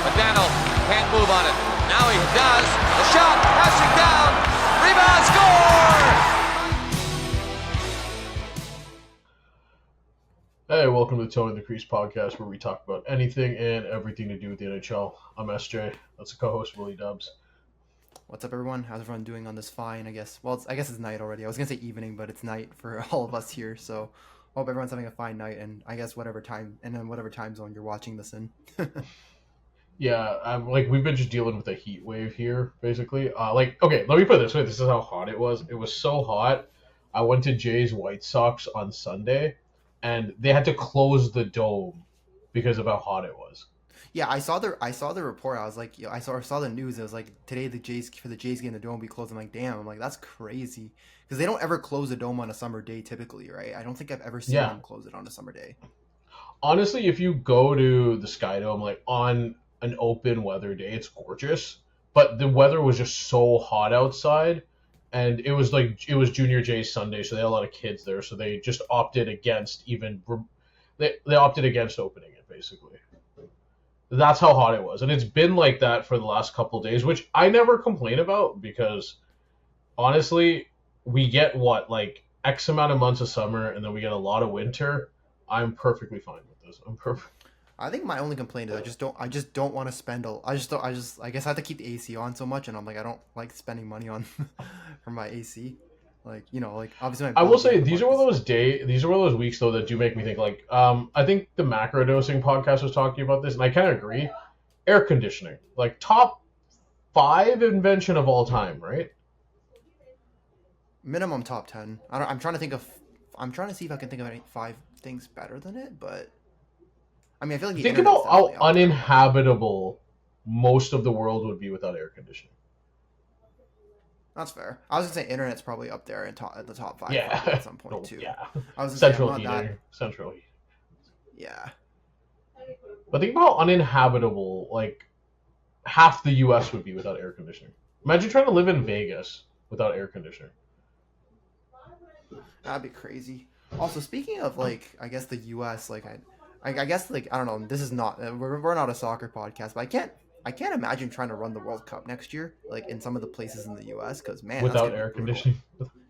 McDaniel can't move on it. Now he does. The shot, passing down. Rebound, score! Hey, welcome to the Tony the Crease podcast, where we talk about anything and everything to do with the NHL. I'm SJ. That's the co-host, WillyDubz. What's up, everyone? How's everyone doing on this fine, I guess? Well, I guess it's night already. I was going to say evening, but it's night for all of us here. So hope everyone's having a fine night, and I guess whatever time zone you're watching this in. Yeah, we've been just dealing with a heat wave here, basically. Okay, let me put it this way. This is how hot it was. It was so hot. I went to Jay's White Sox on Sunday, and they had to close the dome because of how hot it was. Yeah, I saw the report. I was like, I saw the news. It was like today the Jays game, the dome will be closed. I'm like, damn. I'm like, that's crazy because they don't ever close a dome on a summer day typically, right? I don't think I've ever seen them close it on a summer day. Honestly, if you go to the Sky Dome like on an open weather day, it's gorgeous. But the weather was just so hot outside, and it was Junior Jay's Sunday, so they had a lot of kids there. So they just opted against they opted against opening it basically. That's how hot it was. And it's been like that for the last couple of days, which I never complain about because, honestly, we get, X amount of months of summer, and then we get a lot of winter. I'm perfectly fine with this. I think my only complaint is I just don't want to spend I guess I have to keep the AC on so much, and I'm like, I don't like spending money on for my AC. Obviously I will say these are one of those weeks though that do make me think I think the macro dosing podcast was talking about this, and I kind of agree. Air conditioning, top 5 invention of all time, right? Minimum top 10. I'm trying to see if I can think of any 5 things better than it, but I mean, I feel like think about how uninhabitable most of the world would be without air conditioning. That's fair. I was gonna say internet's probably up there at the top 5 at some point too. Yeah. I was Central heating. Central heating. Yeah. But think about how uninhabitable half the U.S. would be without air conditioning. Imagine trying to live in Vegas without air conditioning. That'd be crazy. Also, speaking of I guess the U.S. I guess I don't know. This is not we're not a soccer podcast, but I can't imagine trying to run the World Cup next year, in some of the places in the U.S. Because man, without air conditioning.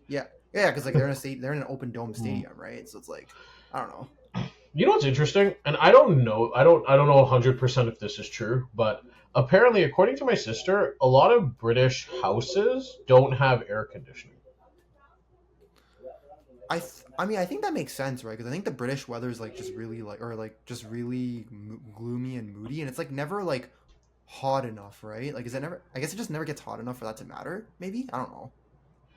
Yeah, because they're in an open dome stadium, right? So it's I don't know. You know what's interesting, and I don't know 100% if this is true, but apparently, according to my sister, a lot of British houses don't have air conditioning. I mean, I think that makes sense, right? Because I think the British weather is just really really gloomy and moody, and it's never hot enough, right? Is it never? I guess it just never gets hot enough for that to matter. Maybe, I don't know.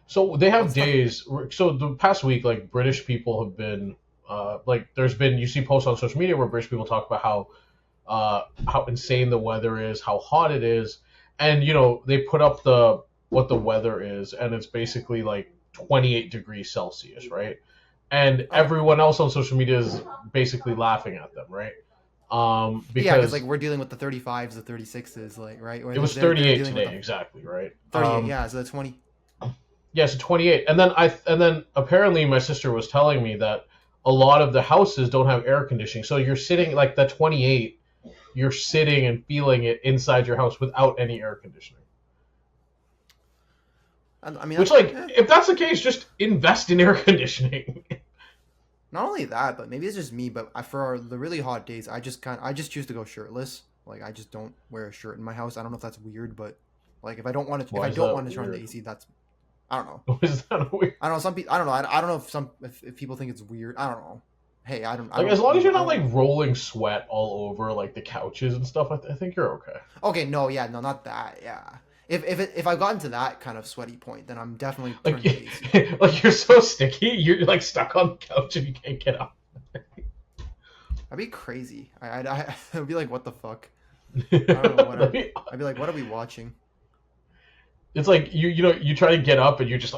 So they have days. So the past week, British people have been, there's been, you see posts on social media where British people talk about how insane the weather is, how hot it is, and they put up what the weather is, and it's basically 28 degrees Celsius, right? And everyone else on social media is basically laughing at them, right? Because we're dealing with the 35s, the 36s, right? It was 38 today, exactly, right? 38, so the 20. Yeah, so 28, and then apparently my sister was telling me that a lot of the houses don't have air conditioning, so you're sitting the 28, you're sitting and feeling it inside your house without any air conditioning. I mean, which if that's the case, just invest in air conditioning. Not only that, but maybe it's just me, but for the really hot days, I just choose to go shirtless. I just don't wear a shirt in my house. I don't know if that's weird, but if I don't want to turn on the AC, that's, I don't know. Is that weird? I don't know. Some people, I don't know. I don't know if people think it's weird. I don't know. Hey, I don't. As long as you're not rolling sweat all over the couches and stuff, I think you're okay. Okay, no, not that. Yeah. If I've gotten to that kind of sweaty point, then I'm definitely turning the AC. You're so sticky, you're stuck on the couch and you can't get up. That'd be crazy. I'd be like, what the fuck? I don't know what I'd be like, what are we watching? It's you try to get up and you're just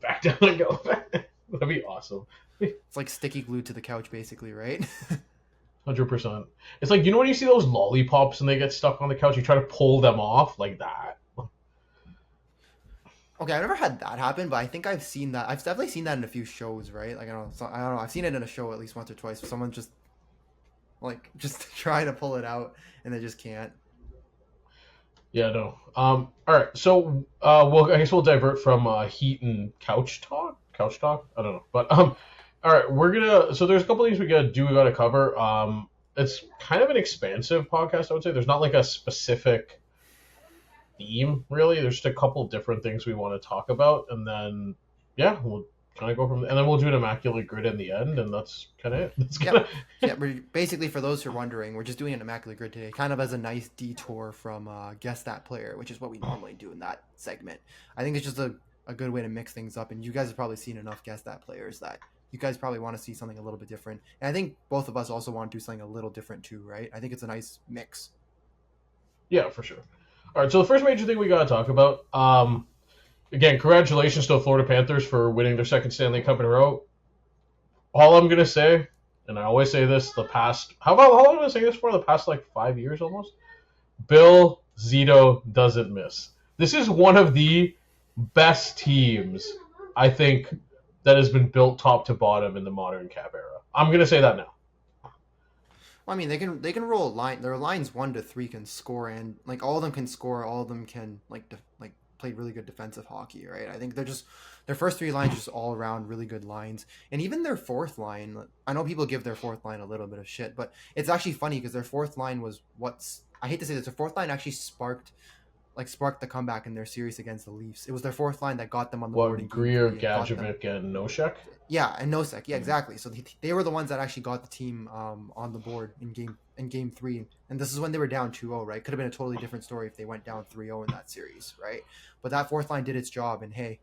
back down and go. That'd be awesome. It's sticky glue to the couch, basically, right? 100%. It's when you see those lollipops and they get stuck on the couch, you try to pull them off like that. Okay, I've never had that happen, but I think I've seen that. I've definitely seen that in a few shows, right? I don't know. I've seen it in a show at least once or twice. Where someone just trying to pull it out and they just can't. Yeah, no. All right. So, I guess we'll divert from Heat and couch talk. Couch talk. I don't know, but all right. We're gonna. So there's a couple things we gotta cover. It's kind of an expansive podcast, I would say. There's not like a specific theme really. There's just a couple different things we want to talk about, and then yeah, we'll kind of go from, and then we'll do an immaculate grid in the end, and that's kind of it. That's Yep. Yeah, we're basically, for those who are wondering, we're just doing an immaculate grid today, kind of as a nice detour from guess that player, which is what we normally do in that segment. I think it's just a good way to mix things up, and you guys have probably seen enough guess that players that you guys probably want to see something a little bit different. And I think both of us also want to do something a little different too, right? I think it's a nice mix. Yeah, for sure. All right, so the first major thing we got to talk about, again, congratulations to the Florida Panthers for winning their second Stanley Cup in a row. All I'm going to say, and I always say this, how long am I going to say this for? The past, 5 years almost? Bill Zito doesn't miss. This is one of the best teams, I think, that has been built top to bottom in the modern Cap era. I'm going to say that now. Well, I mean, they can roll a line. Their lines 1 to 3 can score, and all of them can score. All of them can play really good defensive hockey, right? I think their first 3 lines just all around really good lines, and even their fourth line. I know people give their fourth line a little bit of shit, but it's actually funny because their fourth line was I hate to say this. Their fourth line actually sparked the comeback in their series against the Leafs. It was their fourth line that got them on the board. Greer, Gadjevich, and Nosek? Yeah, and Nosek. Yeah, exactly. So they were the ones that actually got the team on the board in game 3. And this is when they were down 2-0, right? Could have been a totally different story if they went down 3-0 in that series, right? But that fourth line did its job, and hey,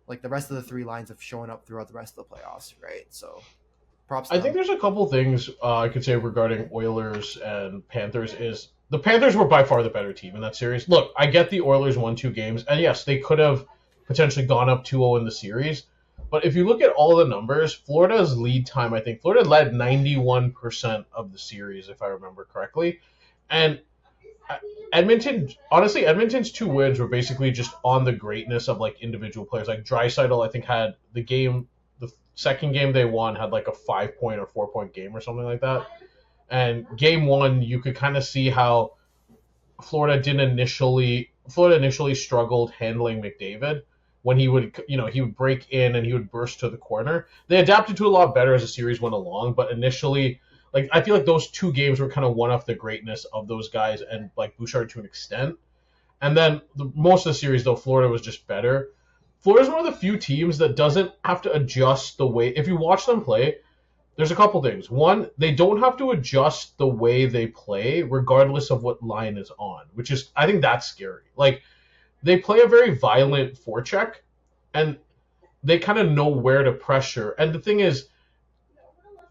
the rest of the 3 lines have shown up throughout the rest of the playoffs, right? So props to them. I think there's a couple things I could say regarding Oilers and Panthers is the Panthers were by far the better team in that series. Look, I get the Oilers won 2 games, and yes, they could have potentially gone up 2-0 in the series. But if you look at all the numbers, Florida's lead time, I think Florida led 91% of the series, if I remember correctly. And Edmonton's 2 wins were basically just on the greatness of individual players. Like Draisaitl, I think had the second game they won had a 5-point or 4-point game or something like that. And game 1, you could kind of see how Florida initially struggled handling McDavid when he would break in and he would burst to the corner. They adapted to it a lot better as the series went along, but initially, I feel like those 2 games were kind of one off the greatness of those guys and Bouchard to an extent. And then most of the series, though, Florida was just better. Florida's one of the few teams that doesn't have to adjust the way. If you watch them play, there's a couple things. One, they don't have to adjust the way they play regardless of what line is on, which is, I think that's scary. They play a very violent forecheck, and they kind of know where to pressure. And the thing is,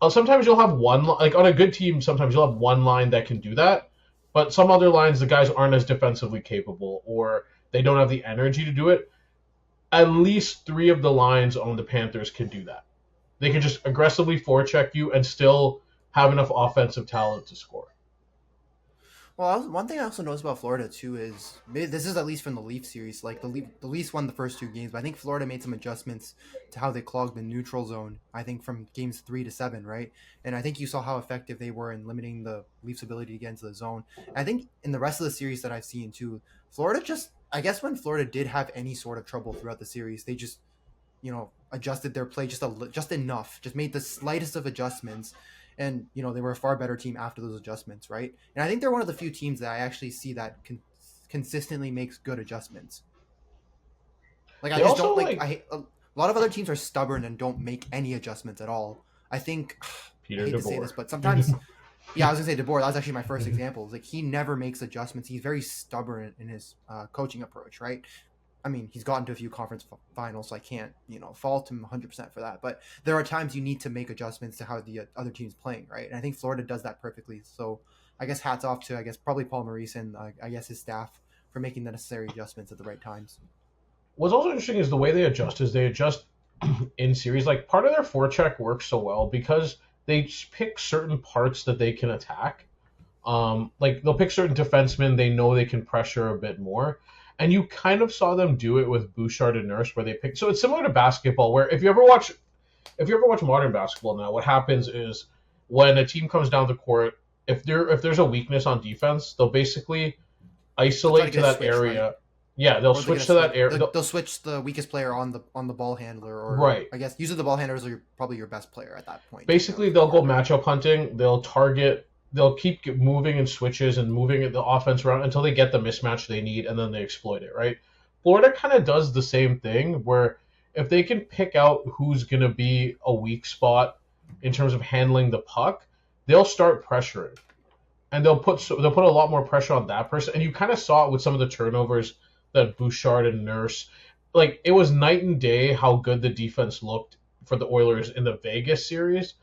sometimes you'll have one, on a good team, sometimes you'll have one line that can do that, but some other lines, the guys aren't as defensively capable, or they don't have the energy to do it. At least 3 of the lines on the Panthers can do that. They can just aggressively forecheck you and still have enough offensive talent to score. Well, one thing I also noticed about Florida too is this is at least from the Leaf series. The Leafs won the first 2 games, but I think Florida made some adjustments to how they clogged the neutral zone. I think from games 3 to 7, right? And I think you saw how effective they were in limiting the Leafs' ability to get into the zone. And I think in the rest of the series that I've seen too, Florida I guess when Florida did have any sort of trouble throughout the series, they just adjusted their play just enough, just made the slightest of adjustments. And, they were a far better team after those adjustments, right? And I think they're one of the few teams that I actually see that consistently makes good adjustments. A lot of other teams are stubborn and don't make any adjustments at all. I think, Peter I hate DeBoer. to say this, but sometimes, yeah, I was going to say DeBoer, that was actually my first example. He never makes adjustments. He's very stubborn in his coaching approach, right? I mean, he's gotten to a few conference finals, so I can't, fault him 100% for that. But there are times you need to make adjustments to how the other team's playing, right? And I think Florida does that perfectly. So I guess hats off to, probably Paul Maurice and, his staff for making the necessary adjustments at the right times. What's also interesting is the way they adjust in series. Part of their forecheck works so well because they pick certain parts that they can attack. They'll pick certain defensemen they know they can pressure a bit more. And you kind of saw them do it with Bouchard and Nurse, where they pick. So it's similar to basketball, where if you ever watch modern basketball now, what happens is when a team comes down the court, if there's a weakness on defense, they'll basically isolate to that switch, area. Right? Yeah, they'll Or switch to that area. They'll switch the weakest player on the ball handler, or Right. I guess usually the ball handlers are probably your best player at that point. Basically, they'll go matchup hunting. They'll target. They'll keep moving in switches and moving the offense around until they get the mismatch they need, and then they exploit it. Right. Florida kind of does the same thing, where if they can pick out who's going to be a weak spot in terms of handling the puck, they'll start pressuring, and they'll put a lot more pressure on that person. And you kind of saw it with some of the turnovers that Bouchard and Nurse, like, it was night and day how good the defense looked for the Oilers in the Vegas series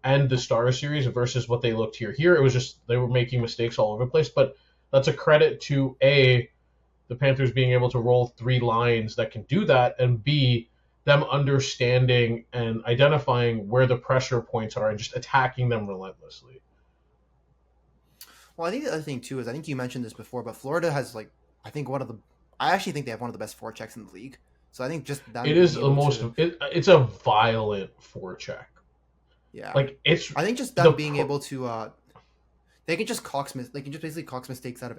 and the Stars series versus what they looked here. Here it was just they were making mistakes all over the place, but that's a credit to the Panthers being able to roll 3 lines that can do that, and B, them understanding and identifying where the pressure points are and just attacking them relentlessly. Well, I think the other thing too is, I think you mentioned this before, but Florida has I actually think they have one of the best forechecks in the league. So I think just that it's a violent forecheck. Yeah. Like, it's, I think just them being able to they can just basically cox mistakes out of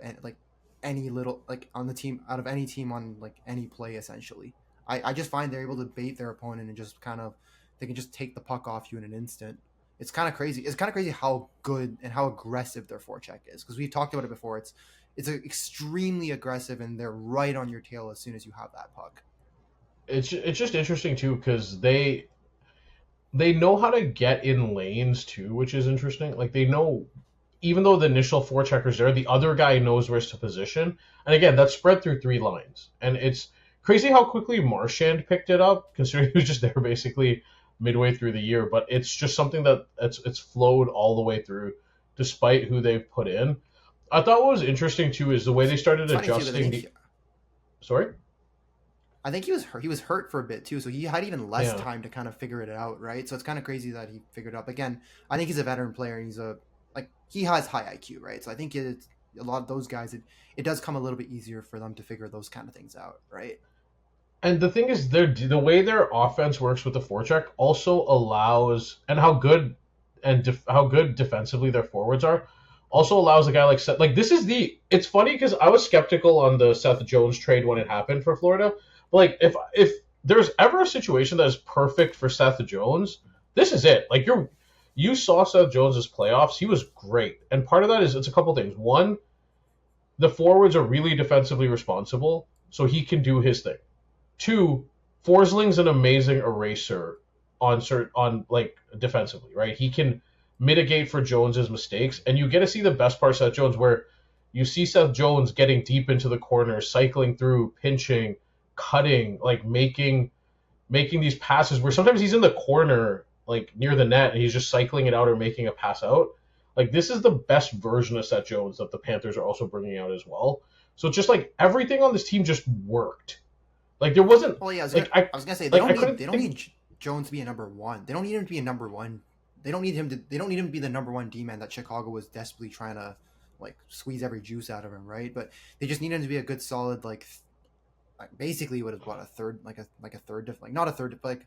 any little, like, on the team, out of any team on, like, any play essentially. I just find they're able to bait their opponent and just they can just take the puck off you in an instant. It's kind of crazy. It's kind of crazy how good and how aggressive their forecheck is, because we've talked about it before. It's extremely aggressive, and they're right on your tail as soon as you have that puck. It's just interesting too, because they know how to get in lanes too, which is interesting. Like, they know, even though the initial forechecker's there, the other guy knows where to position. And again, that's spread through 3 lines. And it's crazy how quickly Marchand picked it up, considering he was just there basically midway through the year. But it's just something that it's flowed all the way through, despite who they've put in. I thought what was interesting too is the way they started adjusting. Sorry? I think he was hurt for a bit too, so he had even less time to kind of figure it out, right? So it's kind of crazy that he figured it out. But again, I think he's a veteran player, and he has high IQ, right? So I think a lot of those guys, it does come a little bit easier for them to figure those kind of things out, right? And the thing is, the way their offense works with the forecheck also allows, and how good defensively their forwards are, also allows a guy like Seth. Like, it's funny because I was skeptical on the Seth Jones trade when it happened for Florida. But, like, if there's ever a situation that is perfect for Seth Jones, this is it. Like, you saw Seth Jones' playoffs. He was great. And part of that is, it's a couple things. One, the forwards are really defensively responsible, so he can do his thing. 2, Forsling's an amazing eraser on defensively, right? He can mitigate for Jones's mistakes, and you get to see the best part of Seth Jones, where you see Seth Jones getting deep into the corner, cycling through, pinching, cutting, like making these passes where sometimes he's in the corner, like near the net, and he's just cycling it out or making a pass out. Like, this is the best version of Seth Jones that the Panthers are also bringing out as well. So it's just like everything on this team just worked. Like, there wasn't. Well, yeah, I was gonna say they don't need Jones to be a number 1. They don't need him to be a number 1. They don't need him to be the number 1 D-man that Chicago was desperately trying to, like, squeeze every juice out of him, right? But they just need him to be a good solid, basically not a third, but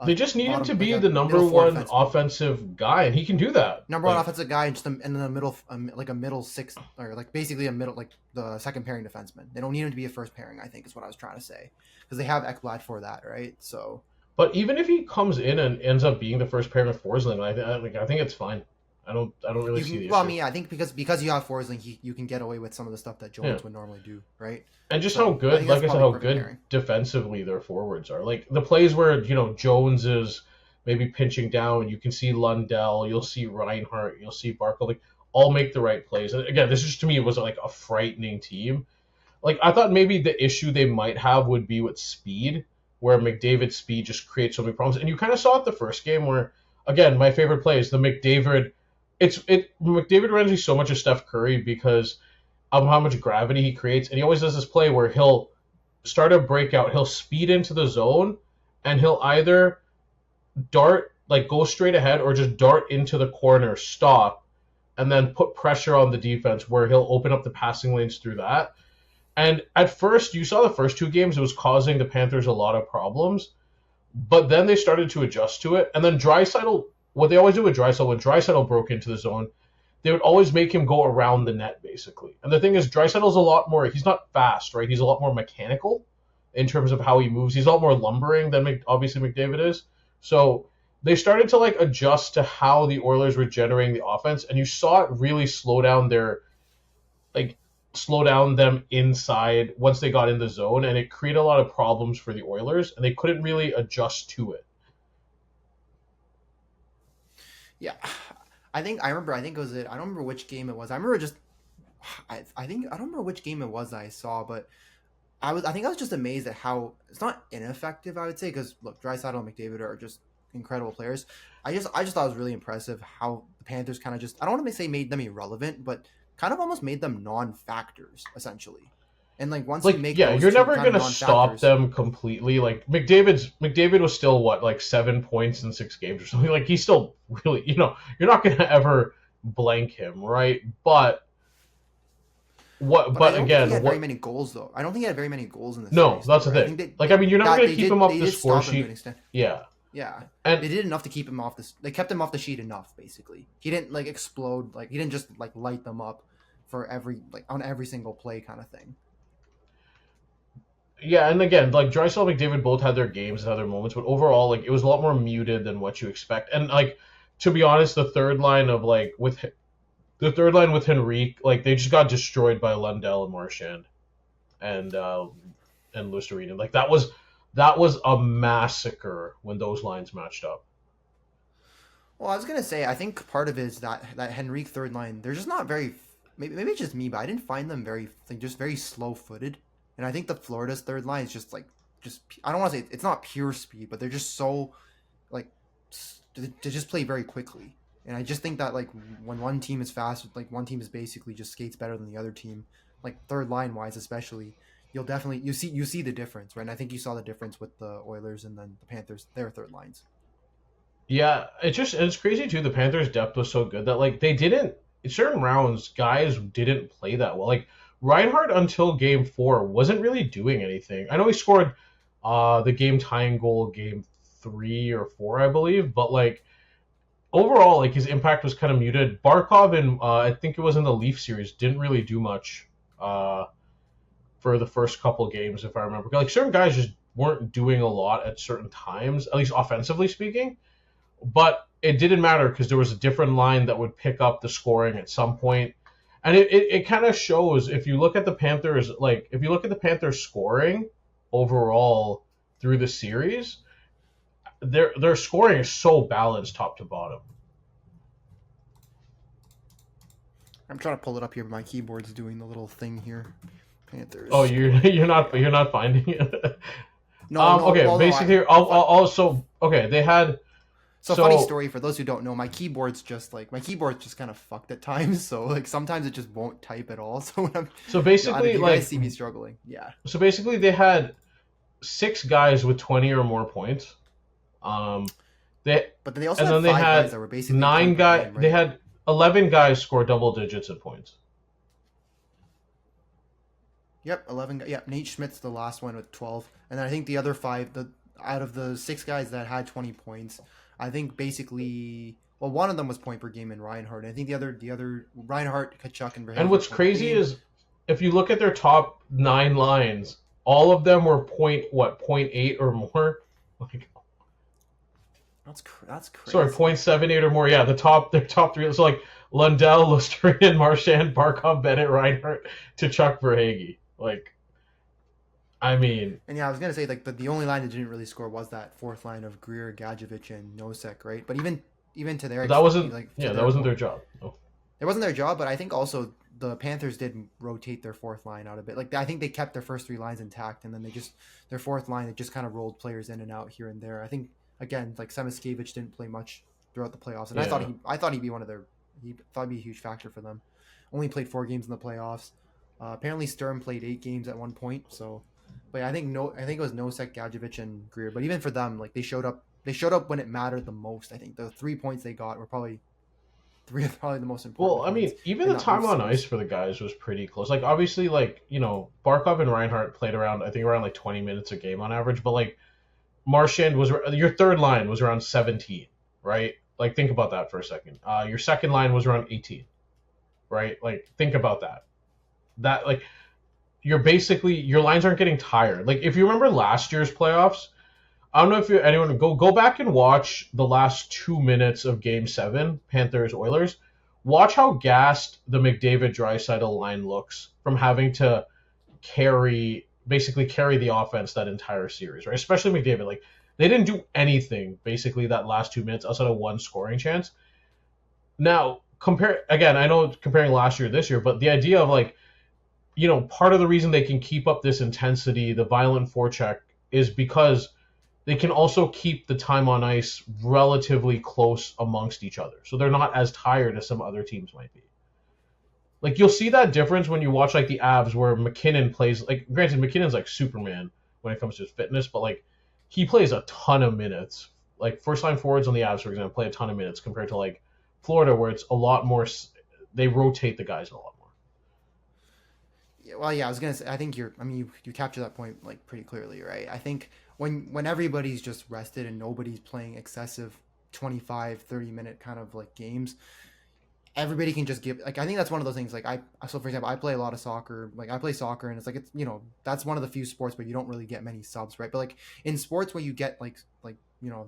they just need him to be the number 1 offensive guy, and he can do that. Number 1 offensive guy, and just in the middle, like a middle 6, or like basically a middle, like the second pairing defenseman. They don't need him to be a first pairing, I think, is what I was trying to say, because they have Ekblad for that, right? So. But even if he comes in and ends up being the first pairing with Forsling, I think it's fine. I don't really see the issue. Well, I mean, yeah, I think because you have Forsling, you can get away with some of the stuff that Jones would normally do, right? And just how good, like I said, how good pairing. Defensively their forwards are. Like, the plays where, Jones is maybe pinching down, you can see Lundell, you'll see Reinhart, you'll see Barkle, like, all make the right plays. And again, this just, to me, was like a frightening team. Like, I thought maybe the issue they might have would be with speed, where McDavid's speed just creates so many problems. And you kind of saw it the first game where, again, my favorite play is the McDavid. McDavid reminds me so much of Steph Curry because of how much gravity he creates. And he always does this play where he'll start a breakout, he'll speed into the zone, and he'll either dart, like go straight ahead, or just dart into the corner, stop, and then put pressure on the defense where he'll open up the passing lanes through that. And at first, you saw the first 2 games, it was causing the Panthers a lot of problems. But then they started to adjust to it. And then Draisaitl, what they always do with Draisaitl, when Draisaitl broke into the zone, they would always make him go around the net, basically. And the thing is, Draisaitl's a lot more, he's not fast, right? He's a lot more mechanical in terms of how he moves. He's a lot more lumbering than obviously McDavid is. So they started to like adjust to how the Oilers were generating the offense, and you saw it really slow down them inside once they got in the zone, and it created a lot of problems for the Oilers, and they couldn't really adjust to it. Yeah. I think it was I don't remember which game it was. I remember I don't remember which game it was that I saw, but I think I was just amazed at how it's not ineffective, I would say, because look, Draisaitl and McDavid are just incredible players. I just thought it was really impressive how the Panthers kind of just, I don't want to say made them irrelevant, but kind of almost made them non-factors essentially. And like once you make you're never gonna stop them completely. Like McDavid was still like 7 points in 6 games or something. Like he's still really, you're not gonna ever blank him, right? But again, he had very many goals though. I don't think he had very many goals in this. No, that's the thing. You're never gonna keep him off the score sheet. Yeah. Yeah, and they did enough to keep him off this. They kept him off the sheet enough, basically. He didn't like explode. Like he didn't just like light them up for on every single play kind of thing. Yeah, and again, like Draisaitl and McDavid both had their games and had their moments, but overall, like it was a lot more muted than what you expect. And like to be honest, the third line with Henrique, like they just got destroyed by Lundell and Marchand, and Luostarinen. Like that was a massacre when those lines matched up. Well, I was gonna say, I think part of it is that Henrique third line, they're just not very. Maybe it's just me, but I didn't find them just very slow-footed. And I think the Florida's third line is just I don't want to say it's not pure speed, but they're just so like to just play very quickly. And I just think that like when one team is fast, like one team is basically just skates better than the other team, like third line wise especially. You'll definitely you see the difference, right? And I think you saw the difference with the Oilers and then the Panthers, their third lines. Yeah, it's crazy too. The Panthers' depth was so good that like they didn't in certain rounds, guys didn't play that well. Like Reinhart until game 4 wasn't really doing anything. I know he scored the game tying goal game 3 or 4, I believe, but like overall, like his impact was kind of muted. Barkov and I think it was in the Leaf series didn't really do much for the first couple games, if I remember. Like certain guys just weren't doing a lot at certain times, at least offensively speaking. But it didn't matter because there was a different line that would pick up the scoring at some point. And it kind of shows if you look at the Panthers, like if you look at the Panthers scoring overall through the series, their scoring is so balanced top to bottom. I'm trying to pull it up here. My keyboard's doing the little thing here. Panthers. Oh, you're not finding it. No. Okay, basically, they had. So funny story for those who don't know, my keyboard's just kind of fucked at times. So like sometimes it just won't type at all. So when basically, you like guys see me struggling, yeah. So basically, they had 6 guys with 20 or more points. But then they also had 5 guys that were basically 9 guys. Right? They had 11 guys score double digits in points. Yep, 11 guys. Yep, Nate Schmidt's the last one with 12, and then I think the other 5, out of the 6 guys that had 20 points. I think basically, one of them was point per game in Reinhart. I think the other Reinhart, Tkachuk, and Verhaeghe. And what's crazy is if you look at their top 9 lines, all of them were 0.8 or more. Like that's crazy. Sorry, 0.78 or more. Yeah, their top 3. So like Lundell, Luostarinen, Marchand, Barkov, Bennett, Reinhart, Tkachuk, Verhaeghe. Like. I mean, and yeah, I was gonna say like the only line that didn't really score was that fourth line of Greer, Gadjevich, and Nosek, right? But even to their that wasn't their job. No. It wasn't their job, but I think also the Panthers did rotate their fourth line out a bit. Like I think they kept their first 3 lines intact, and then their fourth line it just kind of rolled players in and out here and there. I think again like Semiskevich didn't play much throughout the playoffs, and I thought he'd be he'd be a huge factor for them. Only played 4 games in the playoffs. Apparently Sturm played 8 games at one point, so. But I think it was Nosek, Gadjevich, and Greer. But even for them, like they showed up when it mattered the most. I think the 3 points they got were probably the most important. Well, I mean, even the time on ice for the guys was pretty close. Like obviously, like Barkov and Reinhart played around like 20 minutes a game on average. But like Marchand your third line was around 17, right? Like think about that for a second. Your second line was around 18. right? Like, think about that. That, like, you're basically, your lines aren't getting tired. Like, if you remember last year's playoffs, I don't know if anyone go back and watch the last 2 minutes of Game 7, Panthers Oilers. Watch how gassed the McDavid Draisaitl line looks from having to basically carry the offense that entire series, right? Especially McDavid. Like, they didn't do anything basically that last 2 minutes outside of one scoring chance. Now, I know comparing last year this year, but the idea of, like, part of the reason they can keep up this intensity, the violent forecheck, is because they can also keep the time on ice relatively close amongst each other. So they're not as tired as some other teams might be. Like, you'll see that difference when you watch, like, the Avs, where McKinnon plays, like, granted, McKinnon's like Superman when it comes to his fitness, but, like, he plays a ton of minutes. Like, first-line forwards on the Avs, for example, play a ton of minutes compared to, like, Florida, where it's a lot more, they rotate the guys a lot more. Yeah, well, yeah, I was gonna say, I think you capture that point, like, pretty clearly, right? I think when everybody's just rested and nobody's playing excessive 25, 30-minute kind of, like, games, everybody can just give, like, I think that's one of those things, like, so for example, I play a lot of soccer, like, I play soccer, and it's like, it's, that's one of the few sports where you don't really get many subs, right? But, like, in sports where you get, like,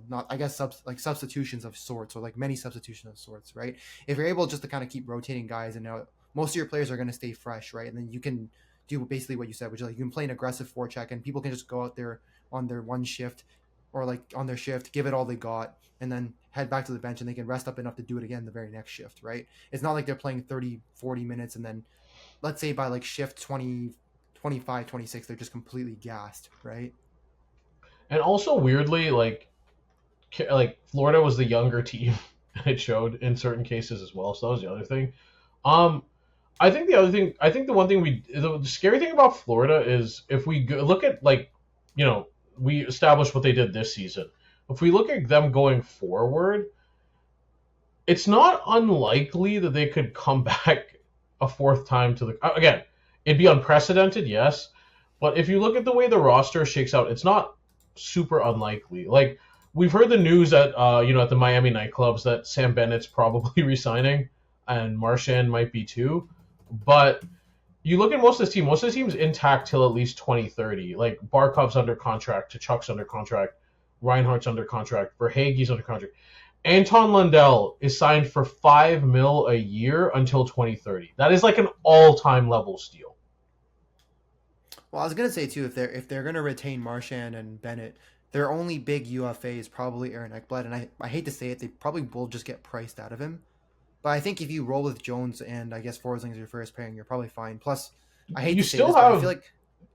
not, I guess, substitutions of sorts, or, like, many substitutions of sorts, right? If you're able just to kind of keep rotating guys, and now most of your players are going to stay fresh, right? And then you can do basically what you said, which is, like, you can play an aggressive forecheck, and people can just go out there on their one shift, or, like, on their shift, give it all they got, and then head back to the bench, and they can rest up enough to do it again the very next shift, right? It's not like they're playing 30, 40 minutes, and then, let's say by, like, shift 20, 25, 26, they're just completely gassed, right? And also, weirdly, like Florida was the younger team, and it showed in certain cases as well, so that was the other thing. I think the one thing the scary thing about Florida is, if we look at, like, we established what they did this season. If we look at them going forward, it's not unlikely that they could come back a fourth time to the... Again, it'd be unprecedented, yes, but if you look at the way the roster shakes out, it's not super unlikely. Like, we've heard the news at at the Miami nightclubs that Sam Bennett's probably resigning, and Marchand might be too. But you look at most of this team. Most of the team's intact till at least 2030. Like, Barkov's under contract, Tkachuk's under contract, Reinhart's under contract, Verhaeghe's under contract. Anton Lundell is signed for $5 million a year until 2030. That is like an all-time level steal. Well, I was gonna say too, if they're gonna retain Marchand and Bennett, their only big UFA is probably Aaron Ekblad, and I hate to say it, they probably will just get priced out of him. But I think if you roll with Jones and, I guess, Forsling as your first pairing, you're probably fine. Plus, I hate to say this, but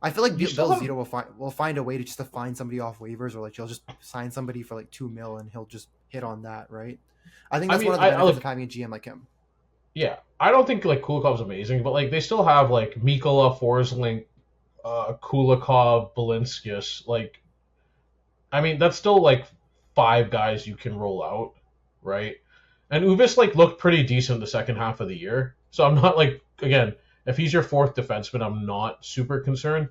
I feel like Bill Zito will find a way to find somebody off waivers, or, like, he'll just sign somebody for, like, $2 million, and he'll just hit on that, right? I think that's one of the benefits of having a GM like him. Yeah, I don't think, like, Kulikov's amazing, but, like, they still have, like, Mikkola, Forsling, Kulikov, Balinskis. Like, I mean, that's still, like, 5 guys you can roll out, right? And Uvis, like, looked pretty decent the second half of the year. So I'm not, like, again, if he's your fourth defenseman, I'm not super concerned.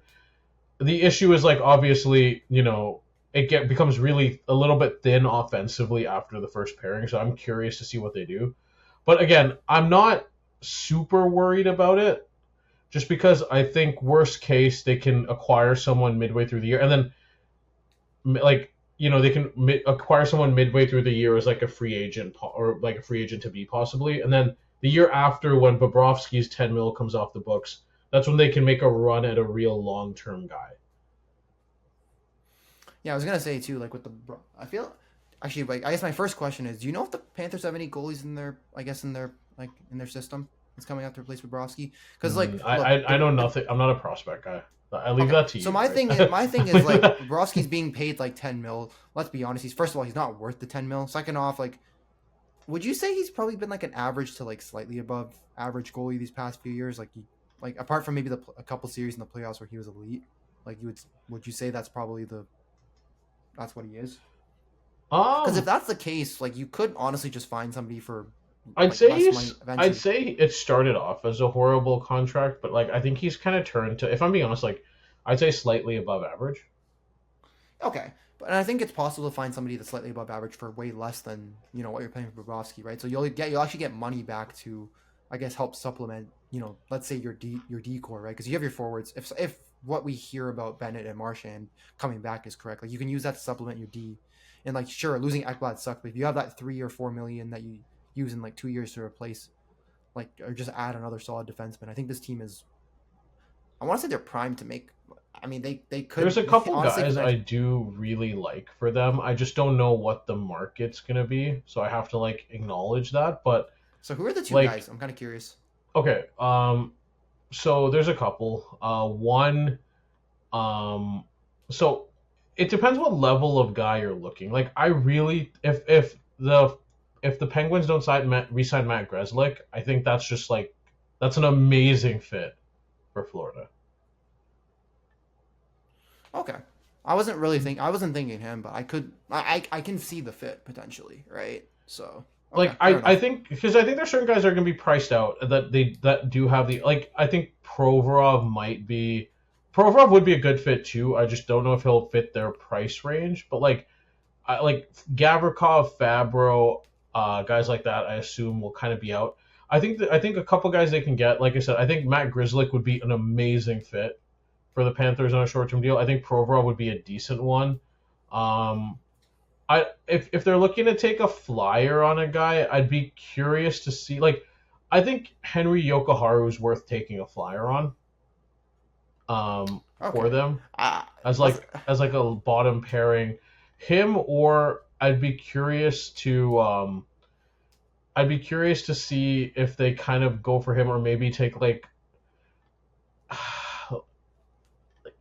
The issue is, like, obviously, it becomes really a little bit thin offensively after the first pairing. So I'm curious to see what they do. But again, I'm not super worried about it, just because I think worst case they can acquire someone midway through the year, and then, like, they can acquire someone midway through the year as, like, a free agent, or, like, a free agent to be possibly. And then the year after, when Bobrovsky's $10 million comes off the books, that's when they can make a run at a real long-term guy. Yeah, I was going to say, too, like, I guess my first question is, do you know if the Panthers have any goalies in their system that's coming out to replace Bobrovsky? Because, like, I know nothing. I'm not a prospect guy. I leave that to you. So my thing is, like, Bobrovsky's being paid, like, $10 million. Let's be honest. First of all, he's not worth the $10 million. Second off, like, would you say he's probably been, like, an average to, like, slightly above average goalie these past few years? Like, apart from maybe a couple series in the playoffs where he was elite, like, would you say that's probably that's what he is? Because if that's the case, like, you could honestly just find somebody for... I'd say it started off as a horrible contract, but, like, I think he's kind of turned to, if I'm being honest, like, I'd say slightly above average. Okay, but I think it's possible to find somebody that's slightly above average for way less than what you're paying for Bobrovsky, right? So you'll actually get money back to I guess, help supplement, let's say your decor, right? Because you have your forwards. If what we hear about Bennett and Marchand coming back is correct, like you can use that to supplement your D. And like, sure, losing Ekblad sucked, but if you have that 3 or 4 million that you use in like 2 years to replace, like, or just add another solid defenseman, I think this team is. I want to say they're primed to make. I mean, they could. There's a couple honestly, guys I do really like for them. I just don't know what the market's gonna be, so I have to like acknowledge that. But so who are the two like, guys? I'm kind of curious. Okay, so there's a couple. One, so it depends what level of guy you're looking. Like, I really, if the Penguins don't re-sign Matt Grzelcyk, I think that's just like that's an amazing fit for Florida. Okay. I wasn't thinking him, but I can see the fit potentially, right? So like I think there's certain guys that are going to be priced out that do have the, like, I think Provorov would be a good fit too. I just don't know if he'll fit their price range, but like Gavrikov, Fabro, guys like that, I assume will kind of be out. I think a couple guys they can get, like I said, I think Matt Grzelcyk would be an amazing fit for the Panthers on a short-term deal. I think Provorov would be a decent one. If they're looking to take a flyer on a guy, I'd be curious to see. Like, I think Henry Yokoharu is worth taking a flyer on. For them as a bottom pairing, him, or I'd be curious to see if they kind of go for him, or maybe take like.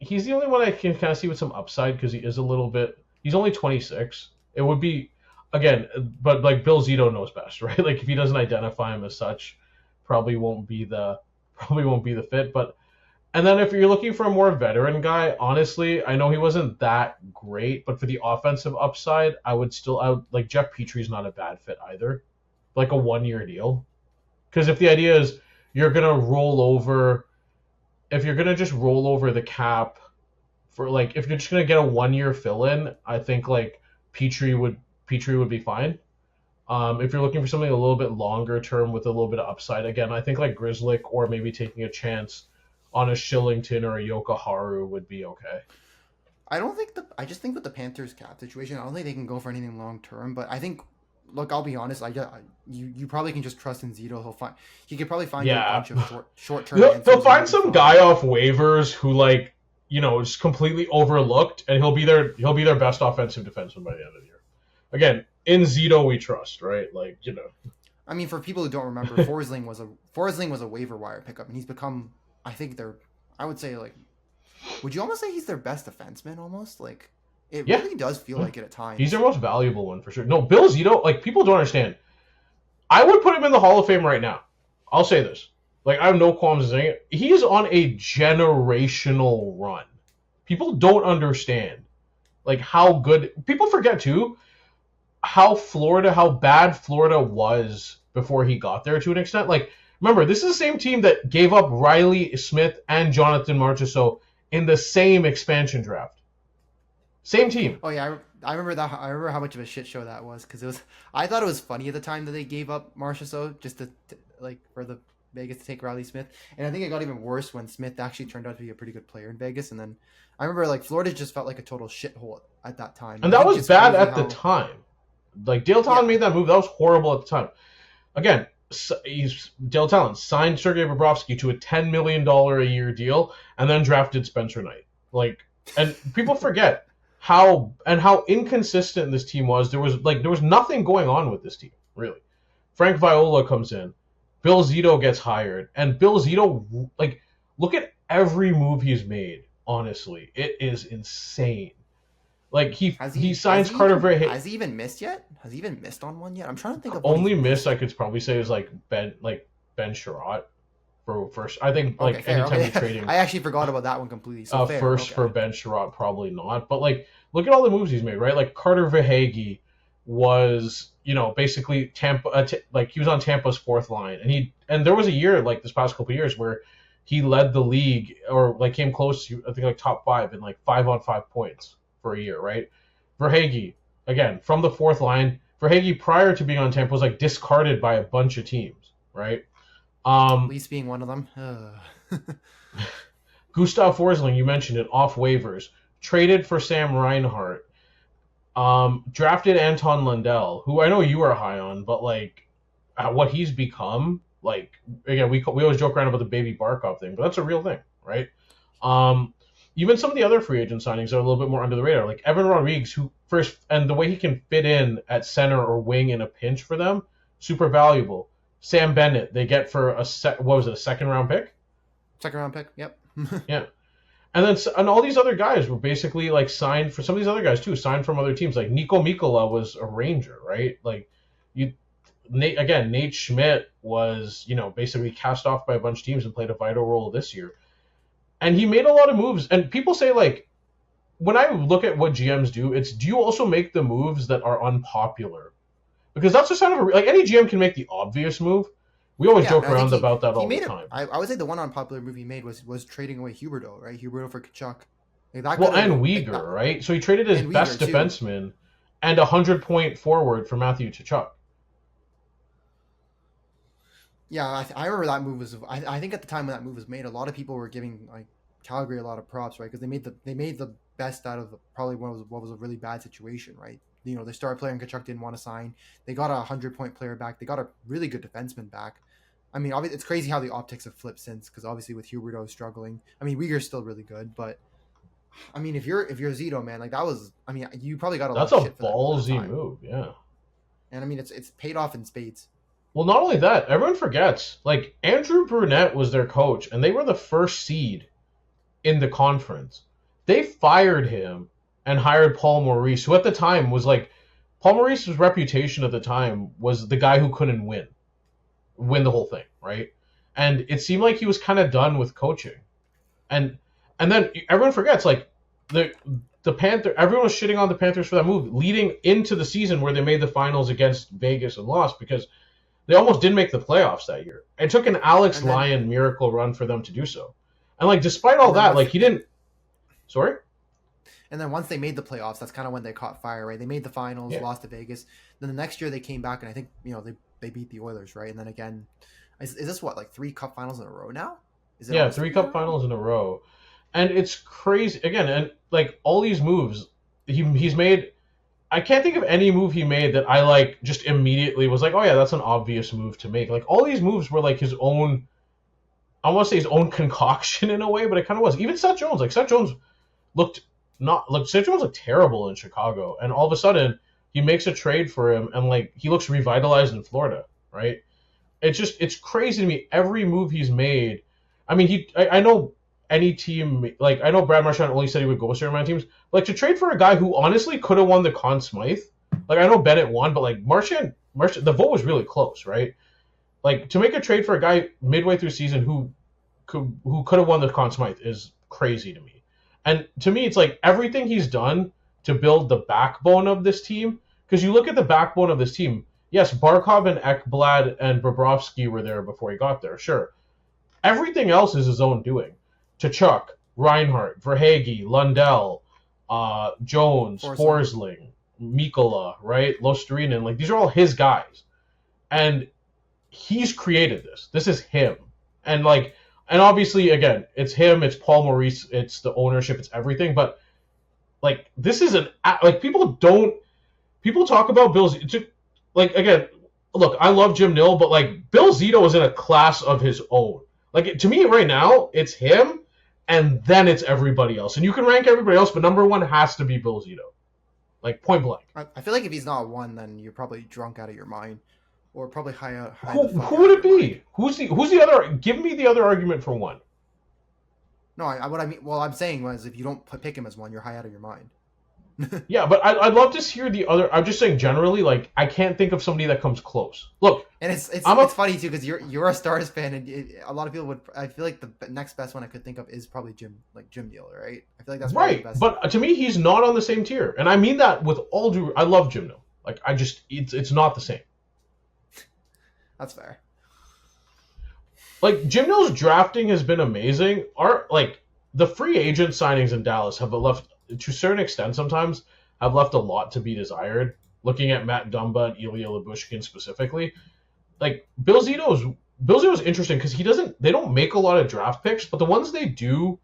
He's the only one I can kind of see with some upside because he is a little bit. He's only 26. It would be, again, but like Bill Zito knows best, right? Like if he doesn't identify him as such, probably won't be the fit. But and then if you're looking for a more veteran guy, honestly, I know he wasn't that great, but for the offensive upside, I would like Jeff Petry's not a bad fit either, like a 1-year deal, because if the idea is you're gonna roll over. If you're gonna just roll over the cap for, like, if you're just gonna get a 1-year fill-in, I think like Petry would be fine. If you're looking for something a little bit longer term with a little bit of upside, again, I think like Grzelcyk or maybe taking a chance on a Shillington or a Yokoharu would be okay. I just think with the Panthers cap situation, I don't think they can go for anything long term. But I think, look, I'll be honest. You probably can just trust in Zito. He could probably find a bunch of short term. He'll find some guy off waivers who, like, is completely overlooked, and he'll be their best offensive defenseman by the end of the year. Again, in Zito we trust, right? Like, I mean, for people who don't remember, Forsling was a waiver wire pickup, and he's become, I think I would say, like, would you almost say he's their best defenseman almost? Like, it really does feel like it at times. He's their most valuable one for sure. No, Bill Zito, like, people don't understand. I would put him in the Hall of Fame right now. I'll say this. Like, I have no qualms saying it. He is on a generational run. People don't understand, like, how good. People forget too how bad Florida was before he got there to an extent. Like, remember, this is the same team that gave up Riley Smith and Jonathan Marchessault in the same expansion draft. Same team. Oh yeah, I remember that. I remember how much of a shit show that was, because it was. I thought it was funny at the time that they gave up Marchessault just to like for the Vegas to take Riley Smith, and I think it got even worse when Smith actually turned out to be a pretty good player in Vegas. And then I remember, like, Florida just felt like a total shithole at that time, and that was bad at the time. Like, Dale Talon made that move. That was horrible at the time. Again, Dale Talon signed Sergei Bobrovsky to a $10 million a year deal, and then drafted Spencer Knight. Like, and people forget how inconsistent this team was. There was nothing going on with this team, really. Frank Viola comes in, Bill Zito gets hired, and Bill Zito, like, look at every move he's made. Honestly, it is insane. Like, he signs Carter Verhaeghe. Has he even missed yet? Has he even missed on one yet? I'm trying to think of only miss I could probably say is like Ben Sherratt for first. I think like anytime you're trading. I actually forgot about that one completely. So for Ben Sherratt, probably not. But like, look at all the moves he's made, right? Like Carter Verhaeghe was, basically Tampa. He was on Tampa's fourth line, and there was a year like this past couple of years where he led the league or like came close to, I think, like top 5 in like 5-on-5 points for a year, right? Verhaeghe, again, from the fourth line. Verhaeghe, prior to being on Tampa, was like discarded by a bunch of teams, right? Least being one of them. Gustav Forsling, you mentioned it, off waivers. Traded for Sam Reinhart. Drafted Anton Lundell, who I know you are high on, but like what he's become, like again, we always joke around about the baby Barkov thing, but that's a real thing, right? Even some of the other free agent signings are a little bit more under the radar, like Evan Rodrigues, who first and the way he can fit in at center or wing in a pinch for them, super valuable. Sam Bennett, they get for a second round pick? Second round pick, yep. Yeah. And all these other guys were basically like signed for some of these other guys too, signed from other teams. Like Nico Mikkola was a Ranger, right? Like Nate Schmidt was, basically cast off by a bunch of teams and played a vital role this year. And he made a lot of moves. And people say, like, when I look at what GMs do, do you also make the moves that are unpopular? Because that's just kind of like any GM can make the obvious move. We always joke around about that all the time. I would say the one unpopular move he made was trading away Huberdeau, right? Huberdeau for Kachuk. And Uyghur, right? So he traded his best defenseman and a 100-point forward for Matthew Tkachuk. Yeah, I remember that move was. I think at the time when that move was made, a lot of people were giving like Calgary a lot of props, right? Because they made the best out of probably what was a really bad situation, right? The star player in Kachuk didn't want to sign. They got a 100-point player back. They got a really good defenseman back. I mean, obviously, it's crazy how the optics have flipped since, because obviously with Huberdeau struggling. I mean, Uyghur's still really good, but I mean, if you're Zito, man, like that was. I mean, you probably got a lot of shit for that. That's a ballsy move, yeah. And I mean, it's paid off in spades. Well, not only that, everyone forgets, like, Andrew Brunette was their coach, and they were the first seed in the conference. They fired him and hired Paul Maurice, who at the time was like, Paul Maurice's reputation at the time was the guy who couldn't win the whole thing, right? And it seemed like he was kind of done with coaching. And then everyone forgets, like, the everyone was shitting on the Panthers for that move leading into the season where they made the finals against Vegas and lost because they almost didn't make the playoffs that year. It took an Alex Lyon miracle run for them to do so. And, like, despite all that, like, he didn't... Sorry? And then once they made the playoffs, that's kind of when they caught fire, right? They made the finals, lost to Vegas. Then the next year they came back, and I think, they beat the Oilers, right? And then again... Is this, what, like 3 cup finals in a row now? 3 cup finals in a row. And it's crazy. Again, and, like, all these moves he's made... I can't think of any move he made that I, like, just immediately was like, oh, yeah, that's an obvious move to make. Like, all these moves were, like, his own... I want to say his own concoction in a way, but it kind of was. Even Seth Jones. Like, Seth Jones Seth Jones looked terrible in Chicago. And all of a sudden, he makes a trade for him, and, like, he looks revitalized in Florida, right? It's crazy to me. Every move he's made... I mean, I know... any team, like, I know Brad Marchand only said he would go certain amount of teams, but, like, to trade for a guy who honestly could have won the Conn Smythe, like, I know Bennett won, but, like, Marchand, the vote was really close, right? Like, to make a trade for a guy midway through season who could have won the Conn Smythe is crazy to me. And to me, it's like everything he's done to build the backbone of this team, because you look at the backbone of this team, yes, Barkov and Ekblad and Bobrovsky were there before he got there, sure. Everything else is his own doing. Tkachuk, Reinhart, Verhaeghe, Lundell, Jones, Forsling, Mikkola, right? Losterinen, like, these are all his guys. And he's created this. This is him. And, like, and obviously, again, it's him, it's Paul Maurice, it's the ownership, it's everything. But, like, this is like, people talk about Bill Zito. Like, again, look, I love Jim Nill, but, like, Bill Zito is in a class of his own. Like, to me right now, it's him, and then it's everybody else. And you can rank everybody else, but number one has to be Bill Zito. Like, point blank. I feel like if he's not one, then you're probably drunk out of your mind. Or probably high Who would it be? Who's the other? Give me the other argument for one. No, I'm saying was if you don't pick him as one, you're high out of your mind. Yeah, but I'd love to hear the other. I'm just saying generally, like, I can't think of somebody that comes close. Look, and it's funny too because you're a Stars fan, and a lot of people would. I feel like the next best one I could think of is probably Jim Neal, right? I feel like that's right. The best but to me, he's not on the same tier, and I mean that with all due. I love Jim Neal. Like, it's not the same. That's fair. Like, Jim Neal's drafting has been amazing. The free agent signings in Dallas have left, to a certain extent sometimes, have left a lot to be desired. Looking at Matt Dumba and Ilya Lyubushkin specifically. Like, Bill Zito's Bill Zito's interesting because they don't make a lot of draft picks, but the ones they do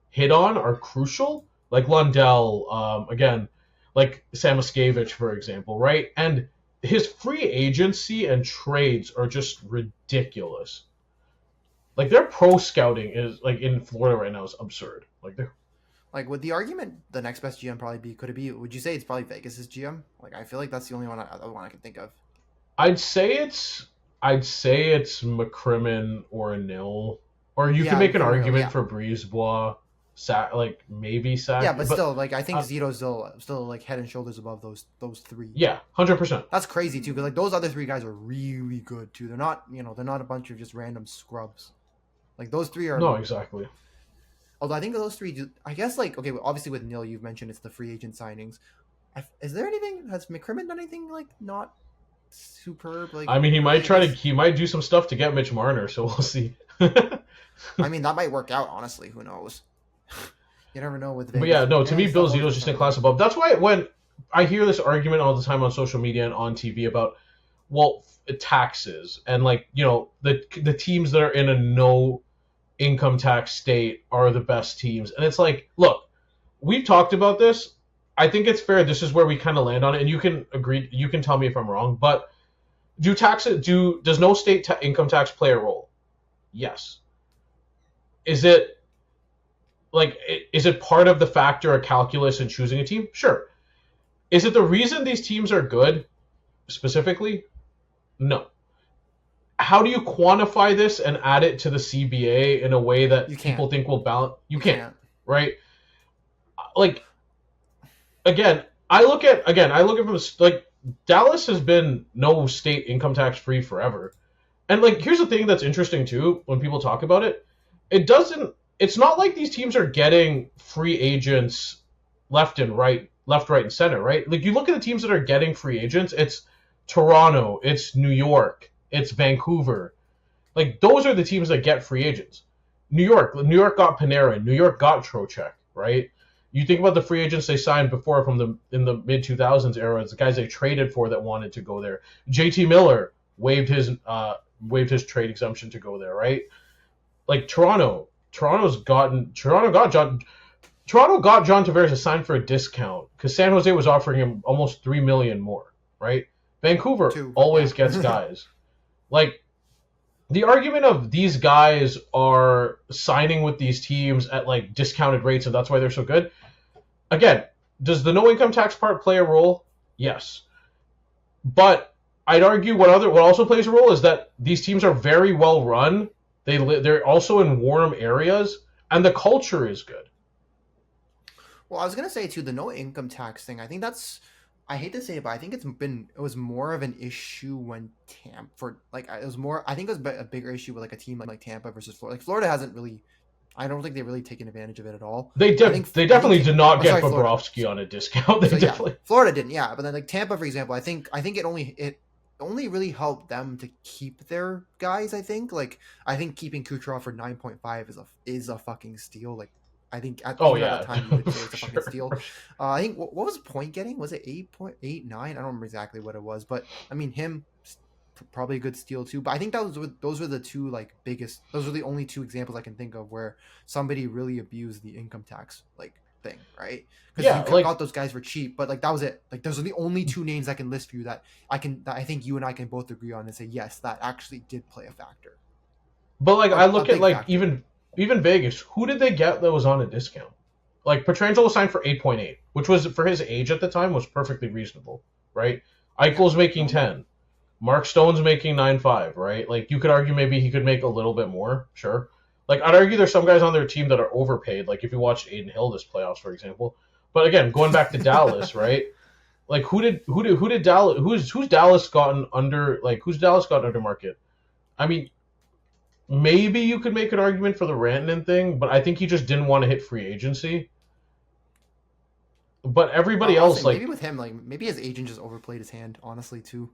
hit on are crucial, like Lundell, again, like Sam Muskevich, for example, right? And his free agency and trades are just ridiculous. Like their pro scouting is like in Florida right now is absurd. Like they're Like, would the argument the next best GM probably be? Could it be? Would you say it's probably Vegas's GM? Like, I feel like that's the only other one I can think of. I'd say it's McCrimmon or a nil, or you can make an argument for Brisebois, like maybe Sack. Yeah, but still, like I think Zito's still like head and shoulders above those three. Yeah, 100%. That's crazy too, because like those other three guys are really good too. They're not a bunch of just random scrubs. Like those three are. No, exactly. Although I think those three do. I guess like okay, obviously with Nil, you've mentioned it's the free agent signings. Is there anything? Has McCrimmon done anything like not superb? Like I mean, he might do some stuff to get Mitch Marner, so we'll see. I mean, that might work out. Honestly, who knows? You never know with Vegas. But yeah, no. To me, Bill Zito's just in class above. That's why when I hear this argument all the time on social media and on TV about taxes and like the teams that are in a no income tax state are the best teams, and it's like, look, we've talked about this. I think it's fair. This is where we kind of land on it, and you can agree. You can tell me if I'm wrong, but does no state income tax play a role? Yes. Is it part of the factor or calculus in choosing a team? Sure. Is it the reason these teams are good specifically? No. How do you quantify this and add it to the CBA in a way that people think will balance? You can't, right? Like, I look at from like Dallas has been no state income tax free forever, and like here's the thing that's interesting too when people talk about it, it's not like these teams are getting free agents left, right, and center, right? Like you look at the teams that are getting free agents, it's Toronto, it's New York, it's Vancouver. Like those are the teams that get free agents. New York got Panarin, New York got Trocheck, right? You think about the free agents they signed before in the mid 2000s era, it's the guys they traded for that wanted to go there. JT Miller waived his trade exemption to go there, right? Like Toronto got John Tavares signed for a discount because San Jose was offering him almost $3 million more, right? Vancouver always gets guys. Like the argument of these guys are signing with these teams at like discounted rates and that's why they're so good. Again, does the no income tax part play a role? Yes. But I'd argue what also plays a role is that these teams are very well run. They're also in warm areas and the culture is good. Well, I was gonna say too, the no income tax thing. I think I hate to say it, but I think it was more of an issue when I think it was a bigger issue with like a team like Tampa versus Florida. Like Florida hasn't really, I don't think they've really taken advantage of it at all. They definitely did not get Bobrovsky on a discount. Florida didn't, yeah. But then like Tampa, for example, I think it only really helped them to keep their guys. I think keeping Kucherov for 9.5 is a fucking steal. Like I think at that time you would say it's a fucking steal. I think what was Point getting? Was it 8.89? I don't remember exactly what it was, but I mean him probably a good steal too. But I think those were the two like biggest. Those are the only two examples I can think of where somebody really abused the income tax like thing, right? Because you got those guys for cheap, but like that was it. Like those are the only two names I can list for you that I think you and I can both agree on and say yes, that actually did play a factor. But like I look at like factor. Even Vegas, who did they get that was on a discount? Like Pietrangelo signed for 8.8, which was for his age at the time was perfectly reasonable, right? Eichel's making 10. Mark Stone's making 9.5, right? Like you could argue maybe he could make a little bit more, sure. Like I'd argue there's some guys on their team that are overpaid. Like if you watched Aiden Hill this playoffs, for example. But again, going back to Dallas, right? Like who's Dallas gotten under? Like who's Dallas gotten under market? I mean, maybe you could make an argument for the Rantanen thing, but I think he just didn't want to hit free agency. But everybody else, like maybe with him, like maybe his agent just overplayed his hand, honestly, too.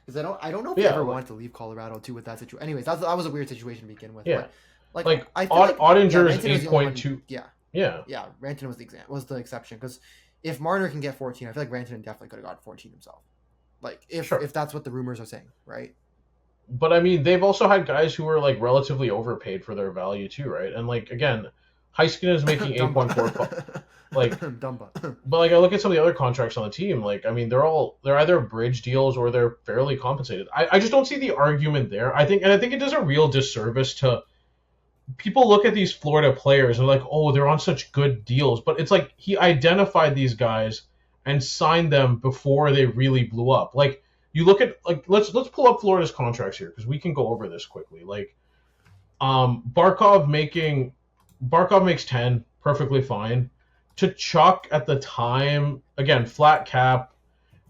Because I don't know if he ever wanted to leave Colorado too with that situation. Anyways, that was a weird situation to begin with. Yeah. But, I feel Ottinger's 8.2. Yeah. Rantanen was the exception because if Marner can get 14, I feel like Rantanen definitely could have got 14 himself. Like if that's what the rumors are saying, right? but I mean, they've also had guys who are like relatively overpaid for their value too, right? And like again, Heiskanen is making 8.45. Like, Dumba. but like I look at some of the other contracts on the team, like I mean, they're either bridge deals or they're fairly compensated. I just don't see the argument there. I think it does a real disservice to people. Look at these Florida players and they're like, oh, they're on such good deals, but it's like he identified these guys and signed them before they really blew up. Like you look at like let's pull up Florida's contracts here because we can go over this quickly. Like Barkov makes 10, perfectly fine. Tkachuk at the time, again, flat cap.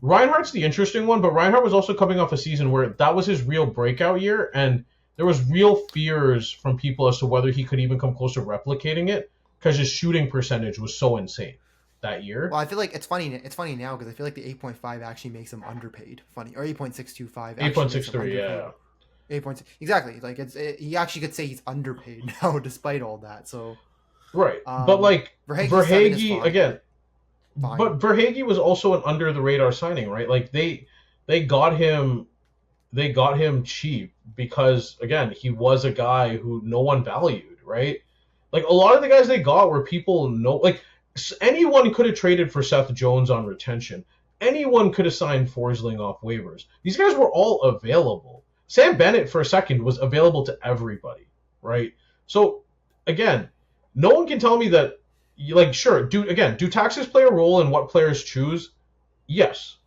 Reinhardt's the interesting one, but Reinhardt was also coming off a season where that was his real breakout year, and there was real fears from people as to whether he could even come close to replicating it because his shooting percentage was so insane that year. Well, I feel like it's funny now because I feel like the 8.5 actually makes him underpaid. Funny, or 8.625. 8.63, yeah. 8.6 exactly. Like he actually could say he's underpaid now despite all that. So. Right, but like Verhaeghe again, fine. But Verhaeghe was also an under the radar signing, right? Like they got him cheap because again he was a guy who no one valued, right? Like a lot of the guys they got were people like anyone could have traded for Seth Jones on retention, anyone could have signed Forsling off waivers. These guys were all available. Sam Bennett for a second was available to everybody, right? So again. No one can tell me that, like, sure, do taxes play a role in what players choose? Yes.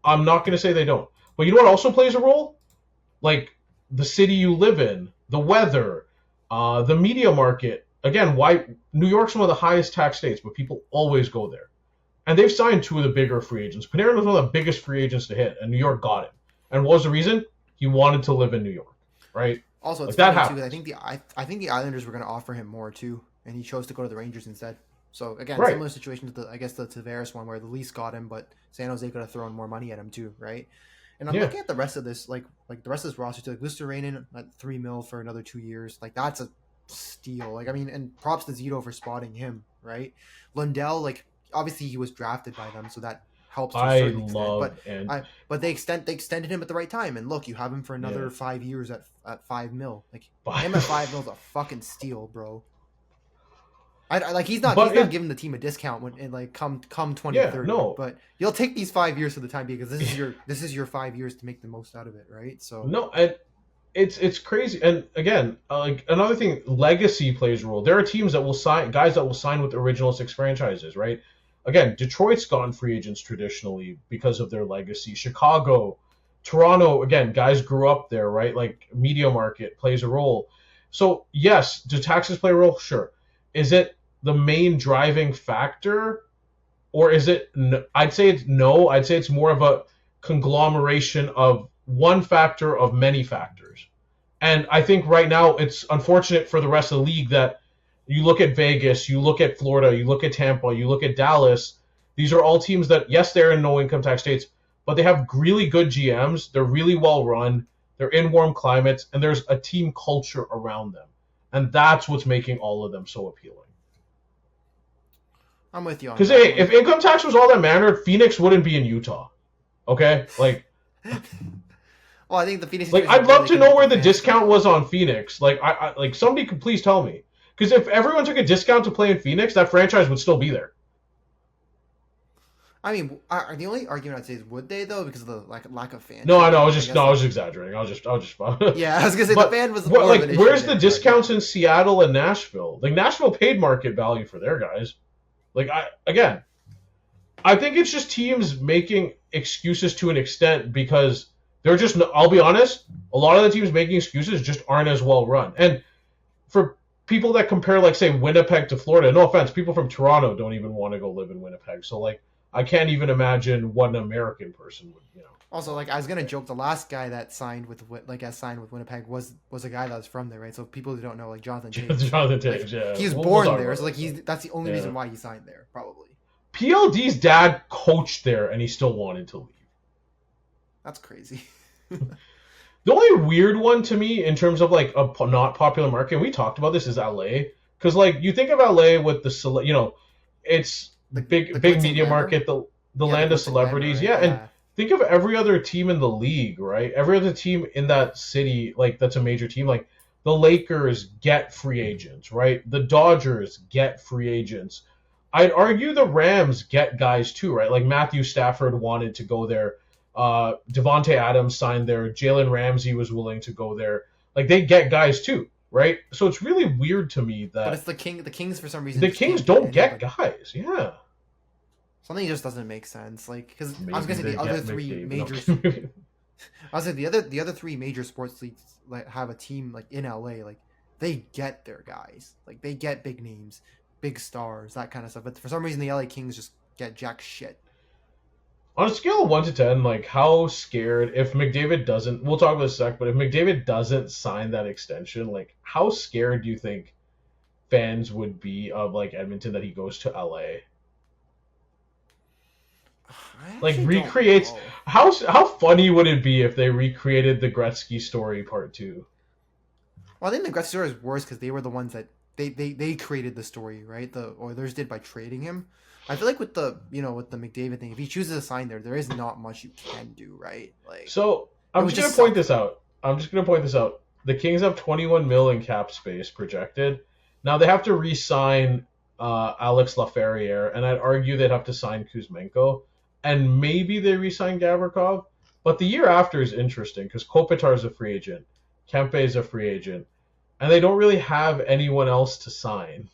I'm not going to say they don't. But you know what also plays a role? Like, the city you live in, the weather, the media market. Again, why New York's one of the highest tax states, but people always go there. And they've signed two of the bigger free agents. Panarin was one of the biggest free agents to hit, and New York got him. And what was the reason? He wanted to live in New York, right? Also, it's like funny, too, I think the Islanders were going to offer him more, too. And he chose to go to the Rangers instead. So again, similar situation to the Tavares one where the Leafs got him, but San Jose could have thrown more money at him too, right? And I'm looking at the rest of this, like the rest of this roster too. Like Luostarinen at $3 million for another 2 years, like that's a steal. Like I mean, and props to Zito for spotting him, right? Lundell, like obviously he was drafted by them, so that helps to a certain extent. But they extended him at the right time, and look, you have him for another 5 years at $5 million. Like him at $5 million is a fucking steal, bro. He's not giving the team a discount when and like come 2030. No. But you'll take these 5 years for the time because this is your 5 years to make the most out of it, right? So no, it's crazy. And again, like another thing, legacy plays a role. There are teams that will sign guys that will sign with the original 6 franchises, right? Again, Detroit's gotten free agents traditionally because of their legacy. Chicago, Toronto, again, guys grew up there, right? Like media market plays a role. So yes, do taxes play a role? Sure. Is it the main driving factor, or is it? I'd say it's no. I'd say it's more of a conglomeration of one factor of many factors. And I think right now it's unfortunate for the rest of the league that you look at Vegas, you look at Florida, you look at Tampa, you look at Dallas. These are all teams that, yes, they're in no income tax states, but they have really good GMs. They're really well run. They're in warm climates, and there's a team culture around them. And that's what's making all of them so appealing. I'm with you on that. Because, hey, if income tax was all that mattered, Phoenix wouldn't be in Utah. Okay? Like, well, I think the Phoenix... Like, I'd love to know where the discount was on Phoenix. Like, like somebody could please tell me. Because if everyone took a discount to play in Phoenix, that franchise would still be there. I mean, the only argument I'd say is would they though because of the lack of fans. No, I know. I was exaggerating. I was just. Yeah, I was gonna say the fan was more like. Of an Where's issue the discounts in Seattle and Nashville? Like Nashville paid market value for their guys. Like I think it's just teams making excuses to an extent because they're just. I'll be honest. A lot of the teams making excuses just aren't as well run. And for people that compare, like say Winnipeg to Florida, no offense, people from Toronto don't even want to go live in Winnipeg. So like. I can't even imagine what an American person would, Also, like I was gonna joke, the last guy that signed with Winnipeg was a guy that was from there, right? So people who don't know, like Jonathan Taves. Jonathan Taves, yeah. He's born there, so like that's the only reason why he signed there, probably. PLD's dad coached there, and he still wanted to leave. That's crazy. The only weird one to me in terms of like a not popular market, and we talked about this, is LA, because like you think of LA with it's. The big media market, the land of celebrities, right? And think of every other team in the league, right? Every other team in that city, like that's a major team, like the Lakers get free agents, right? The Dodgers get free agents. I'd argue the Rams get guys too, right? Like Matthew Stafford wanted to go there. Devontae Adams signed there. Jalen Ramsey was willing to go there. Like they get guys too, right? So it's really weird to me that. But it's the Kings for some reason. The Kings don't get guys, yeah. Something just doesn't make sense, like because I was Maybe gonna say they the other get three McDavid. major. I was like the other three major sports leagues like have a team like in LA, like they get their guys, like they get big names, big stars, that kind of stuff. But for some reason, the LA Kings just get jack shit. On a scale of 1 to 10, like how scared if McDavid doesn't? We'll talk about this in a sec, but if McDavid doesn't sign that extension, like how scared do you think fans would be of like Edmonton that he goes to LA? Like recreates how funny would it be if they recreated the Gretzky story part 2? Well, I think the Gretzky story is worse because they were the ones that they created the story, right? The Oilers did by trading him. I feel like with the McDavid thing, if he chooses to sign there is not much you can do, right? Like so I'm just gonna point this out. The Kings have 21 million in cap space projected. Now they have to re-sign Alex Laferriere, and I'd argue they'd have to sign Kuzmenko. And maybe they re-sign Gavrikov, but the year after is interesting because Kopitar's a free agent, Kempe's a free agent, and they don't really have anyone else to sign.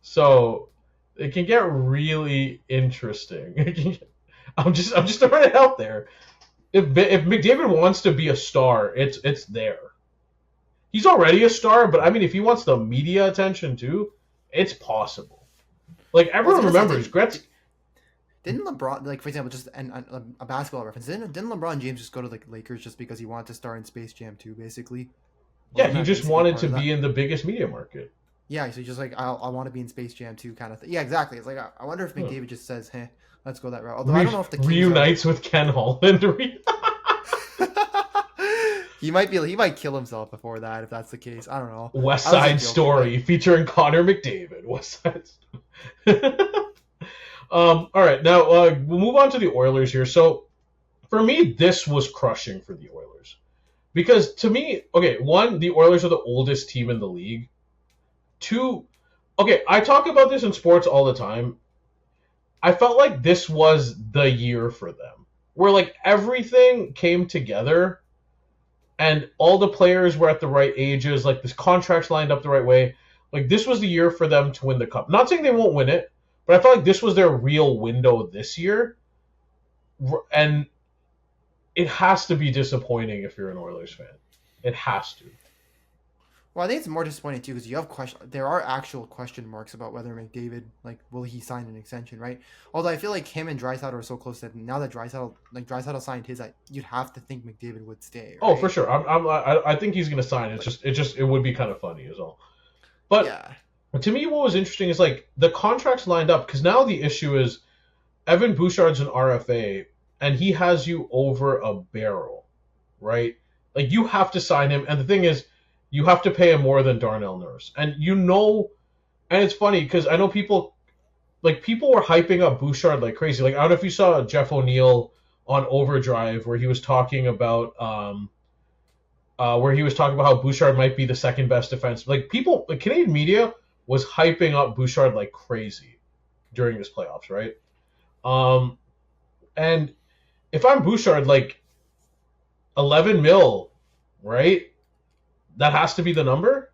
So it can get really interesting. I'm just throwing it out there. If McDavid wants to be a star, it's there. He's already a star, but I mean, if he wants the media attention too, it's possible. Like everyone remembers Gretzky. Didn't LeBron, like for example, just a basketball reference? Didn't LeBron James just go to the Lakers just because he wanted to star in Space Jam 2, basically? Yeah, he just wanted to be in the biggest media market. Yeah, so he's just like, I want to be in Space Jam 2 kind of thing. Yeah, exactly. It's like I wonder if McDavid just says, "Hey, let's go that route." Although I don't know if the Kings reunites with Ken Holland. He might kill himself before that if that's the case. I don't know. West Side Story featuring Connor McDavid. West Side Story. All right, now we'll move on to the Oilers here. So, for me, this was crushing for the Oilers. Because, to me, okay, one, the Oilers are the oldest team in the league. Two, okay, I talk about this in sports all the time. I felt like this was the year for them. Where, like, everything came together, and all the players were at the right ages, like, the contracts lined up the right way. Like, this was the year for them to win the Cup. Not saying they won't win it, but I felt like this was their real window this year. And it has to be disappointing if you're an Oilers fan. It has to. Well, I think it's more disappointing too because you have there are actual question marks about whether McDavid, will he sign an extension, right? Although I feel like him and Draisaitl are so close that now that Draisaitl signed his, you'd have to think McDavid would stay. Right? Oh, for sure. I think he's gonna sign. It would be kind of funny as well. But yeah. To me, what was interesting is the contracts lined up because now the issue is Evan Bouchard's an RFA and he has you over a barrel, right? Like you have to sign him, and the thing is, you have to pay him more than Darnell Nurse, and and it's funny because I know people were hyping up Bouchard like crazy. Like I don't know if you saw Jeff O'Neill on Overdrive where he was talking about how Bouchard might be the second best defense. Canadian media was hyping up Bouchard like crazy during this playoffs, right? And if I'm Bouchard, 11 mil, right? That has to be the number?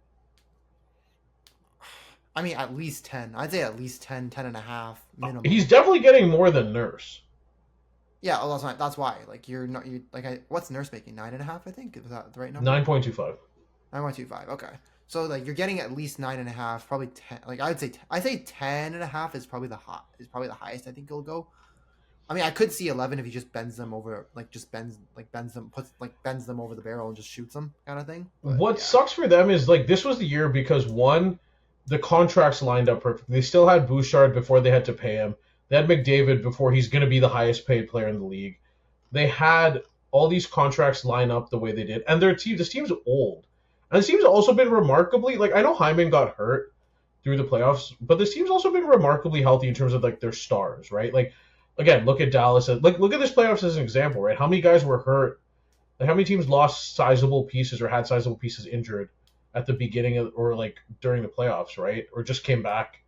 I mean, at least 10. I'd say at least 10, 10 and a half minimum. He's definitely getting more than Nurse. Yeah, well, that's why. What's Nurse making? 9.5, I think? Is that the right number? 9.25. 9.25, okay. So, you're getting at least 9.5, probably 10. I'd say 10 and a half is probably the highest I think it'll go. I mean, I could see 11 if he just bends them over, bends them over the barrel and just shoots them, kind of thing. But, what sucks for them is this was the year because one, the contracts lined up perfect. They still had Bouchard before they had to pay him. They had McDavid before he's going to be the highest paid player in the league. They had all these contracts line up the way they did, and this team's old, and this team's also been remarkably I know Hyman got hurt through the playoffs, but this team's also been remarkably healthy in terms of their stars, right? again, look at Dallas. Look at this playoffs as an example, right? How many guys were hurt? Like, how many teams lost sizable pieces or had sizable pieces injured at the beginning of, or like during the playoffs, right? Or just came back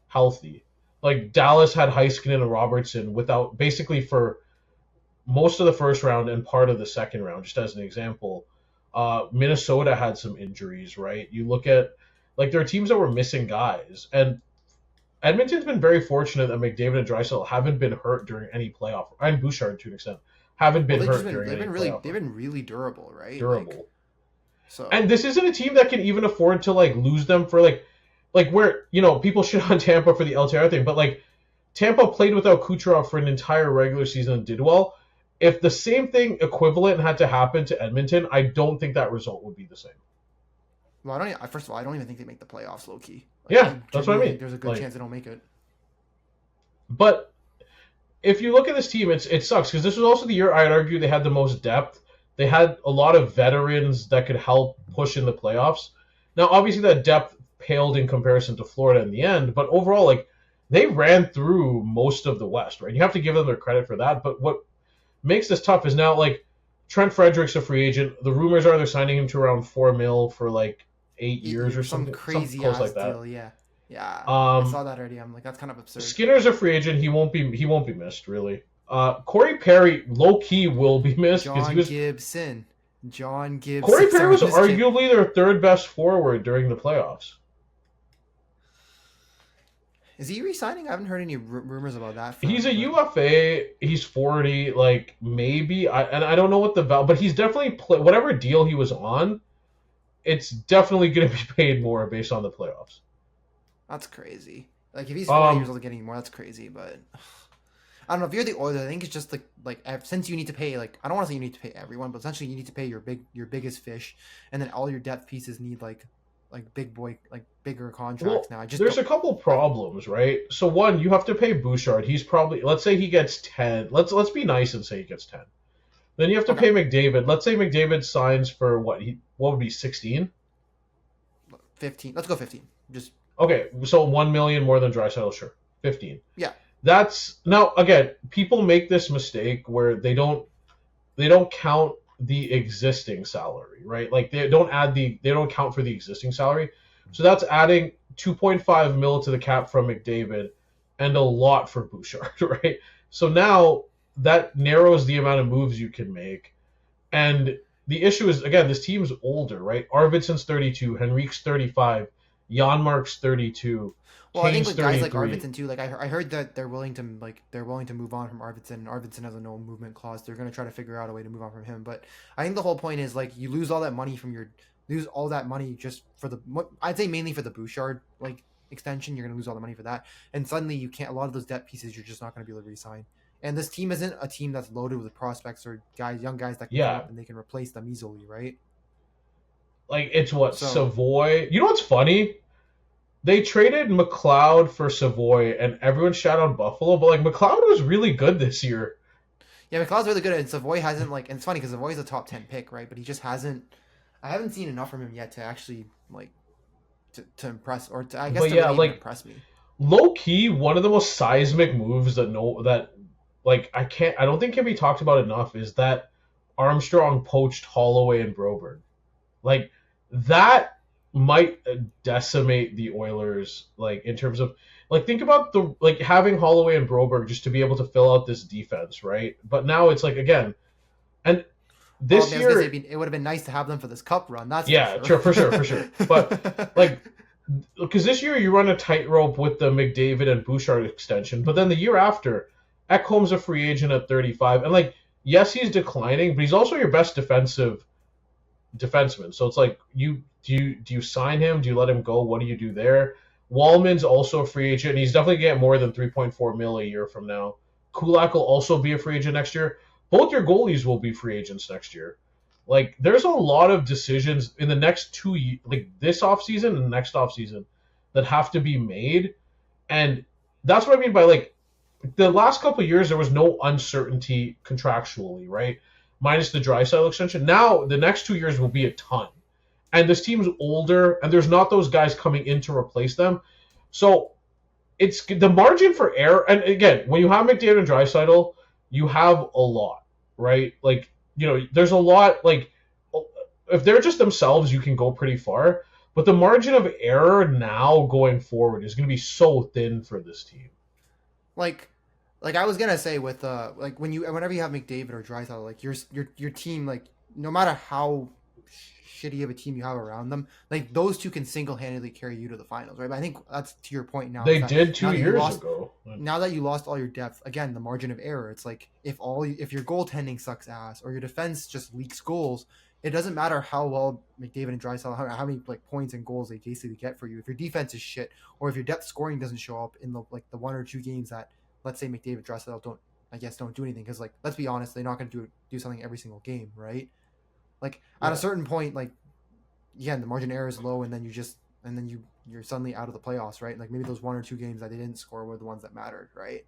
healthy. Like Dallas had Heiskanen and Robertson without basically for most of the first round and part of the second round, just as an example. Minnesota had some injuries, right? You look at like there are teams that were missing guys, and Edmonton's been very fortunate that McDavid and Draisaitl haven't been hurt during any playoff, and Bouchard to an extent haven't been hurt during any playoff. They've been really durable, right? Durable. So and this isn't a team that can even afford to like lose them for like where people shit on Tampa for the LTIR thing, but like Tampa played without Kucherov for an entire regular season and did well. If the same thing equivalent had to happen to Edmonton, I don't think that result would be the same. Well, first of all, I don't even think they make the playoffs low key. Yeah, that's what I mean. There's a good chance they don't make it. But if you look at this team, it sucks because this was also the year I'd argue they had the most depth. They had a lot of veterans that could help push in the playoffs. Now, obviously, that depth paled in comparison to Florida in the end, but overall, like they ran through most of the West, right? You have to give them their credit for that. But what makes this tough is now like Trent Frederick's a free agent. The rumors are they're signing him to around $4 million for like 8 years or something crazy close ass like that. Deal, yeah. I saw that already. I'm like, that's kind of absurd. Skinner's a free agent. He won't be missed really. Corey Perry low key will be missed because he was John Gibson. Corey Perry was arguably their third best forward during the playoffs. Is he re-signing? I haven't heard any rumors about that. He's a UFA. He's 40. Like maybe I don't know what the value, but he's definitely whatever deal he was on. It's definitely going to be paid more based on the playoffs. That's crazy. Like if he's 40 years old getting more, that's crazy. But I don't know. If you're the Oilers, I think it's just like since you need to pay, like I don't want to say you need to pay everyone, but essentially you need to pay your biggest fish, and then all your depth pieces need like bigger contracts now. There's a couple problems, right? So one, you have to pay Bouchard. He's probably, let's say he gets 10. Let's be nice and say he gets 10. Then you have to pay McDavid. Let's say McDavid signs for what would be 16? 15. Let's go 15. Just okay. So 1 million more than Draisaitl, sure. 15. Yeah. That's now again. People make this mistake where they don't count the existing salary, right? Like they don't count for the existing salary. So that's adding 2.5 mil to the cap from McDavid and a lot for Bouchard, right? So now that narrows the amount of moves you can make. And the issue is, again, this team's older, right? Arvidsson's 32, Henrique's 35, Janmark's 32. Well, Kane's I think with guys like 33. Arvidsson too, like I heard that they're willing to move on from Arvidsson, and Arvidsson has a no movement clause. They're going to try to figure out a way to move on from him. But I think the whole point is like you lose all that money just for I'd say mainly for the Bouchard like extension. You're going to lose all the money for that, and suddenly you can't. A lot of those depth pieces you're just not going to be able to re-sign. And this team isn't a team that's loaded with prospects or young guys that can come up and they can replace them easily, right? Like it's Savoy. You know what's funny? They traded McLeod for Savoy, and everyone shout out Buffalo, but like McLeod was really good this year. Yeah, McLeod's really good, and Savoy hasn't and it's funny because Savoy's a top 10 pick, right? But he just hasn't. I haven't seen enough from him yet to actually to impress, or to, I guess, to really impress me. Low key, one of the most seismic moves I don't think can be talked about enough is that Armstrong poached Holloway and Broberg. Like that might decimate the Oilers, like in terms of like think about having Holloway and Broberg just to be able to fill out this defense, right? But now it's like again, and this year it would have been nice to have them for this cup run. That's for sure. But like because this year you run a tightrope with the McDavid and Bouchard extension, but then the year after, Ekholm's a free agent at 35, and like yes, he's declining, but he's also your best defenseman. So it's like do you sign him? Do you let him go? What do you do there? Wallman's also a free agent, and he's definitely getting more than 3.4 mil a year from now. Kulak will also be a free agent next year. Both your goalies will be free agents next year. Like there's a lot of decisions in the next 2 years, like this offseason and the next offseason, that have to be made, and that's what I mean by like the last couple of years there was no uncertainty contractually, right? Minus the Draisaitl extension. Now the next 2 years will be a ton. And this team's older, and there's not those guys coming in to replace them. So it's the margin for error. And again, when you have McDavid and Draisaitl, you have a lot, right? Like, there's a lot. Like, if they're just themselves, you can go pretty far. But the margin of error now going forward is going to be so thin for this team. Like I was gonna say with like whenever you have McDavid or Draisaitl, like your team, like no matter how shitty of a team you have around them, like those two can single handedly carry you to the finals, right? But I think that's to your point now. They did 2 years ago. Now that you lost all your depth, again, the margin of error. It's like if your goaltending sucks ass or your defense just leaks goals, it doesn't matter how well McDavid and Draisaitl, how many like points and goals they basically get for you. If your defense is shit, or if your depth scoring doesn't show up in the 1 or 2 games that, let's say, McDavid, Draisaitl don't do anything, because like let's be honest, they're not going to do something every single game, right? Like at a certain point, like again, the margin of error is low, and then you're suddenly out of the playoffs, right? Like maybe those 1 or 2 games that they didn't score were the ones that mattered, right?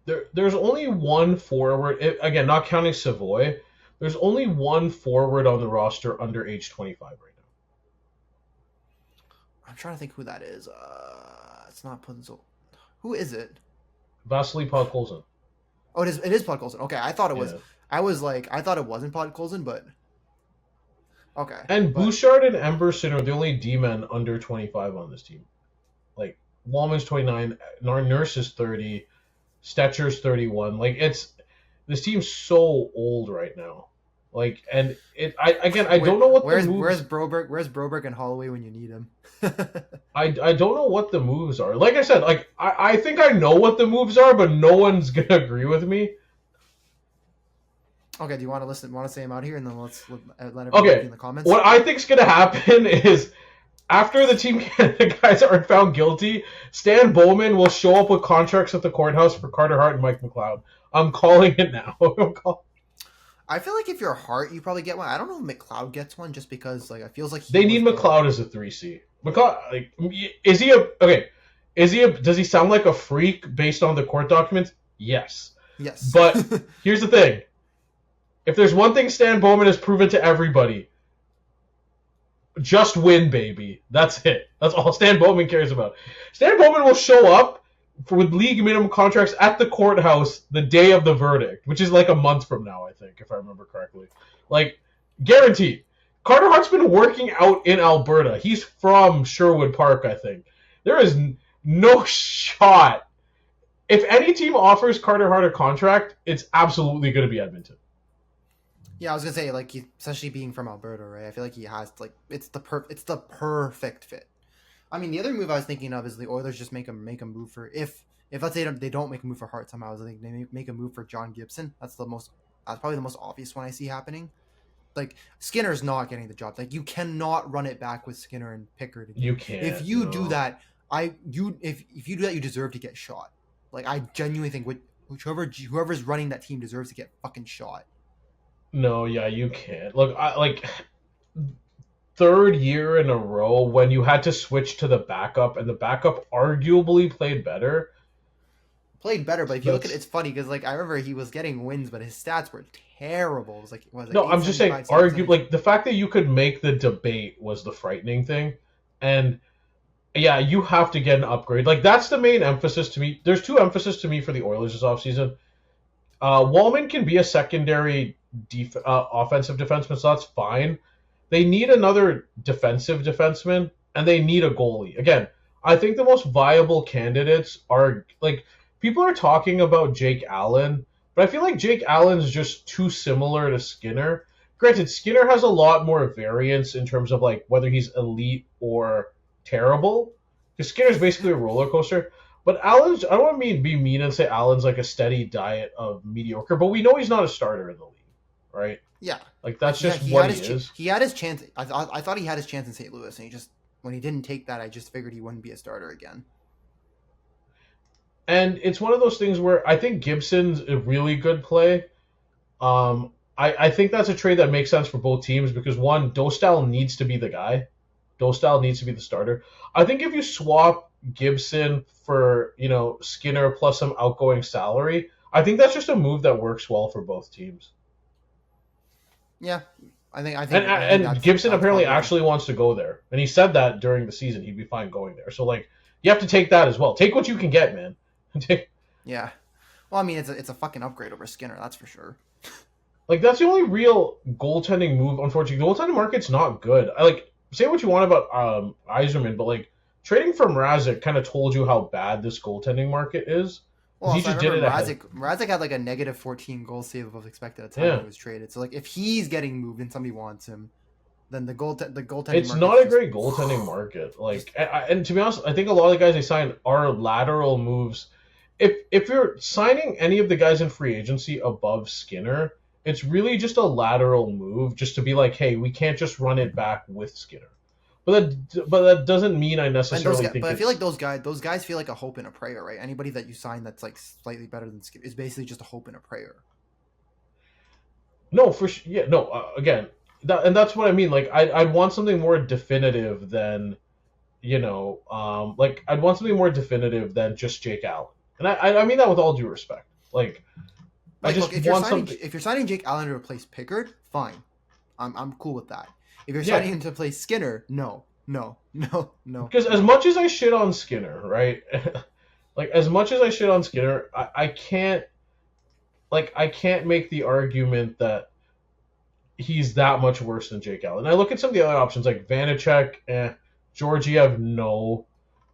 There's only one forward, again, not counting Savoy. There's only one forward on the roster under age 25 right now. I'm trying to think who that is. It's not Punzo. Who is it? Vasily Podkolzin. Oh, it is Podkolzin. Okay, I thought it was. Yeah. I thought it wasn't Podkolzin, but okay. And Bouchard and Emberson are the only D-men under 25 on this team. Like Wallman's 29, Nurse is 30, Stetcher's 31. Like this team's so old right now. Like, and I don't know what the moves... Where's Broberg and Holloway when you need him? I don't know what the moves are. Like I said, like I think I know what the moves are, but no one's gonna agree with me. Okay, do you want to say them out here, and then let's let everybody in the comments? What I think's gonna happen is after the Team Canada guys are found guilty, Stan Bowman will show up with contracts at the courthouse for Carter Hart and Mike McLeod. I'm calling it now. I feel like if you're Hart, you probably get one. I don't know if McLeod gets one, just because like it feels like they need McLeod as a 3C. McLeod, like, is he a okay? Does he sound like a freak based on the court documents? Yes. Yes. But here's the thing: if there's one thing Stan Bowman has proven to everybody, just win, baby. That's it. That's all Stan Bowman cares about. Stan Bowman will show up with league minimum contracts at the courthouse the day of the verdict, which is like a month from now, I think, if I remember correctly. Like, guaranteed. Carter Hart's been working out in Alberta. He's from Sherwood Park, I think. There is no shot. If any team offers Carter Hart a contract, it's absolutely going to be Edmonton. Yeah, I was gonna say, like, especially being from Alberta, right? I feel like he has, like, it's the perfect fit. I mean, the other move I was thinking of is the Oilers just make a move for if let's say they don't make a move for Hart somehow. I think they make a move for John Gibson. That's probably the most obvious one I see happening. Like, Skinner's not getting the job. Like, you cannot run it back with Skinner and Pickard again. You can't. If you do that, if you do that, you deserve to get shot. Like, I genuinely think whoever's running that team deserves to get fucking shot. No, yeah, you can't. Look, third year in a row when you had to switch to the backup, and the backup arguably played better. But if you look at it, it's funny because, like, I remember he was getting wins, but his stats were terrible. It was no, I'm just saying, like, the fact that you could make the debate was the frightening thing. And yeah, you have to get an upgrade. Like, that's the main emphasis to me. There's two emphasis to me for the Oilers this offseason. Wallman can be a secondary offensive defenseman, so that's fine. They need another defensive defenseman, and they need a goalie. Again, I think the most viable candidates are, like, people are talking about Jake Allen, but I feel like Jake Allen's just too similar to Skinner. Granted, Skinner has a lot more variance in terms of, like, whether he's elite or terrible, because Skinner's basically a roller coaster. But Allen's, I don't want to be mean and say Allen's like a steady diet of mediocre, but we know he's not a starter in the league, right? Yeah. Like, that's just what he is. He had his chance. I thought he had his chance in St. Louis, and when he didn't take that, I just figured he wouldn't be a starter again. And it's one of those things where I think Gibson's a really good play. I think that's a trade that makes sense for both teams because, one, Dostal needs to be the guy. Dostal needs to be the starter. I think if you swap Gibson for, Skinner plus some outgoing salary, I think that's just a move that works well for both teams. Yeah, I think. And Gibson apparently actually wants to go there, and he said that during the season he'd be fine going there. So, like, You have to take that as well. Take what you can get, man. Yeah. Well, I mean, it's a fucking upgrade over Skinner, that's for sure. Like, that's the only real goaltending move, unfortunately. The goaltending market's not good. Say what you want about Yzerman, but, like, trading from Mrazek kind of told you how bad this goaltending market is. Well, he also, just did it Mrazek had, like, a negative 14 goal save above expected at the time he was traded. So, like, if he's getting moved and somebody wants him, then the goaltending it's not a great goaltending market. Like, and to be honest, I think a lot of the guys they sign are lateral moves. If you're signing any of the guys in free agency above Skinner, it's really just a lateral move, just to be like, hey, we can't just run it back with Skinner. But that doesn't mean I necessarily think. But I feel like those guys feel like a hope and a prayer, right? Anybody that you sign that's like slightly better than Skinner is basically just a hope and a prayer. No, for sure. Yeah, no. Again, that's what I mean. Like, I'd want something more definitive than, I'd want something more definitive than just Jake Allen. And I mean that with all due respect. Like I just look, if you're signing Jake Allen to replace Pickard, fine. I'm cool with that. If you're signing him to play Skinner, no. Because as much as I shit on Skinner, right? Like, as much as I shit on Skinner, I can't make the argument that he's that much worse than Jake Allen. I look at some of the other options, like Vanacek, Georgiev, no.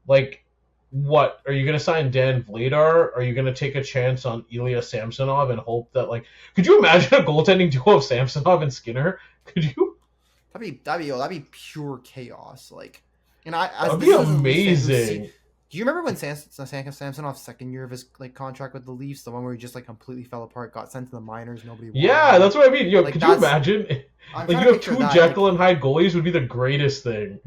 Like, what? Are you going to sign Dan Vladar? Are you going to take a chance on Ilya Samsonov and hope that, like... Could you imagine a goaltending duo of Samsonov and Skinner? Could you? That'd be pure chaos. Like, and that'd be amazing. Do you remember when Samsonov's second year of his contract with the Leafs, the one where he just completely fell apart, got sent to the minors, nobody wanted him? That's what I mean. Could you imagine? You have two Jekyll and Hyde goalies would be the greatest thing.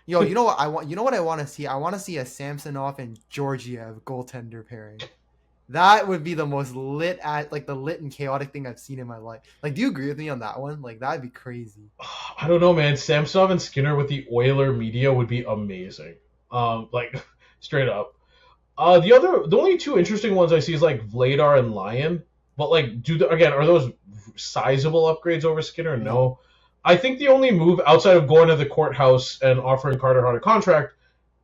You know what I want? You know what I want to see? I want to see a Samsonov and Georgiev goaltender pairing. That would be the most lit and chaotic thing I've seen in my life. Like, do you agree with me on that one? Like, that'd be crazy. I don't know, man. Samsonov and Skinner with the Oiler media would be amazing. Straight up. The only two interesting ones I see is Vladar and Lyon. But are those sizable upgrades over Skinner? No. I think the only move outside of going to the courthouse and offering Carter Hart a contract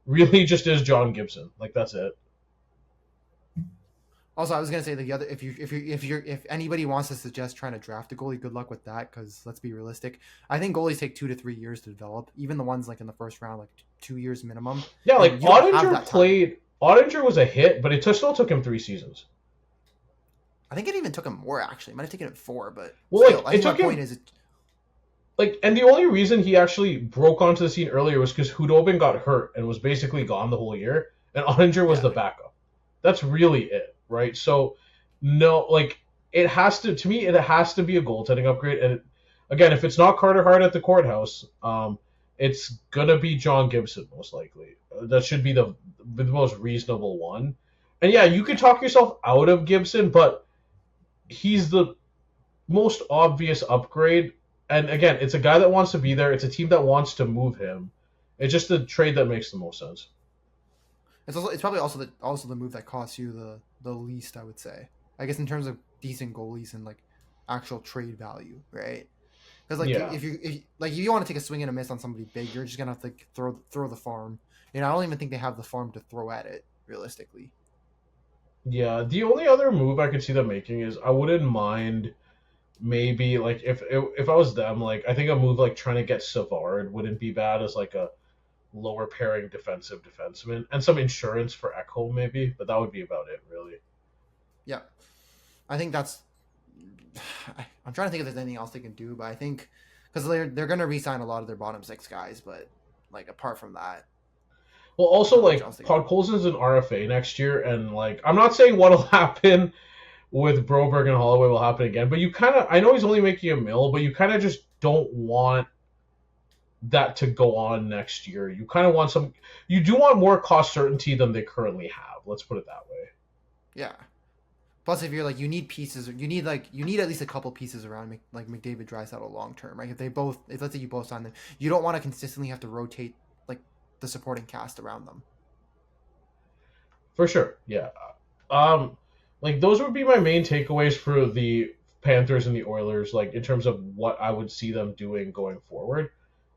really just is John Gibson. That's it. Also, I was gonna say the other if anybody wants to suggest trying to draft a goalie, good luck with that, because let's be realistic. I think goalies take 2 to 3 years to develop. Even the ones in the first round, 2 years minimum. Yeah, Ottinger was a hit, but it still took him 3 seasons. I think it even took him more, actually. It might have taken him 4, but and the only reason he actually broke onto the scene earlier was because Hudobin got hurt and was basically gone the whole year, and Ottinger was the backup. That's really it, right? So, no, it has to be a goaltending upgrade. And again, if it's not Carter Hart at the courthouse, it's gonna be John Gibson most likely. That should be the most reasonable one. And yeah, you could talk yourself out of Gibson, but he's the most obvious upgrade. And again, it's a guy that wants to be there. It's a team that wants to move him. It's just the trade that makes the most sense. It's probably also the move that costs you the least, I would say. I guess in terms of decent goalies and actual trade value, right? Because if you want to take a swing and a miss on somebody big, you're just gonna have to throw the farm. And I don't even think they have the farm to throw at it realistically. Yeah, the only other move I could see them making is I wouldn't mind maybe if I was them, I think a move trying to get Savard wouldn't be bad as a lower pairing defenseman and some insurance for Ekholm maybe, but that would be about it really. Yeah, I think that's. I'm trying to think if there's anything else they can do, but I think because they're gonna re-sign a lot of their bottom 6 guys, but apart from that. Well, also Podkolzin's an RFA next year, and I'm not saying what'll happen with Broberg and Holloway will happen again, but you kind of, I know he's only making $1 million, but you kind of just don't want that to go on next year. You kind of want you do want more cost certainty than they currently have. Let's put it that way. Yeah. Plus, if you're you need pieces, you need at least a couple pieces around McDavid, Draisaitl long term, right? If let's say you both sign them, you don't want to consistently have to rotate the supporting cast around them. For sure, yeah. Those would be my main takeaways for the Panthers and the Oilers, in terms of what I would see them doing going forward.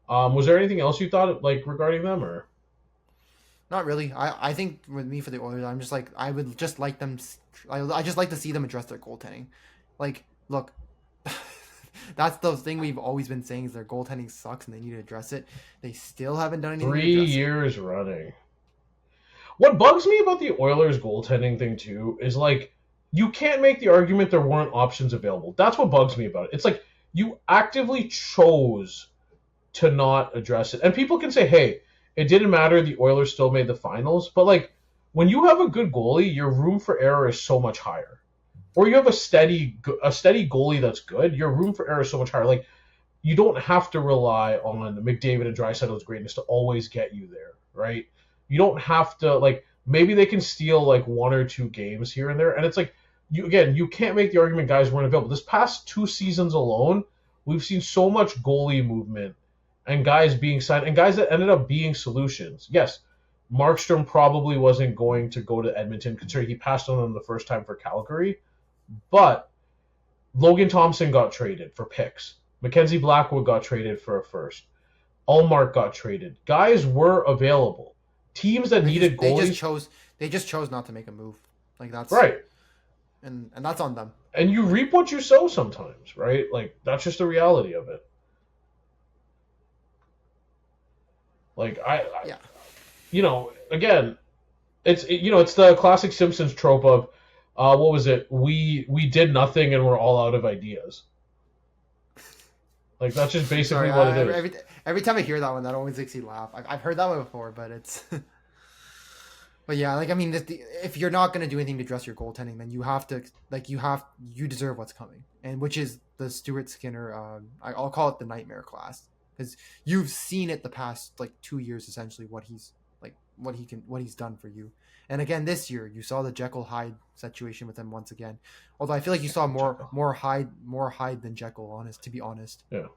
Was there anything else you thought regarding them, or? Not really. I think with me for the Oilers, I'm just like I would just like them. I just like to see them address their goaltending. Like, look, that's the thing we've always been saying is their goaltending sucks and they need to address it. They still haven't done anything. 3 years running. What bugs me about the Oilers goaltending thing too is like you can't make the argument there weren't options available. That's what bugs me about it. It's like you actively chose to not address it. And people can say, hey, it didn't matter, the Oilers still made the finals, but like when you have a good goalie, your room for error is so much higher. Or you have a steady goalie that's good, your room for error is so much higher. Like you don't have to rely on McDavid and Draisaitl's greatness to always get you there, right? You don't have to, like, maybe they can steal like 1 or 2 games here and there, and it's like you can't make the argument guys weren't available. This past 2 seasons alone, we've seen so much goalie movement and guys being signed and guys that ended up being solutions. Yes, Markstrom probably wasn't going to go to Edmonton considering he passed on them the first time for Calgary, but Logan Thompson got traded for picks. Mackenzie Blackwood got traded for a first. Allmark got traded. Guys were available. Teams that needed goalies. They just chose not to make a move. Like that's right. And that's on them. And you reap what you sow sometimes, right? Like that's just the reality of it. Like I you know, again, it's the classic Simpsons trope of what was it? We did nothing and we're all out of ideas. Like that's just basically what it is. Every time I hear that one, that always makes me laugh. I've heard that one before, but it's. But yeah, like I mean, if you're not gonna do anything to address your goaltending, then you have to you deserve what's coming, and which is the Stuart Skinner. I'll call it the nightmare class because you've seen it the past like 2 years essentially what he's done for you. And again, this year you saw the Jekyll Hyde situation with him once again. Although I feel like you saw more Hyde than Jekyll, to be honest. Yeah.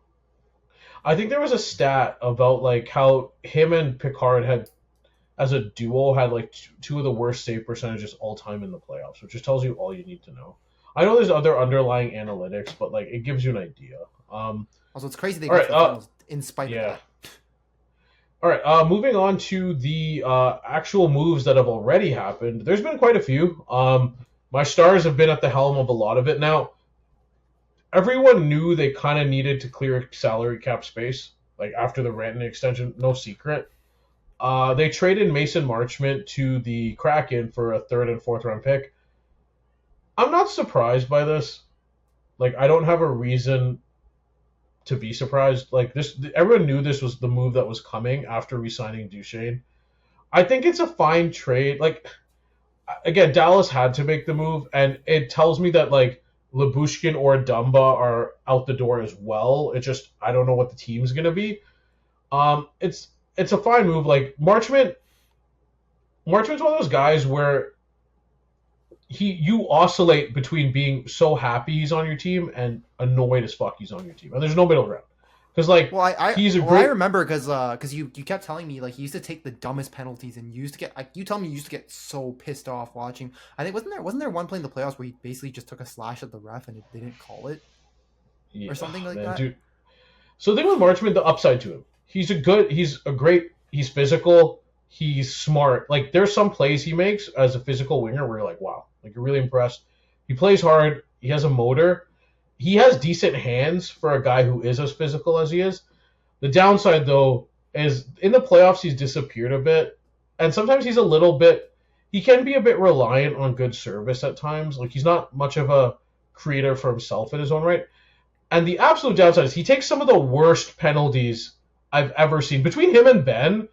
I think there was a stat about like how him and Picard had, as a duo, had like two of the worst save percentages all time in the playoffs, which just tells you all you need to know. I know there's other underlying analytics, but like it gives you an idea. Also, it's crazy they got the finals in spite of that. All right, moving on to the actual moves that have already happened. There's been quite a few. My Stars have been at the helm of a lot of it. Now, everyone knew they kind of needed to clear salary cap space, like after the Rantanen extension, no secret. They traded Mason Marchment to the Kraken for a 3rd and 4th round pick. I'm not surprised by this. Like, I don't have a reason to be surprised. Like this, everyone knew this was the move that was coming after re-signing Duchesne. I think it's a fine trade. Like, again, Dallas had to make the move, and it tells me that like Lyubushkin or Dumba are out the door as well. It just I don't know what the team's gonna be. It's a fine move. Like Marchment's one of those guys where you oscillate between being so happy he's on your team and annoyed as fuck he's on your team, and there's no middle ground. Because like, I remember because you kept telling me like he used to take the dumbest penalties and you used to get like you tell me you used to get so pissed off watching. I think wasn't there one play in the playoffs where he basically just took a slash at the ref and they didn't call it or something like that. Dude. So the thing with Marchment, the upside to him, he's physical, he's smart. Like there's some plays he makes as a physical winger where you're like, wow, like you're really impressed. He plays hard. He has a motor. He has decent hands for a guy who is as physical as he is. The downside, though, is in the playoffs he's disappeared a bit. And sometimes he can be a bit reliant on good service at times. Like he's not much of a creator for himself in his own right. And the absolute downside is he takes some of the worst penalties I've ever seen. Between him and Ben,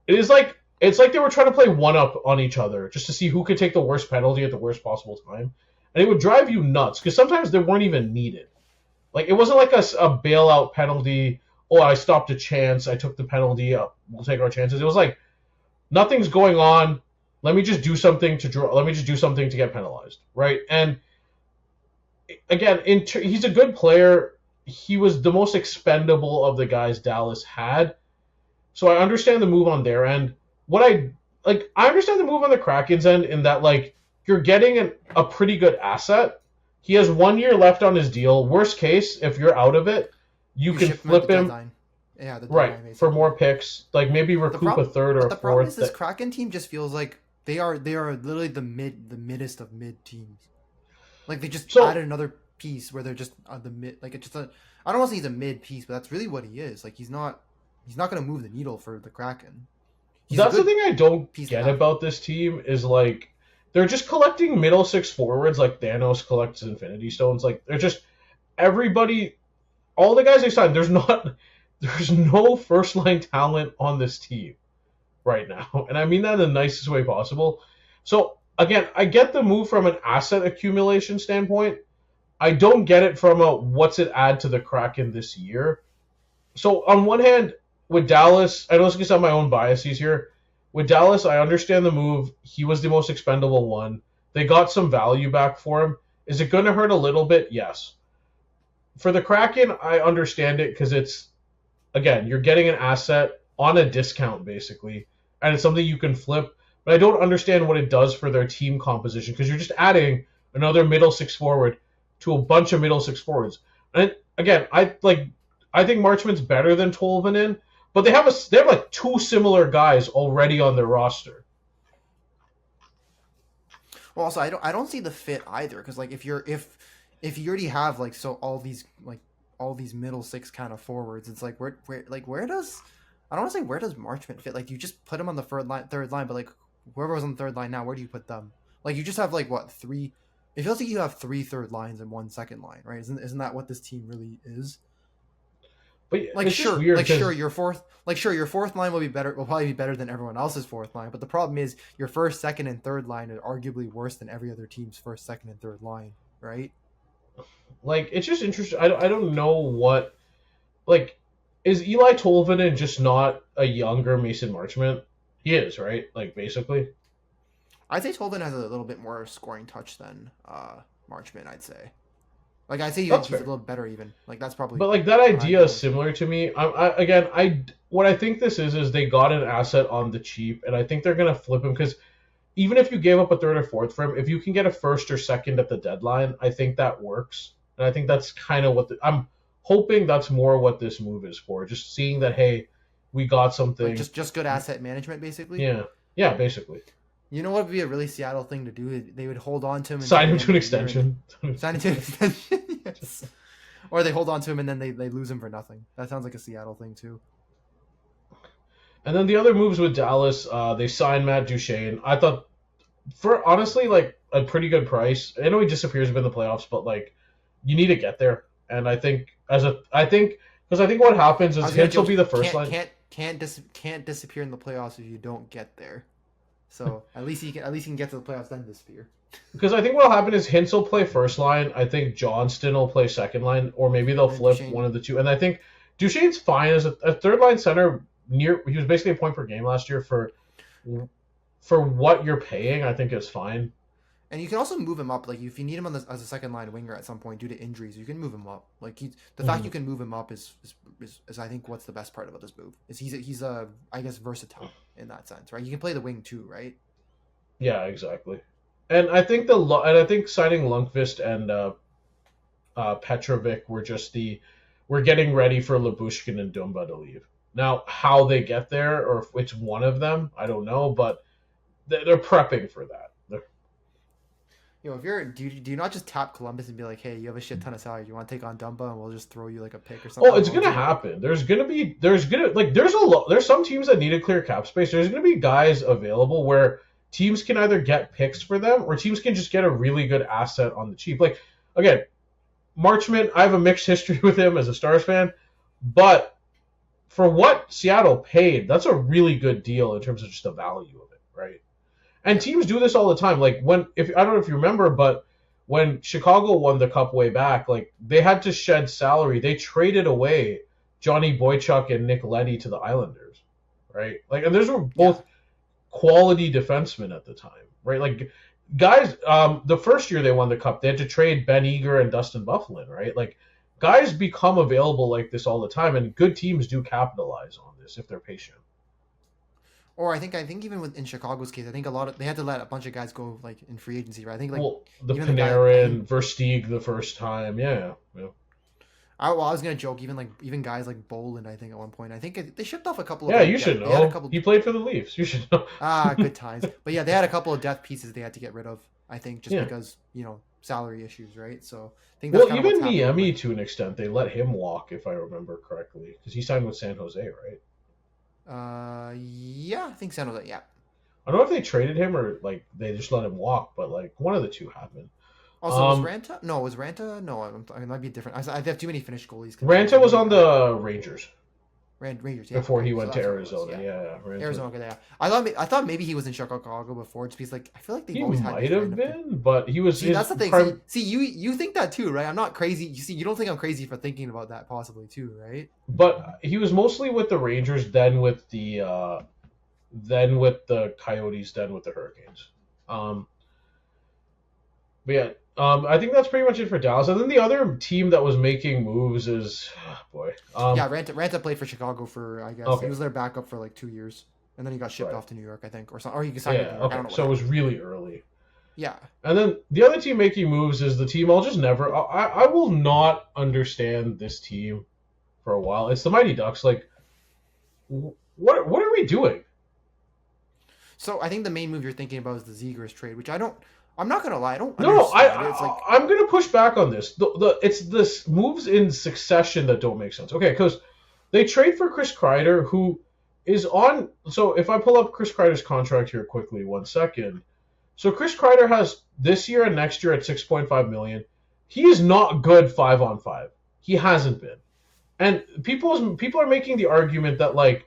it's like they were trying to play one-up on each other just to see who could take the worst penalty at the worst possible time. And it would drive you nuts because sometimes they weren't even needed. Like it wasn't like a bailout penalty. Oh, I stopped a chance. I took the penalty. We'll take our chances. It was like nothing's going on. Let me just do something to draw. Let me just do something to get penalized, right? And again, he's a good player. He was the most expendable of the guys Dallas had. So I understand the move on their end. I understand the move on the Kraken's end in that like. You're getting a pretty good asset. He has 1 year left on his deal. Worst case, if you're out of it, you can flip him. Yeah, the Right, deadline, for basically. more picks, like maybe recoup a third or a the problem is fourth. this Kraken team just feels like they are literally the middest of mid teams. Like they just So added another piece where they're just the mid. Like it's just a. I don't want to say he's a mid piece, but that's really what he is. Like he's not going to move the needle for the Kraken. He's a that's the good thing I don't piece to get have. about this team is like they're just collecting middle six forwards like Thanos collects Infinity Stones. Like they're just everybody, all the guys they signed. There's no first line talent on this team right now, and I mean that in the nicest way possible. So again, I get the move from an asset accumulation standpoint. I don't get it from a what's it add to the Kraken this year. So on one hand, with Dallas, I know this gets on my own biases here. With Dallas, I understand the move. He was the most expendable one. They got some value back for him. Is it going to hurt a little bit? Yes. For the Kraken, I understand it because it's, again, you're getting an asset on a discount, basically, and it's something you can flip. But I don't understand what it does for their team composition because you're just adding another middle six forward to a bunch of middle six forwards. And again, I think Marchment's better than Tolvanen, but they have like two similar guys already on their roster. Well, also I don't see the fit either because like if you already have like all these middle six kind of forwards, it's like where does I don't want to say where does Marchment fit? Like you just put him on the third line, but like whoever was on the third line now, where do you put them? Like you just have like what three? It feels like you have three third lines and one second line, right? Isn't that what this team really is? But Like it's sure, just weird your fourth line will probably be better than everyone else's fourth line. But the problem is your first, second, and third line are arguably worse than every other team's first, second, and third line, right? like it's just interesting. I don't know what like is Eli Tolvanen just not a younger Mason Marchment? He is, right? Like basically. I'd say Tolvanen has a little bit more scoring touch than Marchment. I'd say. Like I'd say he's a little better even. Like that's probably. But like that idea is similar to me. What I think this is they got an asset on the cheap, and I think they're gonna flip him because even if you gave up a third or fourth for him, if you can get a first or second at the deadline, I think that works, and I think that's kind of what I'm hoping that's more what this move is for. Just seeing that hey, we got something. Like just good asset management, basically. Yeah, basically. You know what would be a really Seattle thing to do? They would hold on to him. Sign him to an extension. Sign him to an extension, yes. Or they hold on to him and then they lose him for nothing. That sounds like a Seattle thing too. And then the other moves with Dallas, they signed Matt Duchene. I thought, for honestly, like a pretty good price. I know he disappears in the playoffs, but like you need to get there. And I think because I think what happens is Hintz will be the first line. Can't disappear in the playoffs if you don't get there. So at least he can get to the playoffs then this year. Because I think what will happen is Hintz will play first line. I think Johnston will play second line, or maybe they'll flip one of the two. And I think Duchene's fine as a third line center. He was basically a point per game last year for what you're paying. I think is fine. And you can also move him up. Like if you need him as a second line winger at some point due to injuries, you can move him up. Like the fact you can move him up is I think what's the best part about this move is he's I guess versatile in that sense, right? You can play the wing too, right? Yeah, exactly. And I think signing Lundqvist and Petrovic were just we're getting ready for Lyubushkin and Dumba to leave. Now, how they get there or if it's one of them, I don't know, but they're prepping for that. If do you not just tap Columbus and be like, hey, you have a shit ton of salary, you want to take on Dumba and we'll just throw you like a pick or something? Oh, it's gonna happen. There's some teams that need a clear cap space. There's gonna be guys available where teams can either get picks for them or teams can just get a really good asset on the cheap. Like again, Marchment, I have a mixed history with him as a Stars fan, but for what Seattle paid, that's a really good deal in terms of just the value of it, right? And teams do this all the time. Like I don't know if you remember, but when Chicago won the Cup way back, like they had to shed salary. They traded away Johnny Boychuk and Nick Leddy to the Islanders, right? Like, and those were both quality defensemen at the time, right? Like guys, the first year they won the Cup, they had to trade Ben Eager and Dustin Byfuglien, right? Like guys become available like this all the time, and good teams do capitalize on this if they're patient. Or I think even in Chicago's case, I think they had to let a bunch of guys go like in free agency, right? I think the Panarin, Versteeg the first time, yeah. I was gonna joke. Even guys like Boland, I think at one point, I think they shipped off a couple of. Yeah, you should know. They had a couple... He played for the Leafs. You should know. Good times. But yeah, they had a couple of depth pieces they had to get rid of. I think just because salary issues, right? So I think that's even Niemi to an extent, they let him walk, if I remember correctly, because he signed with San Jose, right? Yeah, I think San Jose. Yeah. I don't know if they traded him or like they just let him walk, but like one of the two happened. Also, was Ranta? No, was Ranta? No, it might be different. I have too many Finnish goalies. Ranta was on the Rangers. Rangers, yeah. Before he went to Arizona, yeah. Arizona, okay, yeah. I thought maybe he was in Chicago before, just because I feel like he might have been, but he was. See, that's the thing. See, you think that too, right? I'm not crazy. You don't think I'm crazy for thinking about that possibly too, right? But he was mostly with the Rangers, then with the Coyotes, then with the Hurricanes. But yeah, I think that's pretty much it for Dallas. And then the other team that was making moves is, Ranta played for Chicago for, I guess. Okay. He was their backup for like 2 years. And then he got shipped off to New York, I think. Or he signed with New York. Okay. So it was really early. Yeah. And then the other team making moves is the team I'll just never... I will not understand this team for a while. It's the Mighty Ducks. Like, what are we doing? So I think the main move you're thinking about is the Zegras trade, which I'm not gonna lie, I don't No, understand. I'm gonna push back on this. It's this moves in succession that don't make sense. Okay, because they trade for Chris Kreider, who is on. So if I pull up Chris Kreider's contract here quickly, 1 second. So Chris Kreider has this year and next year at $6.5 million. He is not good 5-on-5. He hasn't been, and people are making the argument that like,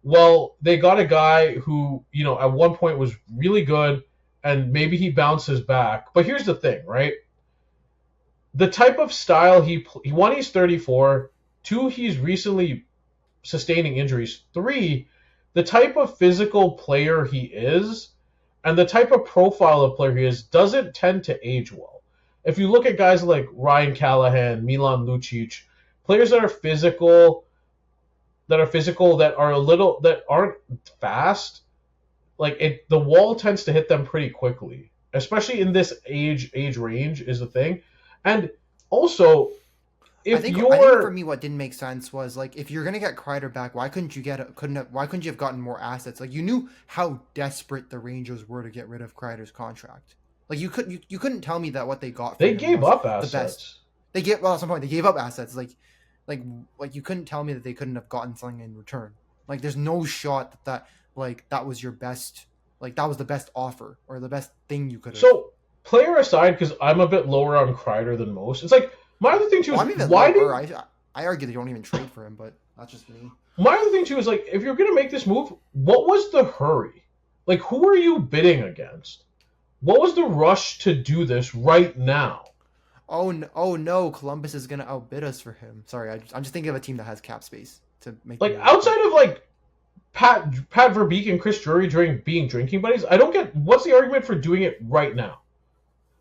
well, they got a guy who at one point was really good. And maybe he bounces back. But here's the thing, right? The type of style one, he's 34. 2, he's recently sustaining injuries. 3, the type of physical player he is and the type of profile of player he is doesn't tend to age well. If you look at guys like Ryan Callahan, Milan Lucic, players that are physical, that aren't fast, like the wall tends to hit them pretty quickly, especially in this age range is the thing. And also, I think for me what didn't make sense was like, if you're gonna get Kreider back, why couldn't you have gotten more assets? Like, you knew how desperate the Rangers were to get rid of Kreider's contract. Like, you couldn't tell me that what they got for they gave up assets. At some point they gave up assets. Like you couldn't tell me that they couldn't have gotten something in return. Like, there's no shot that that was your best, like that was the best offer or the best thing you could have. So, player aside, because I'm a bit lower on Kreider than most, it's like, my other thing too is, I argue they don't even trade for him, but that's just me. My other thing too is, like, if you're going to make this move, what was the hurry? Like, who are you bidding against? What was the rush to do this right now? Oh no, Columbus is going to outbid us for him. Sorry, I'm just thinking of a team that has cap space to make. Like, outside of like Pat Verbeek and Chris Drury being drinking buddies, I don't get what's the argument for doing it right now.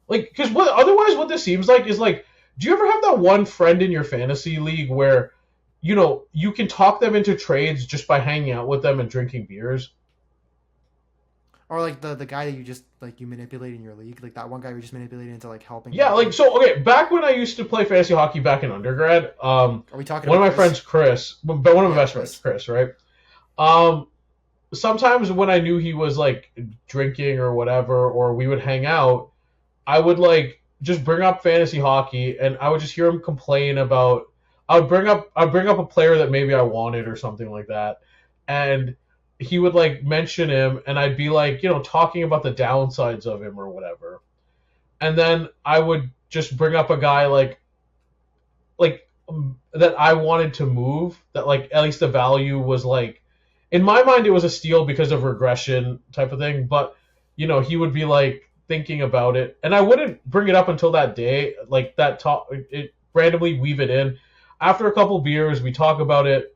Like, because what this seems like is like, do you ever have that one friend in your fantasy league where, you can talk them into trades just by hanging out with them and drinking beers? Or like the guy that you just you manipulate in your league, like that one guy you just manipulated into like helping. Yeah, like, so okay, back when I used to play fantasy hockey back in undergrad, are we talking? One of my friends, Chris, but one of my best friends, Chris, right? Sometimes when I knew he was like drinking or whatever, or we would hang out, I would like just bring up fantasy hockey, and I would just hear him complain about. I'd bring up a player that maybe I wanted or something like that, and he would like mention him, and I'd be like, talking about the downsides of him or whatever, and then I would just bring up a guy like that I wanted to move, that like at least the value was like. In my mind, it was a steal because of regression type of thing, but, he would be, like, thinking about it, and I wouldn't bring it up until that day, like, randomly weave it in. After a couple beers, we talk about it,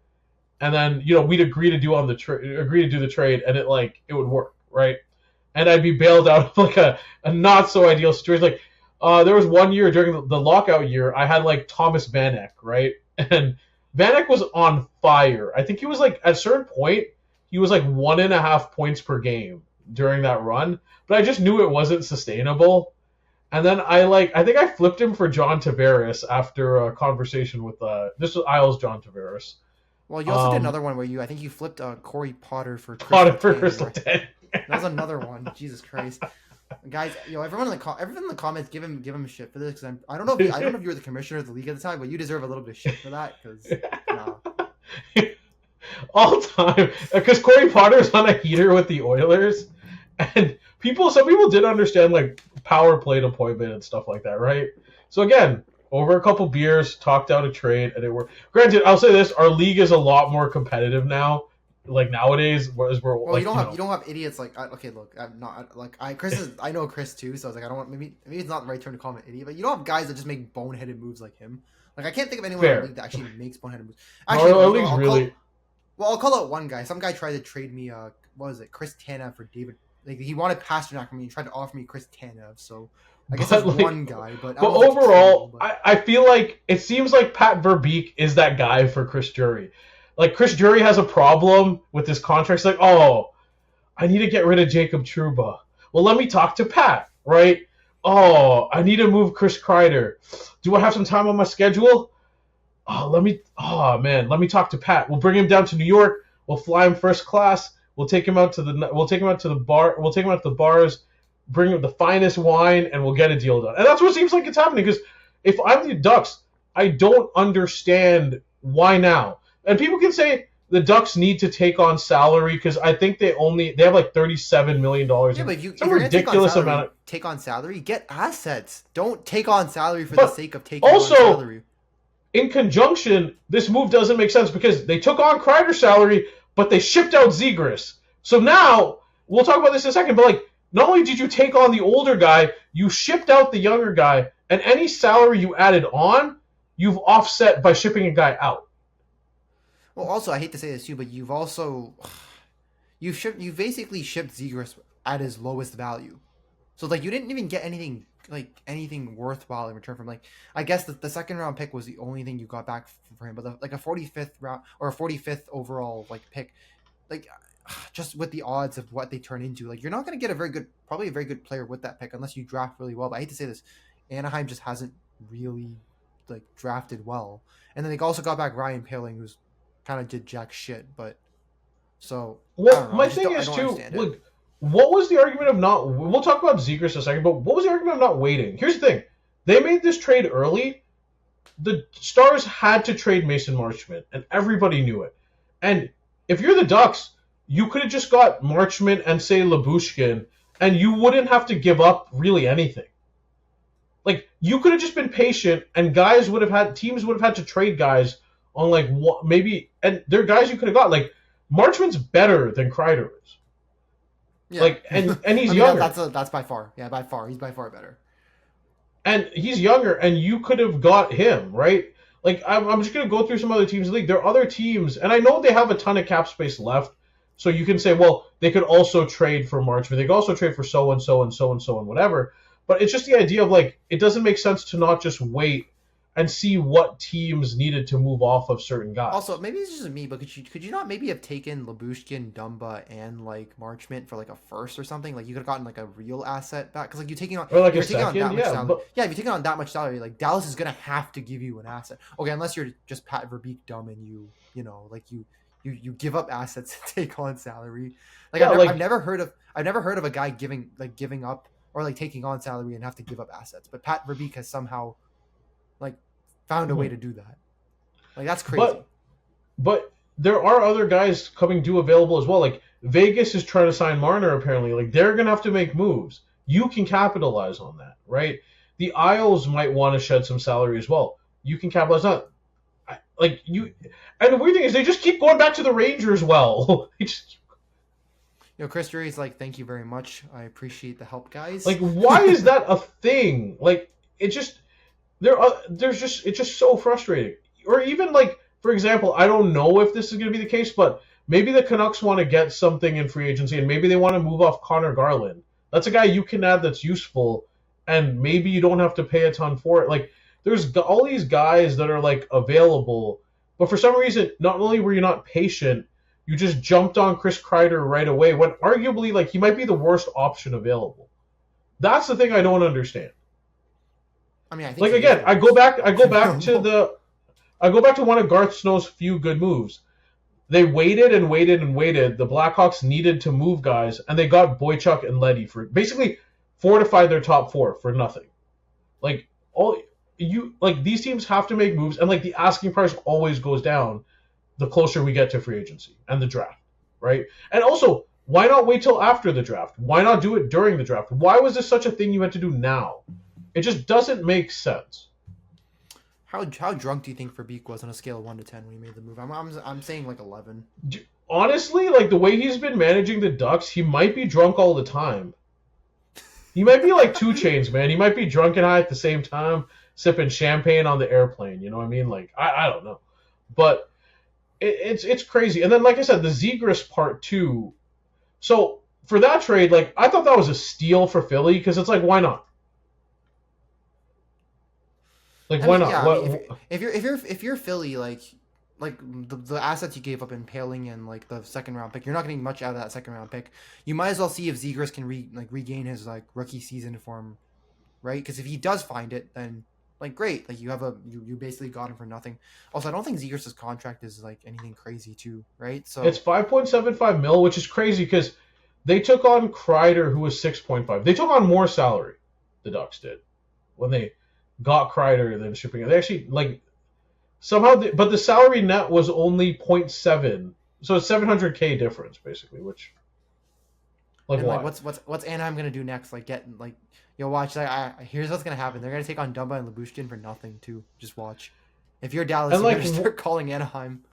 and then, we'd agree to do the trade, and it would work, right? And I'd be bailed out of, like, a not-so-ideal situation. Like, there was one year during the lockout year, I had, like, Thomas Vanek, right? And Vanek was on fire. I think he was like, at a certain point, he was like 1.5 points per game during that run. But I just knew it wasn't sustainable. And then I think I flipped him for John Tavares after a conversation with this was Isles John Tavares. Well, you also did another one where I think you flipped Corey Potter for Potter Chris for Letang. That was another one. Jesus Christ, guys! everyone in the comments, give him shit for this because I don't know if you were the commissioner of the league at the time, but you deserve a little bit of shit for that because all time because Corey Potter's on a heater with the Oilers, and some people did understand like power play deployment and stuff like that, right? So again, over a couple beers, talked out a trade, and it worked. Granted, I'll say this: our league is a lot more competitive now. Like nowadays, whereas we're well, you don't have idiots like okay, look, I'm not like I know Chris too, so I was like I don't want maybe it's not the right term to call him an idiot, but you don't have guys that just make boneheaded moves like him. Like I can't think of anyone in the league that actually makes boneheaded moves. Actually, I'll call out one guy. Some guy tried to trade me what was it, Chris Tanev for David. Like he wanted Pasternak from me and tried to offer me Chris Tanev, so I guess that's one guy. But overall, I feel like it seems like Pat Verbeek is that guy for Chris Drury. Like, Chris Drury has a problem with his contract. It's like, oh, I need to get rid of Jacob Trouba. Well, let me talk to Pat, right? Oh, I need to move Chris Kreider. Do I have some time on my schedule? Let me talk to Pat. We'll bring him down to New York. We'll fly him first class. We'll take him out to the bars, bring him the finest wine, and we'll get a deal done. And that's what seems like it's happening. Because if I'm the Ducks, I don't understand why now. And people can say the Ducks need to take on salary because I think they have like $37 million. Yeah, but if you're ridiculous amount. Take on salary, get assets. Don't take on salary for the sake of taking on salary. In conjunction, this move doesn't make sense because they took on Kreider's salary, but they shipped out Zegras. So now we'll talk about this in a second. But like, not only did you take on the older guy, you shipped out the younger guy, and any salary you added on, you've offset by shipping a guy out. Well, also, I hate to say this too, but you've basically shipped Zegras at his lowest value. So like you didn't even get anything worthwhile in return from like I guess the second round pick was the only thing you got back for him, but like a 45th round or a 45th overall like pick, like just with the odds of what they turn into, like you're not going to get probably a very good player with that pick unless you draft really well. But I hate to say this, Anaheim just hasn't really like drafted well, and then they also got back Ryan Poehling, who's kind of did jack shit, but so well, my thing is too. Look, what was the argument of not? We'll talk about Zegras in a second, but what was the argument of not waiting? Here's the thing: they made this trade early. The Stars had to trade Mason Marchment, and everybody knew it. And if you're the Ducks, you could have just got Marchment and say Lyubushkin, and you wouldn't have to give up really anything. Like you could have just been patient, and teams would have had to trade guys on like what maybe, and they're guys you could have got. Like Marchment's better than Kreider is. Yeah. Like and he's younger. That's by far. Yeah, by far. He's by far better. And he's younger, and you could have got him, right? Like I'm just gonna go through some other teams in the league. There are other teams, and I know they have a ton of cap space left. So you can say, well, they could also trade for Marchment. They could also trade for so and so and so and so and whatever. But it's just the idea of like it doesn't make sense to not just wait and see what teams needed to move off of certain guys. Also, maybe it's just me, but could you not maybe have taken Lyubushkin, Dumba, and like Marchment for like a first or something? Like you could have gotten like a real asset back because like you're taking on or like you're a taking second, on that much salary. but... Yeah, if you're taking on that much salary, like Dallas is gonna have to give you an asset. Okay, unless you're just Pat Verbeek dumb and you know like you give up assets to take on salary. Like yeah, I've never heard of a guy giving up or like taking on salary and have to give up assets. But Pat Verbeek has somehow like found a way to do that. Like that's crazy. But there are other guys coming due available as well. Like Vegas is trying to sign Marner apparently. Like they're gonna have to make moves. You can capitalize on that, right? The Isles might want to shed some salary as well. You can capitalize on it. And the weird thing is they just keep going back to the Rangers. Well, Chris Drury's like, thank you very much. I appreciate the help, guys. Like, why is that a thing? Like, it's just so frustrating. Or even like, for example, I don't know if this is going to be the case, but maybe the Canucks want to get something in free agency, and maybe they want to move off Connor Garland. That's a guy you can add that's useful, and maybe you don't have to pay a ton for it. Like, there's all these guys that are like available. But for some reason, not only were you not patient, you just jumped on Chris Kreider right away when arguably like he might be the worst option available. That's the thing I don't understand. I mean, I think like again, I go back to one of Garth Snow's few good moves. They waited and waited and waited. The Blackhawks needed to move guys, and they got Boychuk and Leddy for basically fortified their top four for nothing. Like these teams have to make moves, and like the asking price always goes down the closer we get to free agency and the draft, right? And also, why not wait till after the draft? Why not do it during the draft? Why was this such a thing you had to do now? It just doesn't make sense. How drunk do you think Verbeek was on a scale of 1 to 10 when he made the move? I'm saying like 11. Honestly, like the way he's been managing the Ducks, he might be drunk all the time. He might be like 2 Chainz, man. He might be drunk and high at the same time, sipping champagne on the airplane. You know what I mean? Like I don't know, but it's crazy. And then, like I said, the Zegras part too. So for that trade, like I thought that was a steal for Philly because it's like, why not? Like why not? Yeah, I mean, if you're Philly, like the assets you gave up in Paling and like the second round pick, you're not getting much out of that second round pick. You might as well see if Zegras can regain his like rookie season form, right? Because if he does find it, then like great, like you basically got him for nothing. Also, I don't think Zegras' contract is like anything crazy too, right? So it's $5.75 million, which is crazy because they took on Kreider, who was 6.5. They took on more salary. The Ducks did when they got Kreider than shipping it. They actually like somehow, but the salary net was only 0.7, so it's $700K difference basically. Which, like, and why? Like, what's Anaheim gonna do next? Like, you'll watch. Like, here's what's gonna happen. They're gonna take on Dumba and Lyubushkin for nothing too. Just watch. If you're Dallas, and you're like, gonna start calling Anaheim.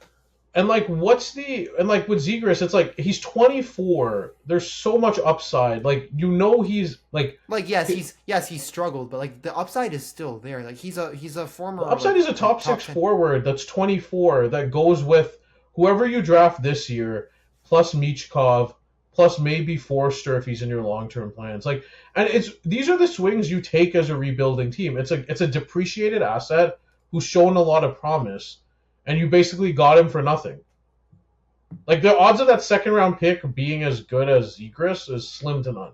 And like, with Zegras, it's like he's 24. There's so much upside. Like, he's like he's struggled, but like the upside is still there. Like he's a former. The upside is a top 6 forward that's 24 that goes with whoever you draft this year, plus Michkov, plus maybe Forster if he's in your long-term plans. Like, and these are the swings you take as a rebuilding team. It's a depreciated asset who's shown a lot of promise. And you basically got him for nothing. Like, the odds of that second-round pick being as good as Zegras is slim to none.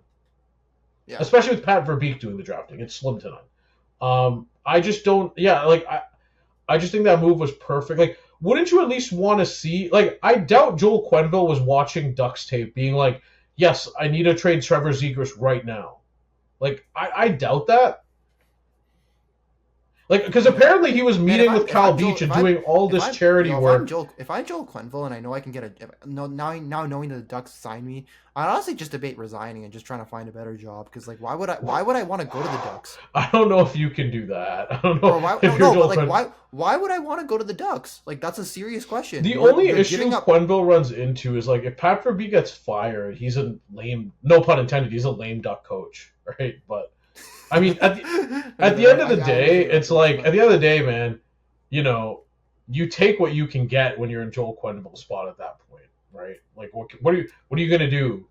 Yeah. Especially with Pat Verbeek doing the drafting. It's slim to none. I just don't... Yeah, like, I just think that move was perfect. Like, wouldn't you at least want to see... Like, I doubt Joel Quenneville was watching Ducks tape being like, yes, I need to trade Trevor Zegras right now. Like, I doubt that. Like, because apparently he was meeting with Cal Beach and doing all this charity work. If I'm Joel Quenneville and I know I can get now knowing that the Ducks signed me, I'd honestly just debate resigning and just trying to find a better job. Because like, why would I want to go to the Ducks? I don't know if you can do that. I don't know. Why would I want to go to the Ducks? Like, that's a serious question. The only issue Quenneville runs into is like if Pat Verbeek gets fired, he's a lame, no pun intended, he's a lame duck coach, right? But I mean, at the end of the day, it's like, at the end of the day, man, you take what you can get when you're in Joel Quenneville's spot at that point, right? Like, what are you gonna do?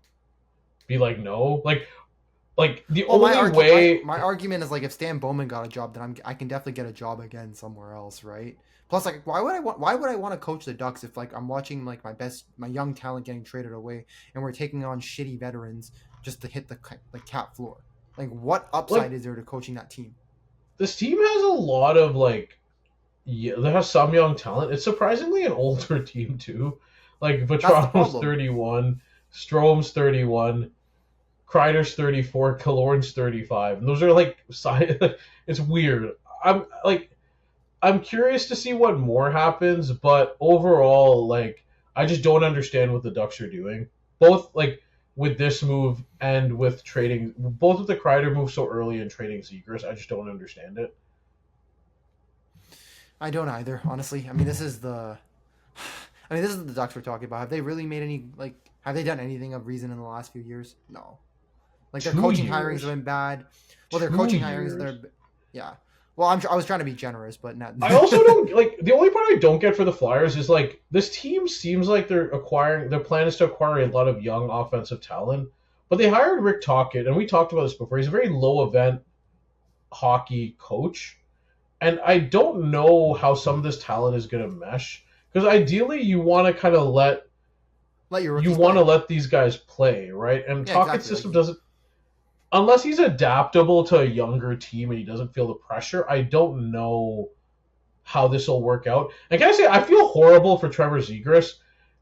Be like, no? Like the only way... My argument is, like, if Stan Bowman got a job, then I can definitely get a job again somewhere else, right? Plus, like, why would I want to coach the Ducks if, like, I'm watching, like, my young talent getting traded away and we're taking on shitty veterans just to hit the cap floor? Like, what upside is there to coaching that team? This team has a lot of, like, there has some young talent. It's surprisingly an older team, too. Like, Vatrano's 31, Strome's 31, Kreider's 34, Killorn's 35. And those are, like, it's weird. I'm curious to see what more happens, but overall, like, I just don't understand what the Ducks are doing. Both, like, with this move and with trading, both with the Kreider move so early and trading Zegras, I just don't understand it. I don't either, honestly. I mean, this is the Ducks we're talking about. Have they really made any, like, have they done anything of reason in the last few years? No. Like, their coaching hirings have been bad. Well, their coaching hirings, yeah. Well, I was trying to be generous, but not. I also don't like, the only part I don't get for the Flyers is like this team seems like their plan is to acquire a lot of young offensive talent, but they hired Rick Tocchet, and we talked about this before. He's a very low event hockey coach, and I don't know how some of this talent is going to mesh because ideally you want to kind of let these guys play, right? And Tocchett's system doesn't. unless he's adaptable to a younger team and he doesn't feel the pressure, I don't know how this will work out. And can I say, I feel horrible for Trevor Zegras.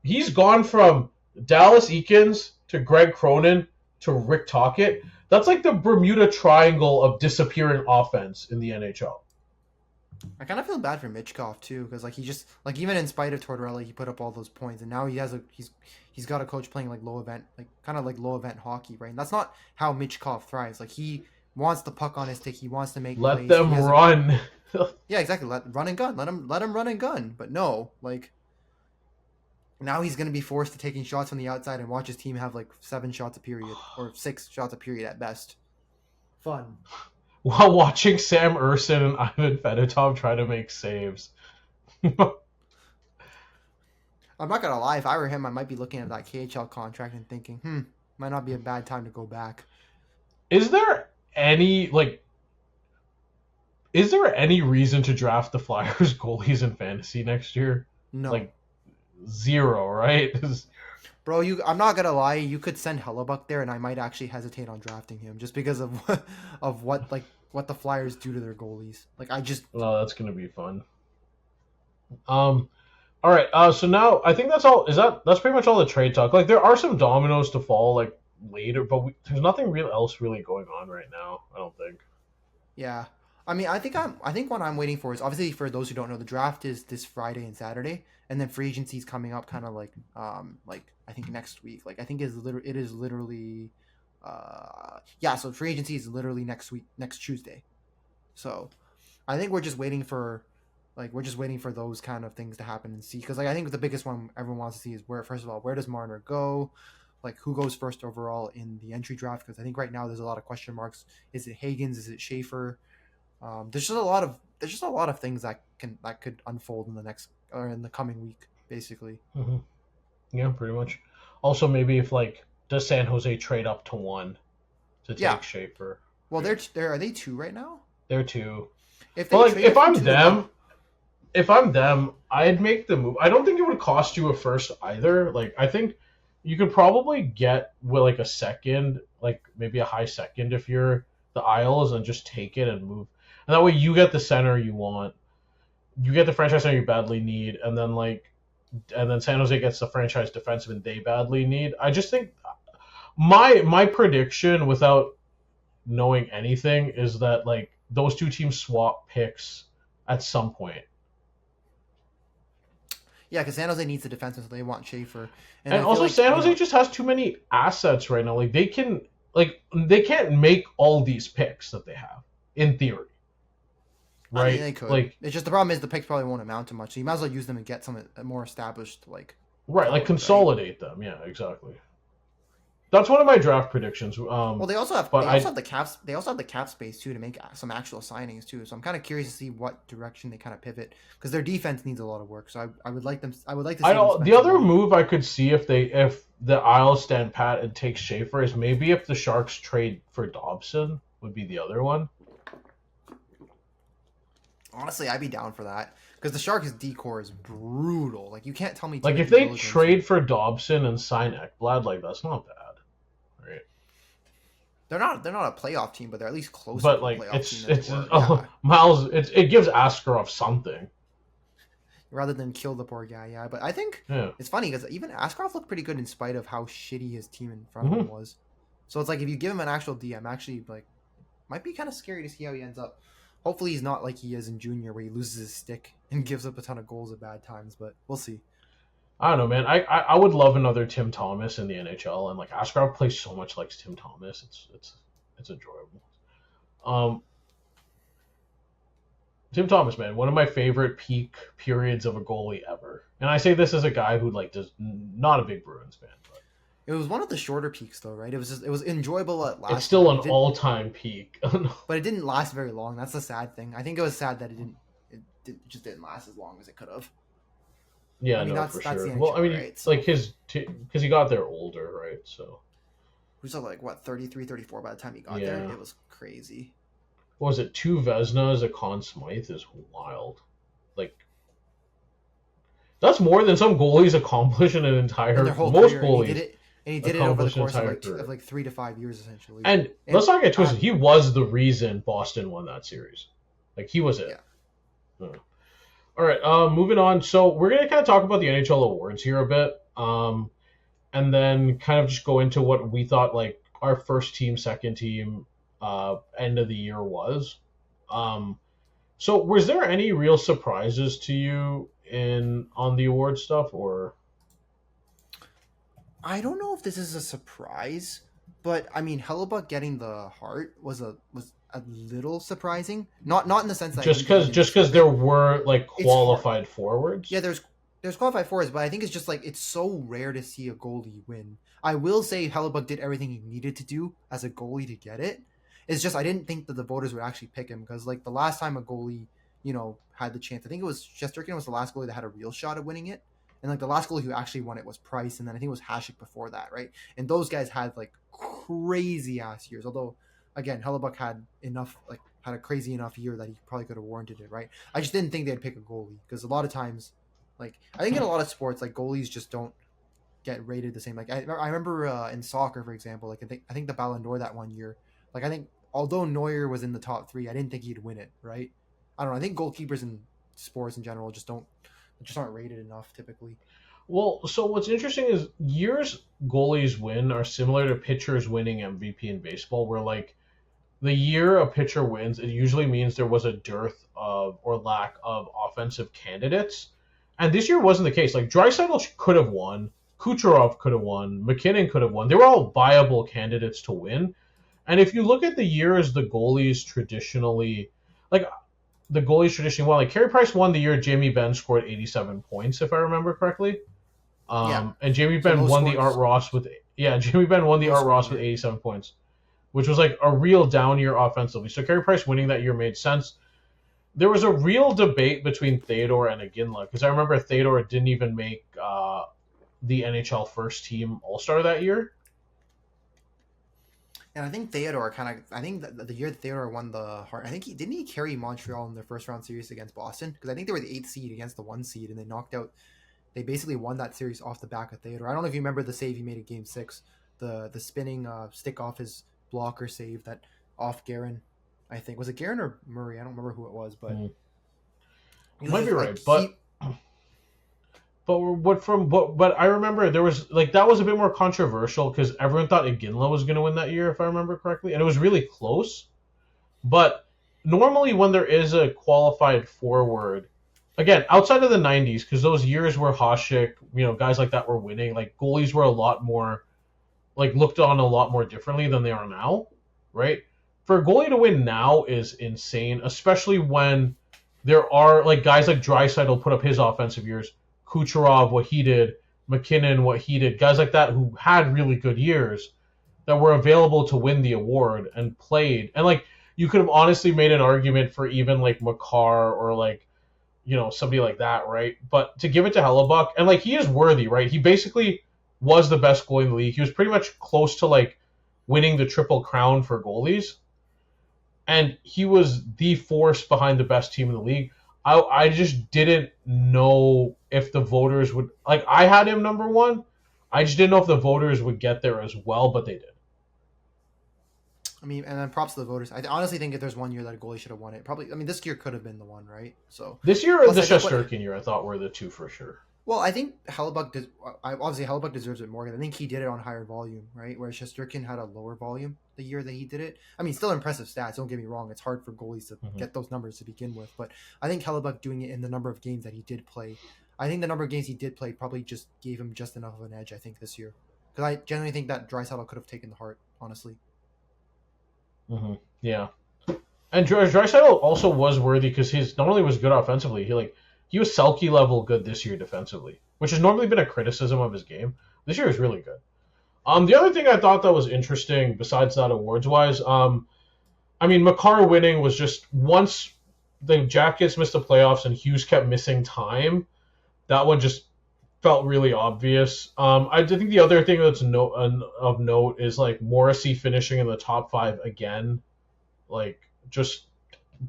He's gone from Dallas Eakins to Greg Cronin to Rick Tocchet. That's like the Bermuda Triangle of disappearing offense in the NHL. I kind of feel bad for Michkov too, because like he just like even in spite of Tortorella, he put up all those points, and now he's got a coach playing like low event, like kind of like low event hockey, right? And that's not how Michkov thrives. Like he wants the puck on his stick, he wants to make Let plays. them run. Yeah, exactly. Run and gun. Let him run and gun. But no, like now he's gonna be forced to taking shots from the outside and watch his team have like 7 shots a period or 6 shots a period at best. Fun. While watching Sam Ersson and Ivan Fedotov try to make saves. I'm not gonna lie, if I were him, I might be looking at that KHL contract and thinking, might not be a bad time to go back. Is there any reason to draft the Flyers goalies in fantasy next year? No. Like, zero, right? Bro, I'm not gonna lie, you could send Hellebuck there and I might actually hesitate on drafting him just because of what the Flyers do to their goalies. Like Well, that's gonna be fun. All right. So now I think that's all. That's pretty much all the trade talk. Like there are some dominoes to fall like later, but there's nothing else really going on right now. I don't think. Yeah, I mean, I think what I'm waiting for is obviously for those who don't know, the draft is this Friday and Saturday, and then free agency is coming up kind of like I think next week. Like I think it is literally. So free agency is literally next week, next Tuesday. So, I think we're just waiting for those kind of things to happen and see. Because like I think the biggest one everyone wants to see is where does Marner go? Like who goes first overall in the entry draft? Because I think right now there's a lot of question marks. Is it Higgins? Is it Schaefer? There's just a lot of things that could unfold in the coming week, basically. Mm-hmm. Yeah, pretty much. Also, maybe if does San Jose trade up to 1 to take Schaefer? Well, are they 2 right now? They're 2. If I'm them, I'd make the move. I don't think it would cost you a first either. Like I think you could probably get with a second, maybe a high second if you're the Isles, and just take it and move. And that way you get the center you want. You get the franchise center you badly need, and then San Jose gets the franchise defenseman they badly need. I just think my prediction, without knowing anything, is that those two teams swap picks at some point. Yeah, because San Jose needs a defenseman, so they want Schaefer. And also, San Jose just has too many assets right now. They can't make all these picks that they have in theory. Right? I mean, they could. It's just the problem is the picks probably won't amount to much. So you might as well use them and get some more established Right, consolidate them. Yeah, exactly. That's one of my draft predictions. Well, they also have the cap space too to make some actual signings too. So I'm kind of curious to see what direction they kind of pivot, because their defense needs a lot of work. So I would like to see the other move I could see if the Isles stand pat and take Schaefer is maybe if the Sharks trade for Dobson would be the other one. Honestly, I'd be down for that, because the Sharks' D-core is brutal. You can't tell me. If they trade for Dobson and sign Ekblad, that's not bad, right? They're not a playoff team, but they're at least close. But to a playoff team Miles, it gives Askarov something. Rather than kill the poor guy, yeah. But I think it's funny because even Askarov looked pretty good in spite of how shitty his team in front of him was. So it's if you give him an actual DM, actually might be kind of scary to see how he ends up. Hopefully he's not like he is in junior, where he loses his stick and gives up a ton of goals at bad times, but we'll see. I don't know, man. I would love another Tim Thomas in the NHL, and Askarov plays so much like Tim Thomas. It's enjoyable. Tim Thomas, man, one of my favorite peak periods of a goalie ever. And I say this as a guy who does not a big Bruins fan, but it was one of the shorter peaks, though, right? It was enjoyable at last. It's still an all-time peak, but it didn't last very long. That's the sad thing. I think it was sad that it just didn't last as long as it could have. Yeah, for sure. The NHL, right? So, because he got there older, right? So he was 33, 34 by the time he got there. It was crazy. What was it? 2 Vezinas, a Conn Smythe is wild. That's more than some goalies accomplish in an entire. Their whole most career, goalies. and he did it over the course of like 3 to 5 years essentially. And let's not get twisted. He was the reason Boston won that series. Like he was it. Yeah. All right. Moving on. So we're gonna kind of talk about the NHL awards here a bit. And then kind of just go into what we thought like our first team, second team, end of the year was. So was there any real surprises to you on the award stuff, or? I don't know if this is a surprise, but I mean, Hellebuck getting the Hart was a little surprising. Not in the sense that just because there were like qualified forwards. Yeah, there's qualified forwards, but I think it's just like it's so rare to see a goalie win. I will say Hellebuck did everything he needed to do as a goalie to get it. It's just I didn't think that the voters would actually pick him because like the last time a goalie, had the chance, I think it was Shesterkin was the last goalie that had a real shot at winning it. And like the last goalie who actually won it was Price, and then I think it was Hasek before that, right? And those guys had like crazy ass years. Although, again, Hellebuck had a crazy enough year that he probably could have warranted it, right? I just didn't think they'd pick a goalie because a lot of times, like I think in a lot of sports, like goalies just don't get rated the same. Like I remember in soccer, for example, like I think the Ballon d'Or that one year, like I think although Neuer was in the top 3, I didn't think he'd win it, right? I don't know. I think goalkeepers in sports in general just aren't rated enough typically. Well, so what's interesting is years goalies win are similar to pitchers winning MVP in baseball, where like the year a pitcher wins, it usually means there was a dearth of or lack of offensive candidates. And this year wasn't the case. Like Draisaitl could have won, Kucherov could have won, McKinnon could have won. They were all viable candidates to win. And if you look at the years the goalies traditionally won, like Carey Price won the year Jamie Benn scored 87 points, if I remember correctly. And Jamie Benn won the Art Ross with 87 points, which was like a real down year offensively. So Carey Price winning that year made sense. There was a real debate between Theodore and Iginla, because I remember Theodore didn't even make the NHL first team All-Star that year. And I think Theodore the year that Theodore won the Hart, I think didn't he carry Montreal in their first round series against Boston? Because I think they were the 8th seed against the 1 seed, and they basically won that series off the back of Theodore. I don't know if you remember the save he made in Game 6, the spinning stick off his blocker save that off Guerin. I think was it Guerin or Murray? I don't remember who it was, but you might be right. But I remember there was like that was a bit more controversial because everyone thought Iginla was going to win that year, if I remember correctly, and it was really close. But normally when there is a qualified forward, again outside of the 90s, because those years where Hasek, guys like that were winning, like goalies were a lot more like looked on a lot more differently than they are now, right? For a goalie to win now is insane, especially when there are like guys like Draisaitl put up his offensive years, Kucherov, what he did, McKinnon, what he did, guys like that who had really good years that were available to win the award and played. And like you could have honestly made an argument for even like Makar or like, somebody like that, right? But to give it to Hellebuck, and like he is worthy, right? He basically was the best goalie in the league. He was pretty much close to like winning the Triple Crown for goalies. And he was the force behind the best team in the league. I just didn't know if the voters would... Like, I had him number 1. I just didn't know if the voters would get there as well, but they did. I mean, and then props to the voters. I honestly think if there's one year that a goalie should have won it, probably... I mean, this year could have been the one, right? So this year or the Shesterkin year, I thought were the two for sure. Well, I think Hellebuck deserves it more. I think he did it on higher volume, right? Whereas Shesterkin had a lower volume the year that he did it. I mean, still impressive stats. Don't get me wrong; it's hard for goalies to get those numbers to begin with. But I think Hellebuck doing it in the number of games that he did play. I think the number of games he did play probably just gave him just enough of an edge. I think this year, because I genuinely think that Draisaitl could have taken the Hart. Honestly. Yeah, and Draisaitl also was worthy because he's not only was good offensively, he was Selke level good this year defensively, which has normally been a criticism of his game. This year is really good. The other thing I thought that was interesting, besides that awards-wise, I mean, Makar winning was just once the Jackets missed the playoffs and Hughes kept missing time, that one just felt really obvious. I think the other thing that's of note is like Morrissey finishing in the top 5 again, like just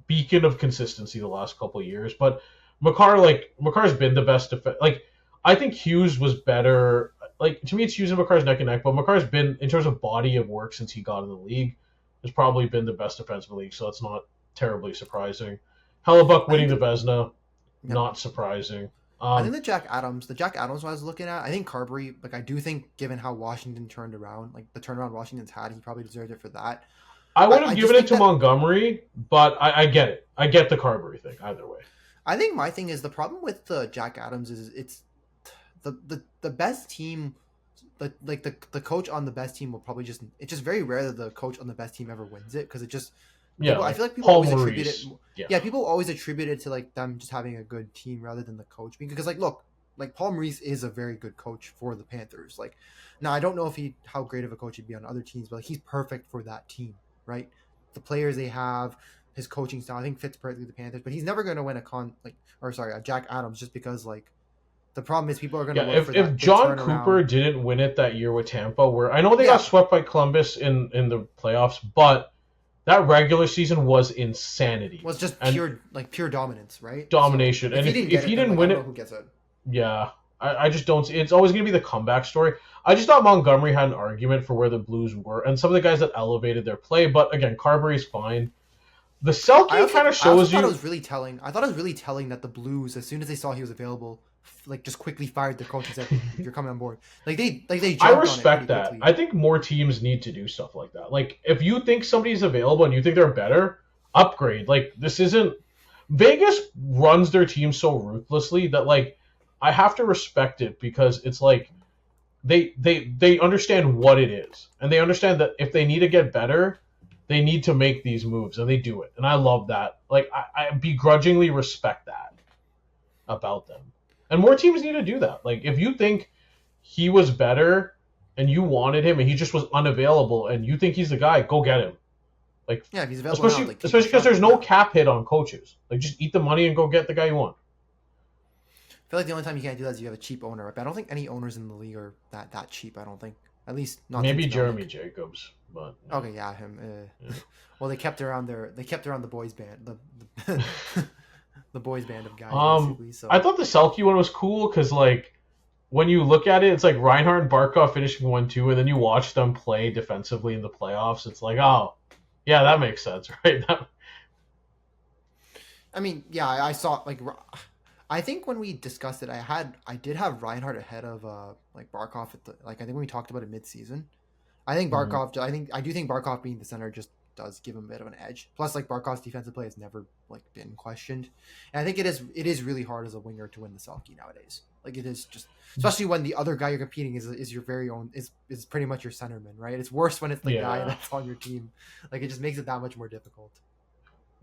beacon of consistency the last couple of years, but Makar's been the best defense. Like, I think Hughes was better like to me, it's Hughes and Makar's neck and neck. But Makar's been, in terms of body of work since he got in the league, has probably been the best defenseman in the league. So it's not terribly surprising. Hellebuck winning the Vezina, not surprising. I think the Jack Adams I was looking at, I think Carberry, like I do think given how Washington turned around, like the turnaround Washington's had, he probably deserved it for that. I would have given it to Montgomery, but I get it. I get the Carberry thing either way. I think my thing is the problem with the Jack Adams is it's the best team, the coach on the best team will probably just, it's just very rare that the coach on the best team ever wins it because it just, I feel like people always attribute it. People always attribute it to like them just having a good team rather than the coach. Because like, look, like Paul Maurice is a very good coach for the Panthers. Like, now I don't know if how great of a coach he'd be on other teams, but like he's perfect for that team, right? The players they have, his coaching style, I think fits perfectly the Panthers. But he's never going to win a Jack Adams just because like the problem is people are going to look for that. If John Cooper didn't win it that year with Tampa, where I know they got swept by Columbus in the playoffs, but that regular season was insanity. Was just pure dominance, right? Domination. So and if he didn't win it, who gets it? Yeah. I just don't see. It's always going to be the comeback story. I just thought Montgomery had an argument for where the Blues were, and some of the guys that elevated their play. But again, Carberry's fine. The Selke kind of shows you. I thought it was really telling that the Blues, as soon as they saw he was available, like just quickly fired their coach and said, "You're coming on board." Like they jumped I respect on it that. quickly. I think more teams need to do stuff like that. Like if you think somebody's available and you think they're better, upgrade. Like this isn't. Vegas runs their team so ruthlessly that like I have to respect it because it's like they understand what it is and they understand that if they need to get better, they need to make these moves and they do it. And I love that. Like I begrudgingly respect that about them. And more teams need to do that. Like if you think he was better and you wanted him and he just was unavailable and you think he's the guy, go get him. Like if he's available, especially because there's no cap hit on coaches. Like just eat the money and go get the guy you want. I feel like the only time you can't do that is you have a cheap owner. But I don't think any owners in the league are that cheap. I don't think. At least not. Maybe Jeremy Jacobs, but okay, yeah, him. Well, they kept around the boys band, the boys band of guys. Basically, so. I thought the Selke one was cool because like when you look at it, it's like Reinhart and Barkov finishing 1-2, and then you watch them play defensively in the playoffs. It's like, oh, yeah, that makes sense, right? I mean, yeah, I saw like. I think when we discussed it, I did have Reinhart ahead of like Barkov at I think when we talked about it mid-season. I think Barkov. I do think Barkov being the center just does give him a bit of an edge. Plus, like Barkov's defensive play has never like been questioned, and I think it is really hard as a winger to win the Selke nowadays. Like it is just, especially when the other guy you're competing is your very own is pretty much your centerman, right? It's worse when it's the guy that's on your team. Like it just makes it that much more difficult.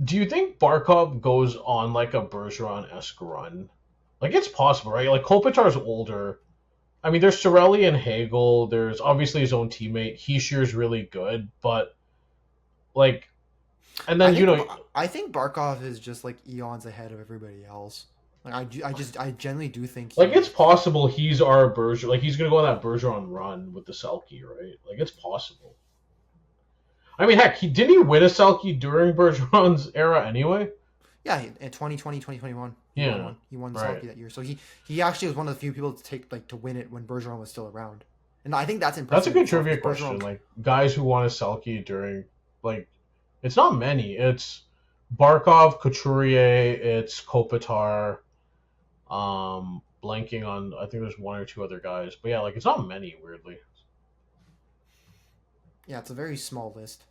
Do you think Barkov goes on like a Bergeron-esque run? Like it's possible, right? Like Kopitar's older. I mean, there's Cirelli and Hagel. There's obviously his own teammate. Heischer's really good, but like, and then I think Barkov is just like eons ahead of everybody else. Like I generally do think like it's possible he's our Bergeron. Like he's gonna go on that Bergeron run with the Selke, right? Like it's possible. I mean, heck, didn't he win a Selke during Bergeron's era anyway? Yeah, in 2020, 2021. He won the Selke that year. So he actually was one of the few people to win it when Bergeron was still around. And I think that's impressive. That's a good trivia question. Like guys who won a Selke during like it's not many. It's Barkov, Couturier, it's Kopitar, blanking on I think there's one or two other guys. But yeah, like it's not many, weirdly. Yeah, it's a very small list.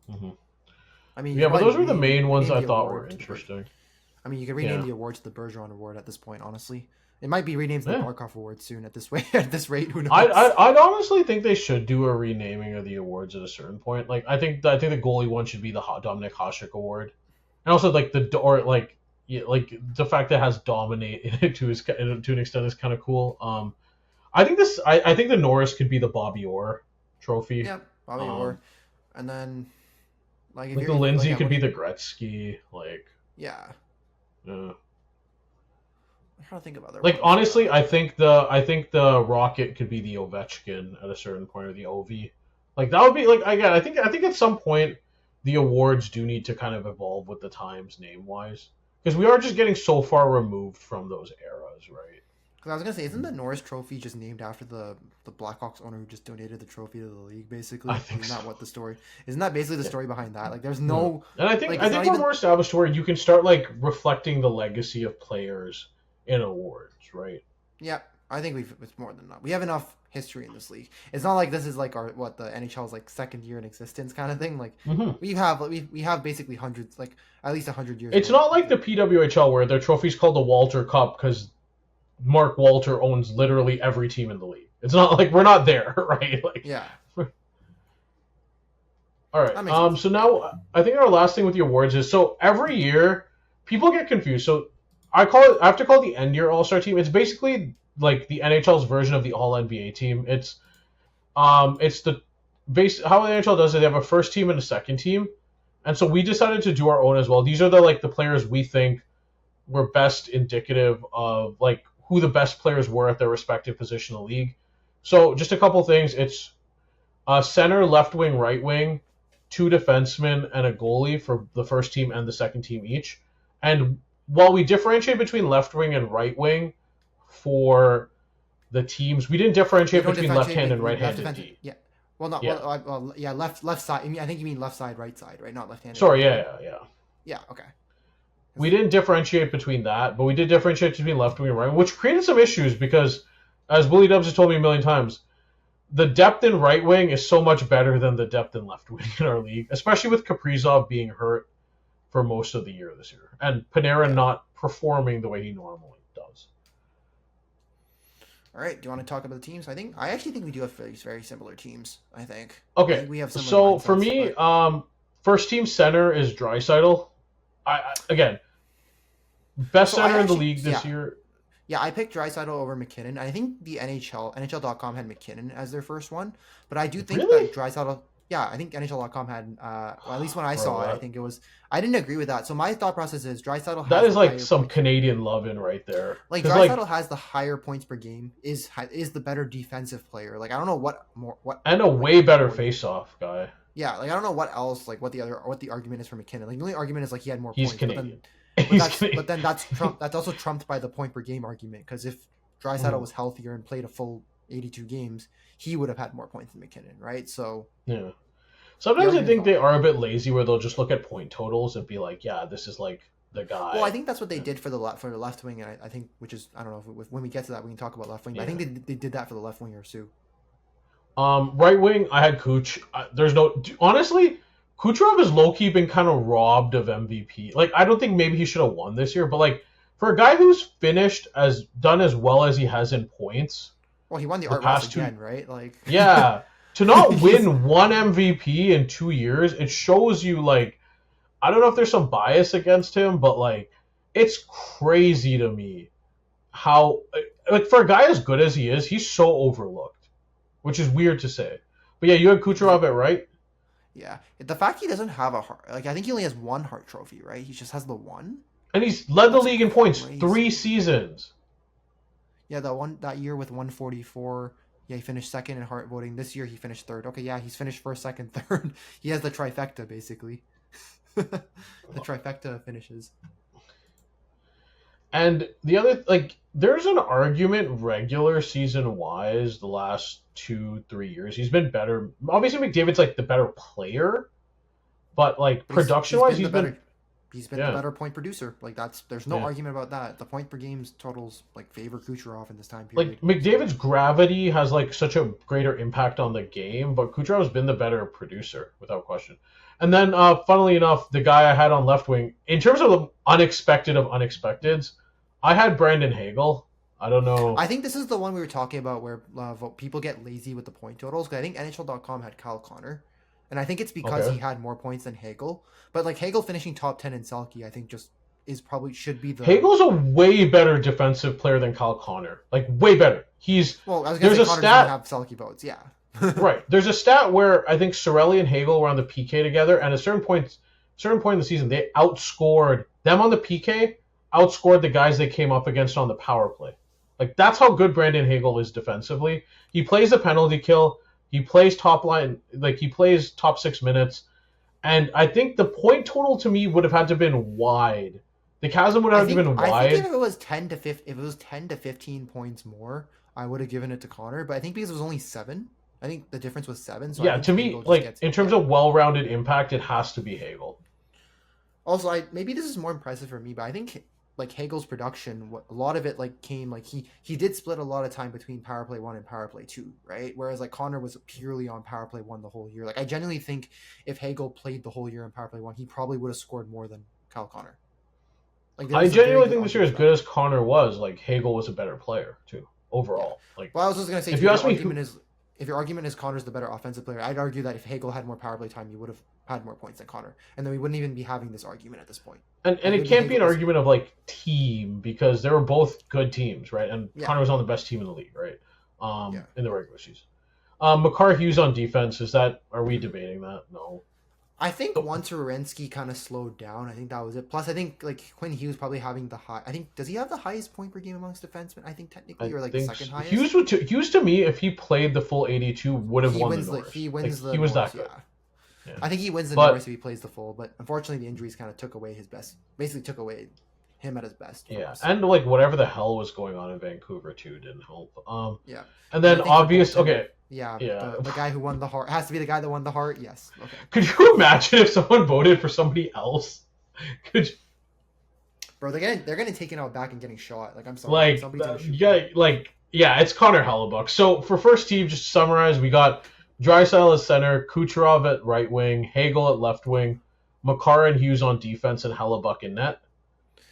Mm-hmm. I mean, yeah, but those were the main ones I thought were interesting. I mean, you could rename the award to the Bergeron Award at this point. Honestly, it might be renamed to the Barkov Award soon. At this rate, who knows? I'd honestly think they should do a renaming of the awards at a certain point. Like, I think the goalie one should be the Dominic Hasek Award, and also like the fact that it has dominate to an extent is kind of cool. I think the Norris could be the Bobby Orr trophy. Yeah, Bobby Orr, and then like the Lindsay could be the Gretzky. Like yeah. I'm trying to think of other. Like honestly, I think the Rocket could be the Ovechkin at a certain point, or the Ovi. Like that would be like again. I think at some point the awards do need to kind of evolve with the times name wise, because we are just getting so far removed from those eras, right? Because I was gonna say, isn't the Norris Trophy just named after the Blackhawks owner who just donated the trophy to the league? Basically, I think isn't that so. what the story? Isn't that basically the story behind that? Like, there's no. And I think like, I it's think not we're even- more established where you can start like reflecting the legacy of players in awards, right? Yeah, I think it's more than enough. We have enough history in this league. It's not like this is like the NHL's like second year in existence kind of thing. Like we have basically hundreds, like at least 100 years. It's not like the PWHL where their trophy's called the Walter Cup because Mark Walter owns literally every team in the league. It's not like we're not there, right? Like, yeah. All right. So now I think our last thing with the awards is so every year people get confused. So I have to call it the end year All-Star team. It's basically like the NHL's version of the All NBA team. It's the base how the NHL does it. They have a first team and a second team, and so we decided to do our own as well. These are the players we think were best indicative of like who the best players were at their respective position in the league. So just a couple things. It's center, left wing, right wing, 2 defensemen, and a goalie for the first team and the second team each. And while we differentiate between left wing and right wing for the teams, we didn't differentiate between left-handed and right-handed D. Yeah. Well, not Yeah. well, yeah. Left side. I think you mean left side, right side, right? Not left-handed. Sorry, yeah. Yeah. Okay. We didn't differentiate between that, but we did differentiate between left wing and right wing, which created some issues because, as WillyDubz has told me a million times, the depth in right wing is so much better than the depth in left wing in our league, especially with Kaprizov being hurt for most of the year this year, and Panarin not performing the way he normally does. All right. Do you want to talk about the teams? I actually think we do have very similar teams. I think. Okay. I think we have similar So for mindsets, me, first team center is Draisaitl. Again, best center in the league this year. Yeah, I picked Draisaitl over McKinnon. I think the NHL.com had McKinnon as their first one, but I do think that Draisaitl. Yeah, I think NHL.com had. Well, at least when I saw it, I think it was. I didn't agree with that. So my thought process is Draisaitl. That is like some Canadian loving right there. Like Draisaitl has the higher points per game. Is the better defensive player. Like I don't know what and a way better face-off guy. Yeah, like I don't know what else, like what the argument is for McKinnon. Like the only argument is like he had more He's points. Canadian. But then that's also trumped by the point per game argument. Because if Draisaitl was healthier and played a full 82 games, he would have had more points than McKinnon, right? So yeah. Sometimes I think they are a bit lazy where they'll just look at point totals and be like, yeah, this is like the guy. Well, I think that's what they did for the left wing, and I think which is I don't know if when we get to that we can talk about left wing. But I think they did that for the left wingers too. Right wing, I had Kuch. Honestly, Kucherov is low-key been kind of robbed of MVP. Like, I don't think maybe he should have won this year, but like for a guy who's done as well as he has in points. Well, he won the Art Ross again, right? Like, yeah, to not win one MVP in 2 years, it shows you like, I don't know if there's some bias against him, but like, it's crazy to me how like for a guy as good as he is, he's so overlooked, which is weird to say. But yeah, you had Kucherov at right. Yeah, the fact he doesn't have a Hart, like I think he only has one Hart Trophy, right? He just has the one. And he's led the league in points 3 seasons. Yeah, that year with 144. Yeah, he finished second in Hart voting. This year he finished third. Okay, yeah, he's finished first, second, third. He has the trifecta basically. The trifecta finishes. And the other, like, there's an argument regular season wise the last 2-3 years. He's been better. Obviously, McDavid's like the better player, but like production wise, he's been the better point producer. Like there's no argument about that. The point per games totals like favor Kucherov in this time period. Like McDavid's gravity has like such a greater impact on the game, but Kucherov's been the better producer without question. And then, funnily enough, the guy I had on left wing, in terms of the unexpected of unexpecteds, I had Brandon Hagel. I don't know. I think this is the one we were talking about where people get lazy with the point totals. Because I think NHL.com had Kyle Connor. And I think it's because he had more points than Hagel. But like Hagel finishing top 10 in Selke, I think just should be the... Hagel's a way better defensive player than Kyle Connor. Like, way better. I was going to say Connor doesn't have Selke votes, yeah. Right. There's a stat where I think Cirelli and Hagel were on the PK together, and at a certain point in the season, they outscored them on the PK, outscored the guys they came up against on the power play. Like, that's how good Brandon Hagel is defensively. He plays the penalty kill. He plays top line, like he plays top 6 minutes. And I think the point total to me would have had to have been wide The chasm would have been I wide. think if it was 10 to 15 points more, I would have given it to Connor. But I think because it was only 7, I think the difference was 7. So I think To me, Hagel just like gets in terms of well-rounded impact, it has to be Hagel. Also, maybe this is more impressive for me, but I think like Hagel's production, a lot of it like came like he did split a lot of time between power play 1 and power play 2, right? Whereas like Connor was purely on power play 1 the whole year. Like I genuinely think if Hagel played the whole year in power play 1, he probably would have scored more than Kyle Connor. Like I genuinely think this year, as good as Connor was, like Hagel was a better player too overall. Yeah. Like, well, I was just gonna say, if you ask me, if your argument is Connor's the better offensive player, I'd argue that if Hagel had more power play time, he would have had more points than Connor, and then we wouldn't even be having this argument at this point. And it can't be an argument of like team, because they were both good teams, right? And Connor was on the best team in the league, right? In the regular season. Makar Hughes on defense, are we debating that? No. I think once Werenski kind of slowed down, I think that was it. Plus, I think like Quinn Hughes probably having does he have the highest point per game amongst defensemen? I think technically, or like the second highest. Hughes to me, if he played the full 82, would have won the Norris. He wins the. He was that good. Yeah. I think he wins the Norris if he plays the full, but unfortunately the injuries kind of took away his best. Basically, took away him at his best. Yeah, and like whatever the hell was going on in Vancouver too didn't help. And then the guy who won the Hart has to be the guy that won the Hart. Yes. Okay. Could you imagine if someone voted for somebody else? Bro, they're getting taken out back and getting shot. Like I'm sorry. It's Connor Hellebuck. So for first team, just to summarize, we got Draisaitl at center, Kucherov at right wing, Hagel at left wing, Makar and Hughes on defense, and Hellebuck in net.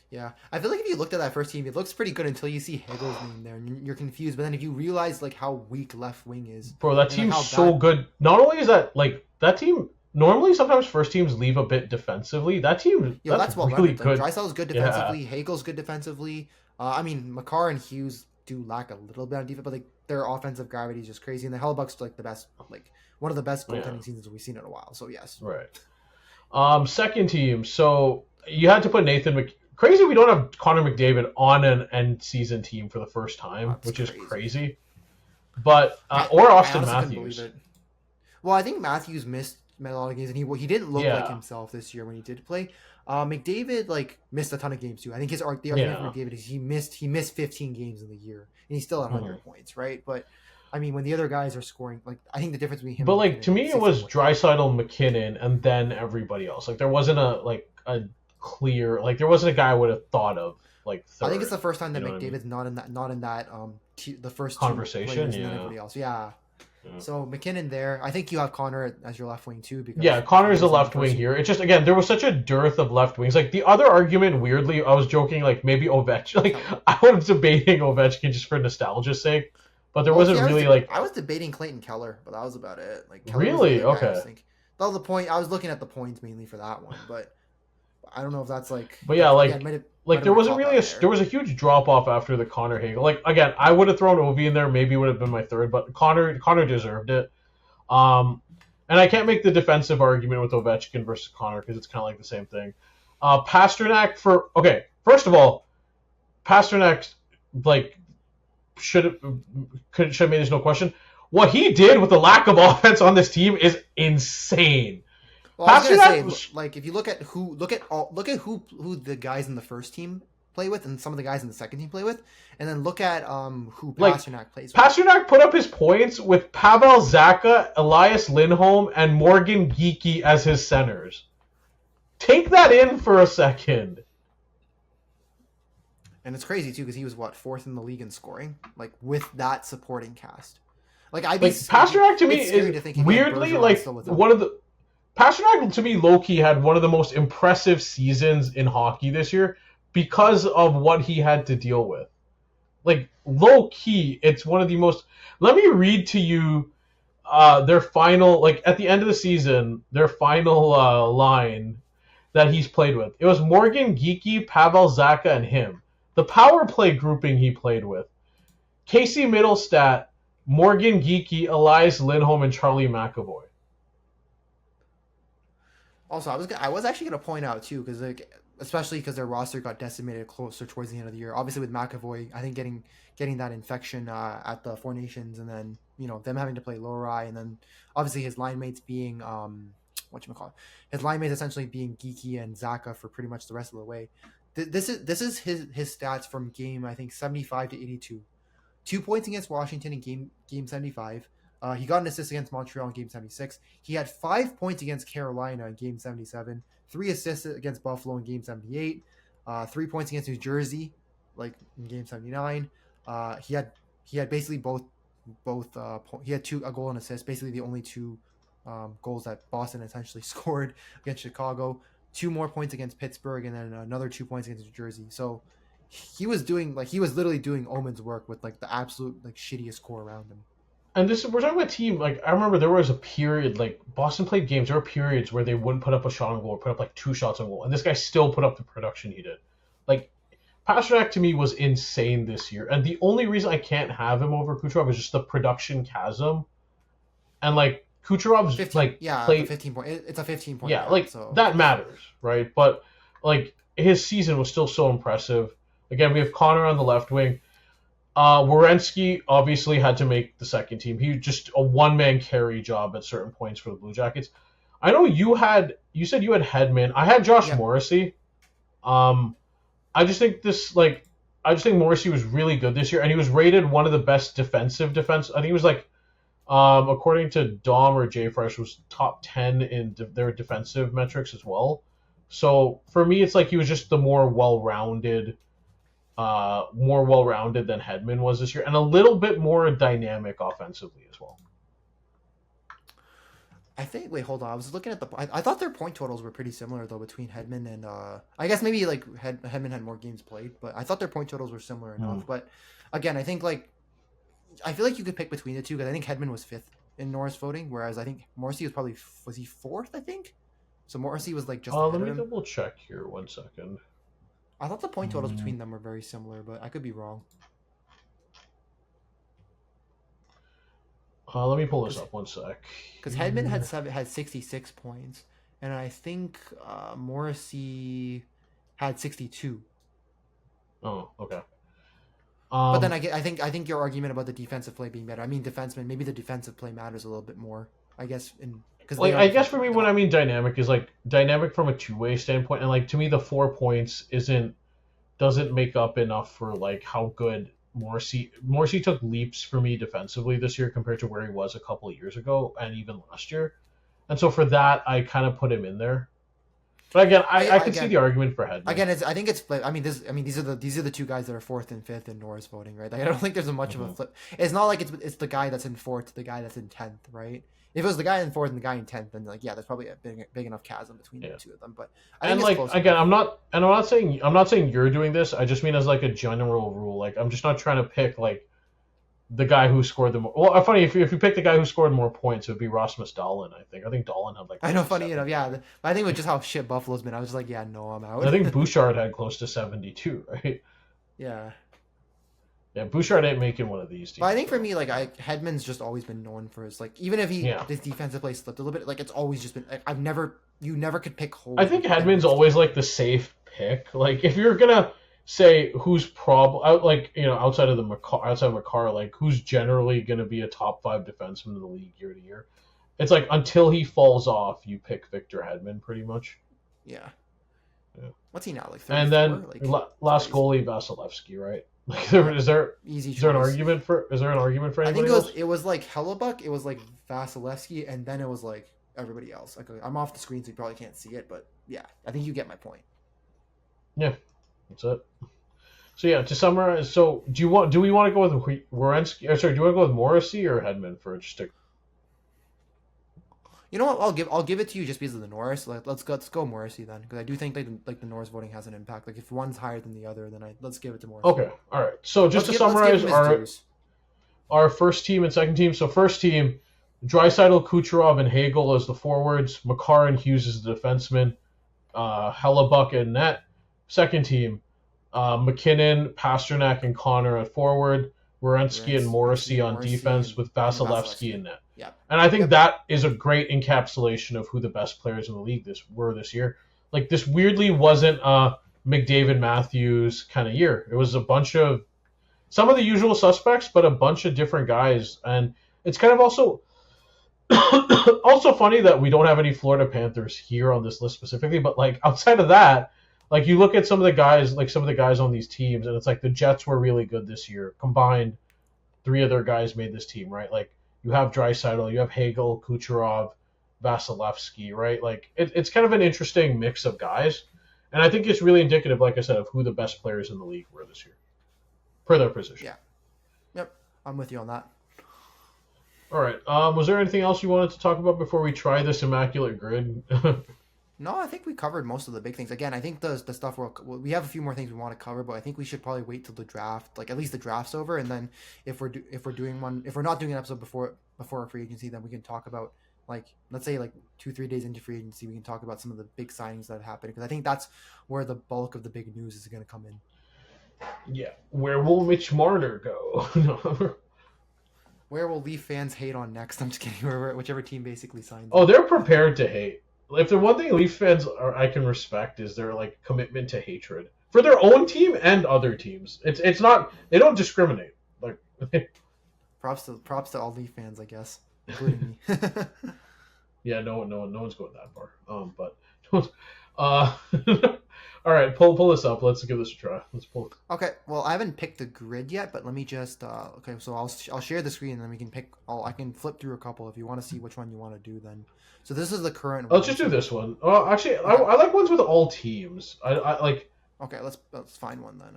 Yeah, I feel like if you looked at that first team, it looks pretty good until you see Hagel's name there, and you're confused. But then if you realize like how weak left wing is, bro, that team's so good. Not only is that that team. Normally, sometimes first teams leave a bit defensively. That team, that's well really good. Draisaitl's good defensively. Hagel's good defensively. I mean, Makar and Hughes do lack a little bit on defense, but like their offensive gravity is just crazy. And the Hellebuck's like the best, like one of the best goaltending seasons we've seen in a while. So yes, right. Second team. So you had to put Crazy we don't have Connor McDavid on an end season team for the first time, which is crazy. But or Austin Matthews. Well, I think Matthews missed a lot of games, and he didn't look like himself this year when he did play. McDavid missed a ton of games too. I think the argument for McDavid is he missed 15 games in the year, and he's still at 100 points, right? But I mean, when the other guys are scoring, like I think the difference between him. But like to me, it was Draisaitl, McKinnon, and then everybody else. Like there wasn't a clear, like there wasn't a guy I would have thought of like third. I think it's the first time that McDavid's not in that the first conversation. And everybody else. Yeah. So McKinnon there. I think you have Connor as your left wing too. Because Connor's the left wing here. It's just again there was such a dearth of left wings. Like the other argument, weirdly, I was joking like maybe Ovechkin. Like I was debating Ovechkin just for nostalgia's sake, but there wasn't really I was debating Clayton Keller, but that was about it. Like Keller really okay. That was the point. I was looking at the points mainly for that one, but I don't know if that's like. But yeah, there wasn't really there was a huge drop off after the Connor Hagel. Like again, I would have thrown Ovi in there. Maybe would have been my third, but Connor deserved it. And I can't make the defensive argument with Ovechkin versus Connor because it's kind of like the same thing. Pasternak first of all, Pasternak should have made this no question. What he did with the lack of offense on this team is insane. Well, I was gonna say, like, if you look at who the guys in the first team play with, and some of the guys in the second team play with, and then look at who Pasternak plays with. Pasternak put up his points with Pavel Zacha, Elias Lindholm, and Morgan Geekie as his centers. Take that in for a second. And it's crazy too because he was fourth in the league in scoring, like with that supporting cast. Like Pasternak to me is weirdly one of the. Pasternak, to me, low-key had one of the most impressive seasons in hockey this year because of what he had to deal with. Like, low-key, it's one of the most... Let me read to you their final... Like, at the end of the season, their final line that he's played with. It was Morgan Geekie, Pavel Zacha, and him. The power play grouping he played with. Casey Middlestat, Morgan Geekie, Elias Lindholm, and Charlie McAvoy. Also, I was actually going to point out too, because especially because their roster got decimated closer towards the end of the year. Obviously, with McAvoy, I think getting that infection at the Four Nations, and then them having to play Lowry, and then obviously his line mates being his line mates essentially being Geekie and Zacha for pretty much the rest of the way. This is his stats from game, I think, 75 to 82. 2 points against Washington in game 75. He got an assist against Montreal in game 76. He had 5 points against Carolina in game 77. 3 assists against Buffalo in game 78. 3 points against New Jersey, like in game 79. He had basically both he had a goal and assist, basically the only two goals that Boston essentially scored against Chicago. 2 more points against Pittsburgh, and then another 2 points against New Jersey. So he was literally doing Omen's work with like the absolute like shittiest core around him. And we're talking about a team, like, I remember there was a period, like, Boston played games, there were periods where they wouldn't put up a shot on goal or put up, like, 2 shots on goal, and this guy still put up the production he did. Like, Pastrnak, to me, was insane this year, and the only reason I can't have him over Kucherov is just the production chasm, and, like, Kucherov's, 15, like, yeah, played... 15 point. It's a 15 point. Yeah, gap, like, so. that matters, right? But, like, his season was still so impressive. Again, we have Connor on the left wing. Werenski obviously had to make the second team. He just a one-man carry job at certain points for the Blue Jackets. I know you said you had Hedman. I had Josh Morrissey. I just think Morrissey was really good this year, and he was rated one of the best defensive defense. I think he was like, according to Dom or Jay Fresh, was top 10 in their defensive metrics as well. So for me, it's like he was just the more well-rounded than Hedman was this year, and a little bit more dynamic offensively as well. I think. Wait, hold on. I was looking at I thought their point totals were pretty similar though between Hedman and I guess maybe like Hedman had more games played, but I thought their point totals were similar enough. But again, I think like I feel like you could pick between the two because I think Hedman was 5th in Norris voting, whereas I think Morrissey was he 4th? I think. So Morrissey was like just. Let me double check here. 1 second. I thought the point totals between them were very similar, but I could be wrong. Let me pull this up 1 sec. Because Hedman had 66 points, and I think Morrissey had 62. Oh, okay. But then I think your argument about the defensive play being better. I mean, defenseman. Maybe the defensive play matters a little bit more. I guess like I guess for me, when I mean dynamic is like dynamic from a two-way standpoint, and like to me, the 4 points doesn't make up enough for like how good Morrissey took leaps for me defensively this year compared to where he was a couple of years ago and even last year, and so for that I kind of put him in there. But again, I can see the argument for Hedman. Again, I think it's. I mean, these are the two guys that are 4th and 5th in Norris voting, right? Like, I don't think there's much of a flip. It's not like it's the guy that's in 4th to the guy that's in 10th, right? If it was the guy in 4th and the guy in 10th, then like there's probably a big enough chasm between the two of them. But I think it's close. Again, I'm not saying you're doing this. I just mean as like a general rule. Like I'm just not trying to pick like the guy who scored the more. Well, funny if you pick the guy who scored more points, it would be Rasmus Dahlin. I think Dahlin had like. I know, funny enough, yeah. I think with just how shit Buffalo's been, I was just like, yeah, no, I'm out. I think Bouchard had close to 72, right? Yeah. Yeah, Bouchard ain't making one of these. But I think for me, like, Hedman's just always been known for his, like, even if his defensive play slipped a little bit, like, it's always just been, like, you never could pick holes. I think Hedman's always, like, the safe pick. Like, if you're gonna say who's outside of Makar, like, who's generally gonna be a top 5 defenseman in the league year to year, it's like, until he falls off, you pick Victor Hedman, pretty much. Yeah. What's he now, like, 34? And then, last goalie, Vasilevsky, right? Like, is there an argument for anybody I think else? it was like Hellebuck, it was like Vasilevsky, and then it was like everybody else. Like, I'm off the screen, so you probably can't see it, but yeah, I think you get my point. Yeah, that's it. So yeah, to summarize, so do we want to go with Werenski? Or sorry, do you want to go with Morrissey or Hedman for just a? You know what? I'll give it to you just because of the Norris. Like, let's go Morrissey then, because I do think like the Norris voting has an impact. Like, if one's higher than the other, then let's give it to Morrissey. Okay, all right. So just to summarize our first team and second team. So first team, Draisaitl, Kucherov, and Hagel as the forwards. Makar and Hughes as the defensemen. Hellebuck and net. Second team, McKinnon, Pastrnak, and Connor at forward. Werenski and Morrissey on defense with Vasilevsky in net. Yeah. And I think that is a great encapsulation of who the best players in the league were this year. Like, this weirdly wasn't a McDavid Matthews kind of year. It was a bunch of some of the usual suspects, but a bunch of different guys. And it's kind of also funny that we don't have any Florida Panthers here on this list specifically, but like outside of that, Like you look at some of the guys on these teams, and it's like the Jets were really good this year. Combined, 3 other guys made this team, right? Like you have Draisaitl, you have Hagel, Kucherov, Vasilevsky, right? Like it's kind of an interesting mix of guys, and I think it's really indicative, like I said, of who the best players in the league were this year, per their position. Yeah. Yep. I'm with you on that. All right. Was there anything else you wanted to talk about before we try this immaculate grid? No, I think we covered most of the big things. Again, I think the stuff we have a few more things we want to cover, but I think we should probably wait till the draft, like at least the draft's over, and then if we're not doing an episode before our free agency, then we can talk about, like, let's say like 2-3 days into free agency, we can talk about some of the big signings that have happened, because I think that's where the bulk of the big news is going to come in. Yeah. Where will Mitch Marner go? Where will Leaf fans hate on next? I'm just kidding. Whichever team basically signs. Oh, they're prepared to hate. If the one thing Leaf fans I can respect is their like commitment to hatred for their own team and other teams. It's not, they don't discriminate. Like props to all Leaf fans, I guess, including me. Yeah, no one's going that far. All right, pull this up. Let's give this a try. Let's pull it. Okay, well, I haven't picked the grid yet, but let me just okay. So I'll share the screen, and then we can pick. I can flip through a couple if you want to see which one you want to do. Then, so this is the current. Let's just do this one. Actually, okay. I like ones with all teams. I like. Okay, let's find one then.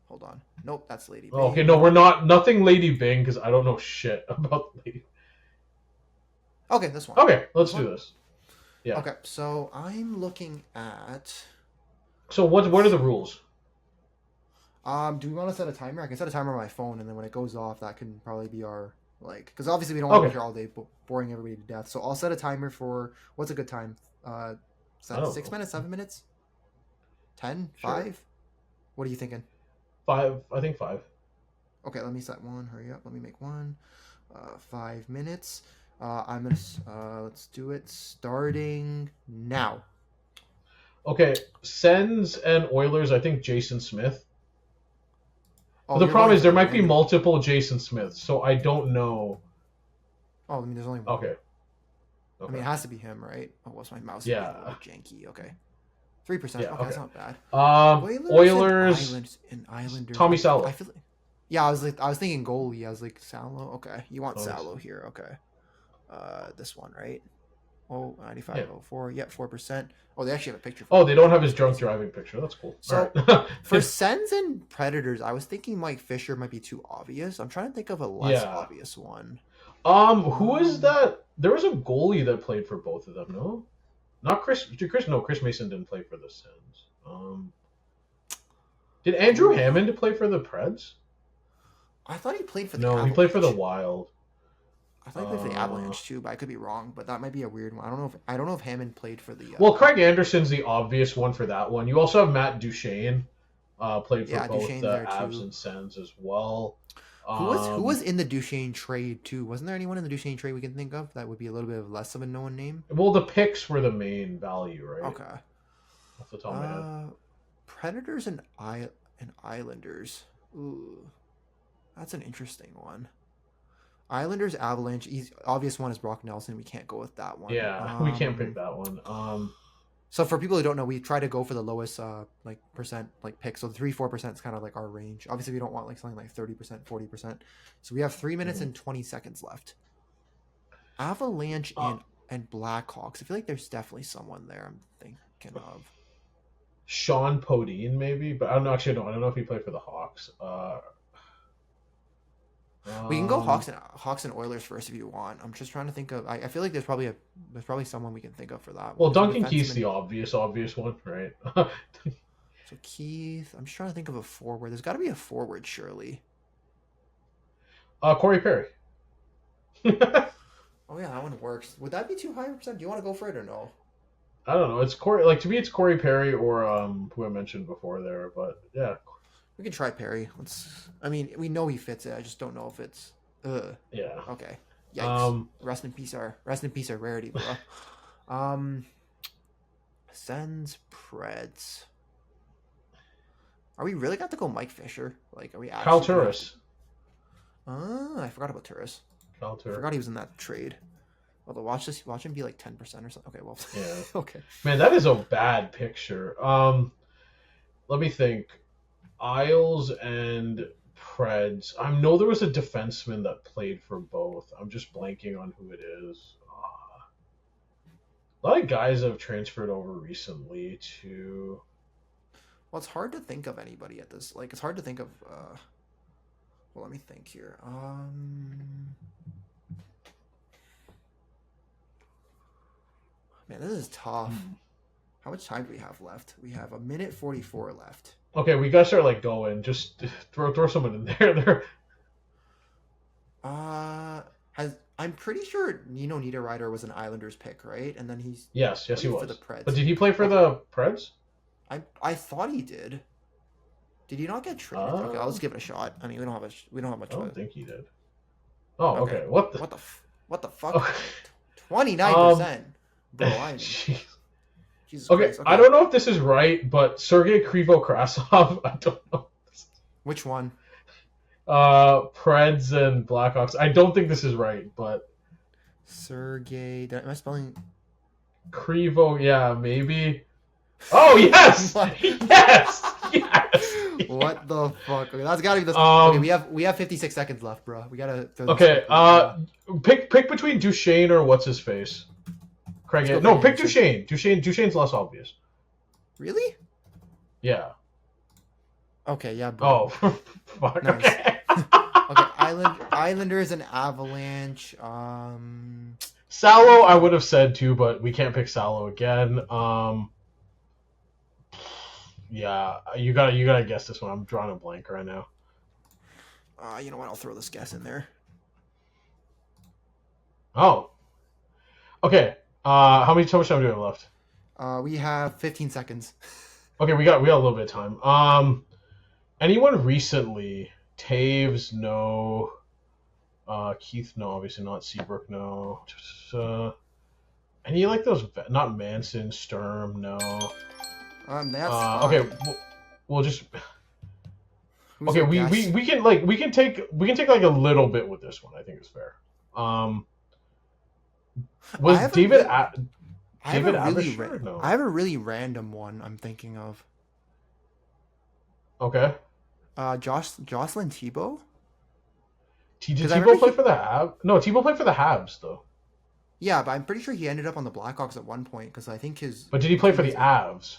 Hold on. Nope, that's Lady Bing. Okay, no, we're not. Nothing Lady Bing, because I don't know shit about Lady. Okay, this one. Okay, let's do this. Yeah. Okay, so I'm looking at. So what are the rules? Do we want to set a timer? I can set a timer on my phone, and then when it goes off, that can probably be our, like, because obviously we don't want to be here all day boring everybody to death. So I'll set a timer for, what's a good time? 6 minutes, 7 minutes, 10, Sure. 5. What are you thinking? 5. I think 5. Okay, let me set one. Hurry up. Let me make one. 5 minutes. I'm gonna let's do it starting now. Okay, Sens and Oilers, I think Jason Smith. Oh, the problem is there might be multiple Jason Smiths, so I don't know. Oh, I mean, there's only one. Okay. I mean, it has to be him, right? Oh, what's my mouse? Yeah. Janky. Okay. 3%. Yeah, okay, that's not bad. Oilers and Islanders. Tommy Salo. I feel like, yeah, I was thinking goalie. I was like, Salo. Okay, you want Salo here? Okay. This one, right? Oh, 95.04. Yeah, 4%. Oh, they actually have a picture. They don't have his drunk driving picture. That's cool. So right. For Sens and Predators, I was thinking Mike Fisher might be too obvious. I'm trying to think of a less obvious one. Who is that? There was a goalie that played for both of them. No, not Chris. No, Chris Mason didn't play for the Sens. Did Andrew Hammond play for the Preds? I thought he played for the. No, Avalanche. he played for the Wild. I thought he played for the Avalanche too, but I could be wrong. But that might be a weird one. I don't know if Hammond played for the. Well, Craig Anderson's the obvious one for that one. You also have Matt Duchene, played for both the Avs and Sens as well. Who was in the Duchene trade too? Wasn't there anyone in the Duchene trade we can think of that would be a little bit of less of a known name? Well, the picks were the main value, right? Okay. Off the top of my head. Predators and Islanders. Ooh, that's an interesting one. Islanders, Avalanche. Obvious one is Brock Nelson. We can't go with that one. Yeah, we can't pick that one. So for people who don't know, we try to go for the lowest percent pick. So the 3-4% is kind of like our range. Obviously, we don't want like something like 30%, 40%. So we have 3 minutes and 20 seconds left. Avalanche and Blackhawks. I feel like there's definitely someone there I'm thinking of. Sean Podine, maybe, but I don't know. Actually, I don't know if he played for the Hawks. We can go Hawks and Oilers first if you want. I'm just trying to think of. I feel like there's probably someone we can think of for that. Well, Duncan Keith's the obvious one, right? So Keith, I'm just trying to think of a forward. There's got to be a forward, surely. Corey Perry. Oh yeah, that one works. Would that be too high percent? Do you want to go for it or no? I don't know. It's Corey. Like to me, it's Corey Perry or who I mentioned before there. But yeah. We can try Perry. I mean, we know he fits it. I just don't know if it's. Yeah. Okay. Yikes. Rest in peace, our rarity, bro. Sens, Preds. Are we really got to go Mike Fisher? Like, are we actually? Kyle Turris. I forgot about Turris. Kyle Turris. I forgot he was in that trade. Although watch him be like 10% or something. Okay, well, Yeah. okay. Man, that is a bad picture. Let me think. Isles and Preds. I know there was a defenseman that played for both. I'm just blanking on who it is. A lot of guys have transferred over recently to. Well, it's hard to think of anybody at this. Like, it's hard to think of. Well, let me think here. Man, this is tough. How much time do we have left? We have 1:44 left. Okay, we gotta start like going. Just throw someone in there. I'm pretty sure Nino Niederreiter was an Islanders pick, right? And then he's yes, he was. for the Preds. But did he play for the Preds? I thought he did. Did he not get traded? Okay, I'll just give it a shot. I mean, we don't have much. I don't think he did. Oh, okay. What the fuck? Okay. 29%. Bro, Jesus okay, Christ. Okay, I don't know if this is right, but Sergei Krivo-Krasov, I don't know. Which one? Preds and Blackhawks. I don't think this is right, but Sergei. Am I spelling? Krivo, yeah, maybe. Oh yes, yes. What the fuck? Okay, that's gotta be this. Okay, we have 56 seconds left, bro. We gotta. Okay. Pick between Duchesne or what's his face. Craig. No, pick Duchesne. Duchesne's less obvious. Really? Yeah. Okay. Yeah. Bro. Oh. Fuck. Nice. Okay. Okay. Islanders and Avalanche. Salo, I would have said too, but we can't pick Salo again. Yeah, you gotta guess this one. I'm drawing a blank right now. You know what? I'll throw this guess in there. Oh. Okay. How much time do we have left? We have 15 seconds. Okay, we got a little bit of time. Anyone recently? Taves, no. Keith, no. Obviously not. Seabrook, no. Any like those? Not Manson, Sturm, no. That's okay. We'll just. Who's okay, we can take like a little bit with this one. I think it's fair. Was David Abisher? No. I have a really random one I'm thinking of. Okay. Jocelyn Thibault? Did Thibault play for the Habs? No, Thibault played for the Habs though. Yeah, but I'm pretty sure he ended up on the Blackhawks at one point because I think his. But did he play for the Avs?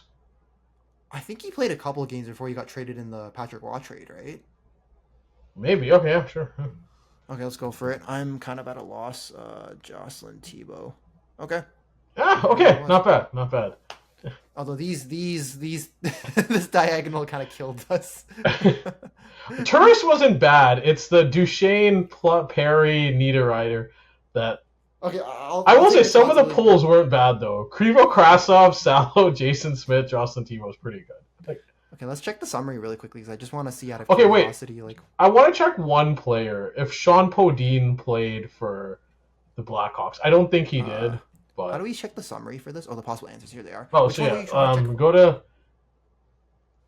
I think he played a couple of games before he got traded in the Patrick Waugh trade, right? Maybe. Okay, yeah, sure. Okay, let's go for it. I'm kind of at a loss. Jocelyn Thibault. Okay. Ah, okay. Not bad. Although these this diagonal kind of killed us. Turris wasn't bad. It's the Duchesne, Perry, Niederreiter that. Okay, I will say some of the pulls weren't bad though. Krivo-Krasov, Salo, Jason Smith, Jocelyn Thibault was pretty good. Okay, let's check the summary really quickly because I just want to see out of curiosity. Wait. I want to check one player. If Sean Podine played for the Blackhawks, I don't think he did. But how do we check the summary for this? Oh, the possible answers here they are. Oh, so yeah. Go to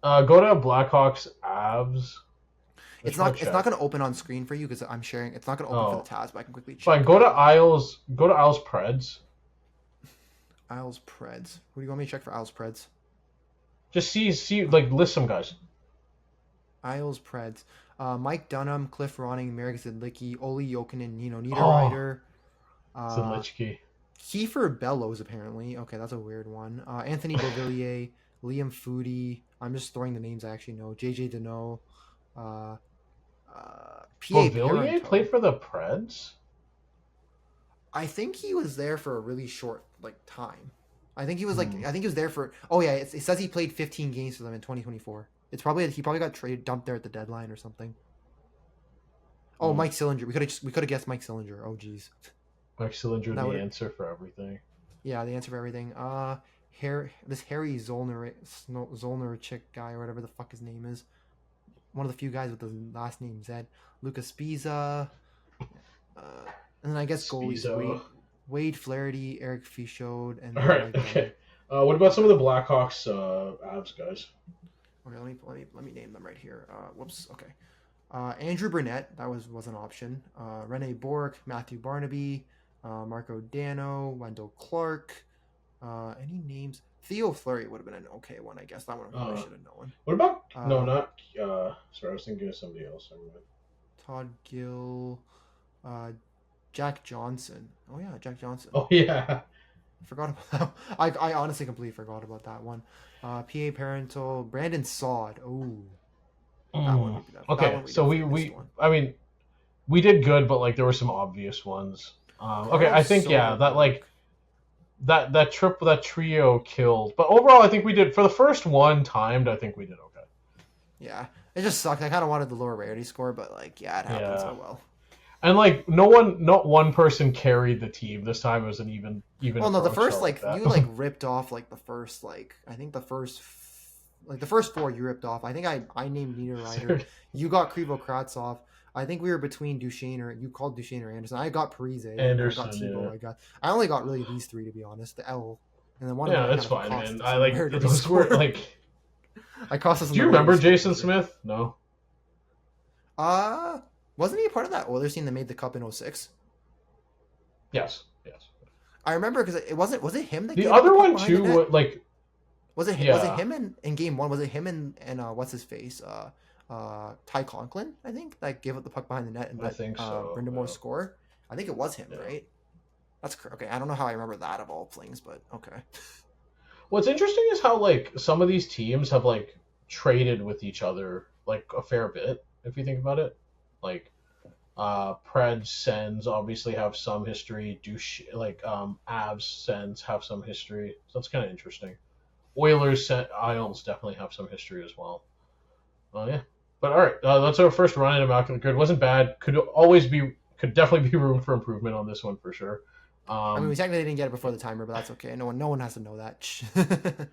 Blackhawks Avs. It's not going to open on screen for you because I'm sharing. It's not going to open for the tabs, but I can quickly check. Fine. Go to Isles Preds. Isles Preds. Who do you want me to check for Isles Preds? Just see like list some guys. Isles Preds. Mike Dunham, Cliff Ronning, Marek Zidlicki, Oli Jokinen, Nino Niederreiter. Zidlicki. Kiefer Bellows, apparently. Okay, that's a weird one. Anthony Beauvillier, Liam Foodie. I'm just throwing the names I actually know. JJ Deneau. Beauvillier played for the Preds? I think he was there for a really short time. I think he was there for. Oh yeah, it says he played 15 games for them in 2024. He probably got dumped there at the deadline or something. Oh, Mike Sillinger. We could have guessed Mike Sillinger. Oh geez. Mike Sillinger, the answer for everything. Yeah, the answer for everything. This Harry Zollner chick guy or whatever the fuck his name is. One of the few guys with the last name Zed. Lucas Spiza. And then I guess goalies. Wade Flaherty, Eric Fichaud, and. All right. Okay. What about some of the Blackhawks Avs guys? Okay, let me name them right here. Whoops. Okay. Andrew Burnett, that was an option. Rene Bourque, Matthew Barnaby, Marco Dano, Wendell Clark. Any names? Theo Fleury would have been an okay one, I guess. That one I probably should have known. What about no, not sorry, I was thinking of somebody else. Todd Gill, Jack Johnson. Oh yeah, Jack Johnson. Oh yeah. Forgot about that. I honestly completely forgot about that one. PA Parental, Brandon Sod. Oh. That one would be that. Okay, That one so we I mean, we did good, but like there were some obvious ones. Okay, I think that trio killed. But overall, I think we did for the first one timed. I think we did okay. Yeah, it just sucked. I kind of wanted the lower rarity score, but like, yeah, it happened so well. And like, not one person carried the team this time. It was an even. Well, no, the first like you like ripped off like the first like I think the first four you ripped off. I think I named Nina Ryder. You got Krivo Kratsov. I think we were between Duchesne or you called Duchesne or Anderson. I got Parise. Anderson. I got Thibault. I only got really these three to be honest. The L and then one. Yeah, that's fine, man. I like those were like. I cost us. Do you remember Jason Smith? No. Wasn't he a part of that Oilers team that made the Cup in 06? Yes. I remember because it wasn't. Was it him that? The other one too, like. Was it him? Yeah. Was it him in game one? Was it him and what's his face? Ty Conklin, I think, that gave up the puck behind the net and let Brindamore score. I think it was him, right? That's okay. I don't know how I remember that of all things, but okay. What's interesting is how like some of these teams have like traded with each other like a fair bit. If you think about it, like Preds, Sens obviously have some history. Avs, Sens have some history. So that's kind of interesting. Oilers, Isles definitely have some history as well. Yeah. But all right, that's our first run at Immaculate Grid. Wasn't bad. Could definitely be room for improvement on this one for sure. I mean, we technically didn't get it before the timer, but that's okay. No one has to know that.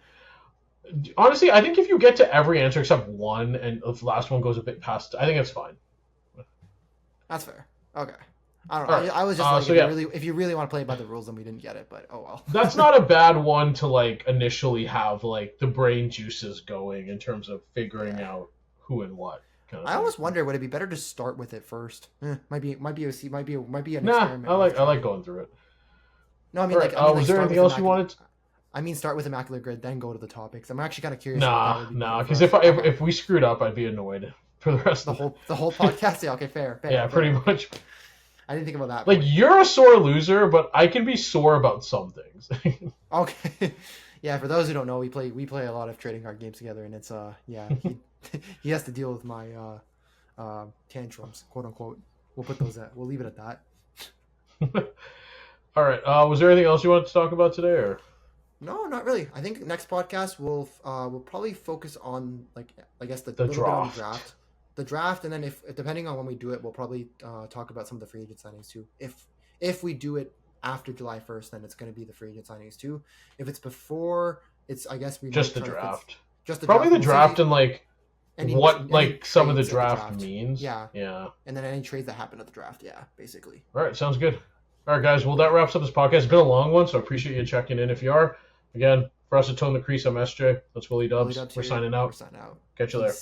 Honestly, I think if you get to every answer except one, and if the last one goes a bit past, I think it's fine. That's fair. Okay. I don't know. Right. I was just if you really want to play by the rules, then we didn't get it. But oh well. That's not a bad one to like initially have like the brain juices going in terms of figuring out who and what. I almost wonder, would it be better to start with it first? Might be an experiment. I like going through it. No, I mean, right. Was there anything else you wanted? I mean, start with Immaculate Grid, then go to the topics. I'm actually kind of curious. Nah, because if we screwed up, I'd be annoyed for the rest of the whole podcast. Yeah, okay, fair. Yeah, pretty much. I didn't think about that. Like, you're a sore loser, but I can be sore about some things. Okay. Yeah, for those who don't know, we play a lot of trading card games together, and it's he has to deal with my tantrums, quote unquote. We'll leave it at that. All right. Was there anything else you wanted to talk about today, or? No, not really. I think next podcast we'll probably focus on like I guess the draft. The draft, and then if depending on when we do it, we'll probably talk about some of the free agent signings too. If we do it after July 1st, then it's going to be the free agent signings too. If it's before, it's I guess we just the draft. Just the probably draft. The draft and like what like some of the draft means. Yeah. Yeah. And then any trades that happen at the draft. Yeah, basically. All right, sounds good. All right, guys. Well, that wraps up this podcast. It's been a long one, so I appreciate you checking in. If you are, again, for us to Tone the Crease, I'm SJ. That's WillyDubz. We're signing out. Signing out. Catch you there.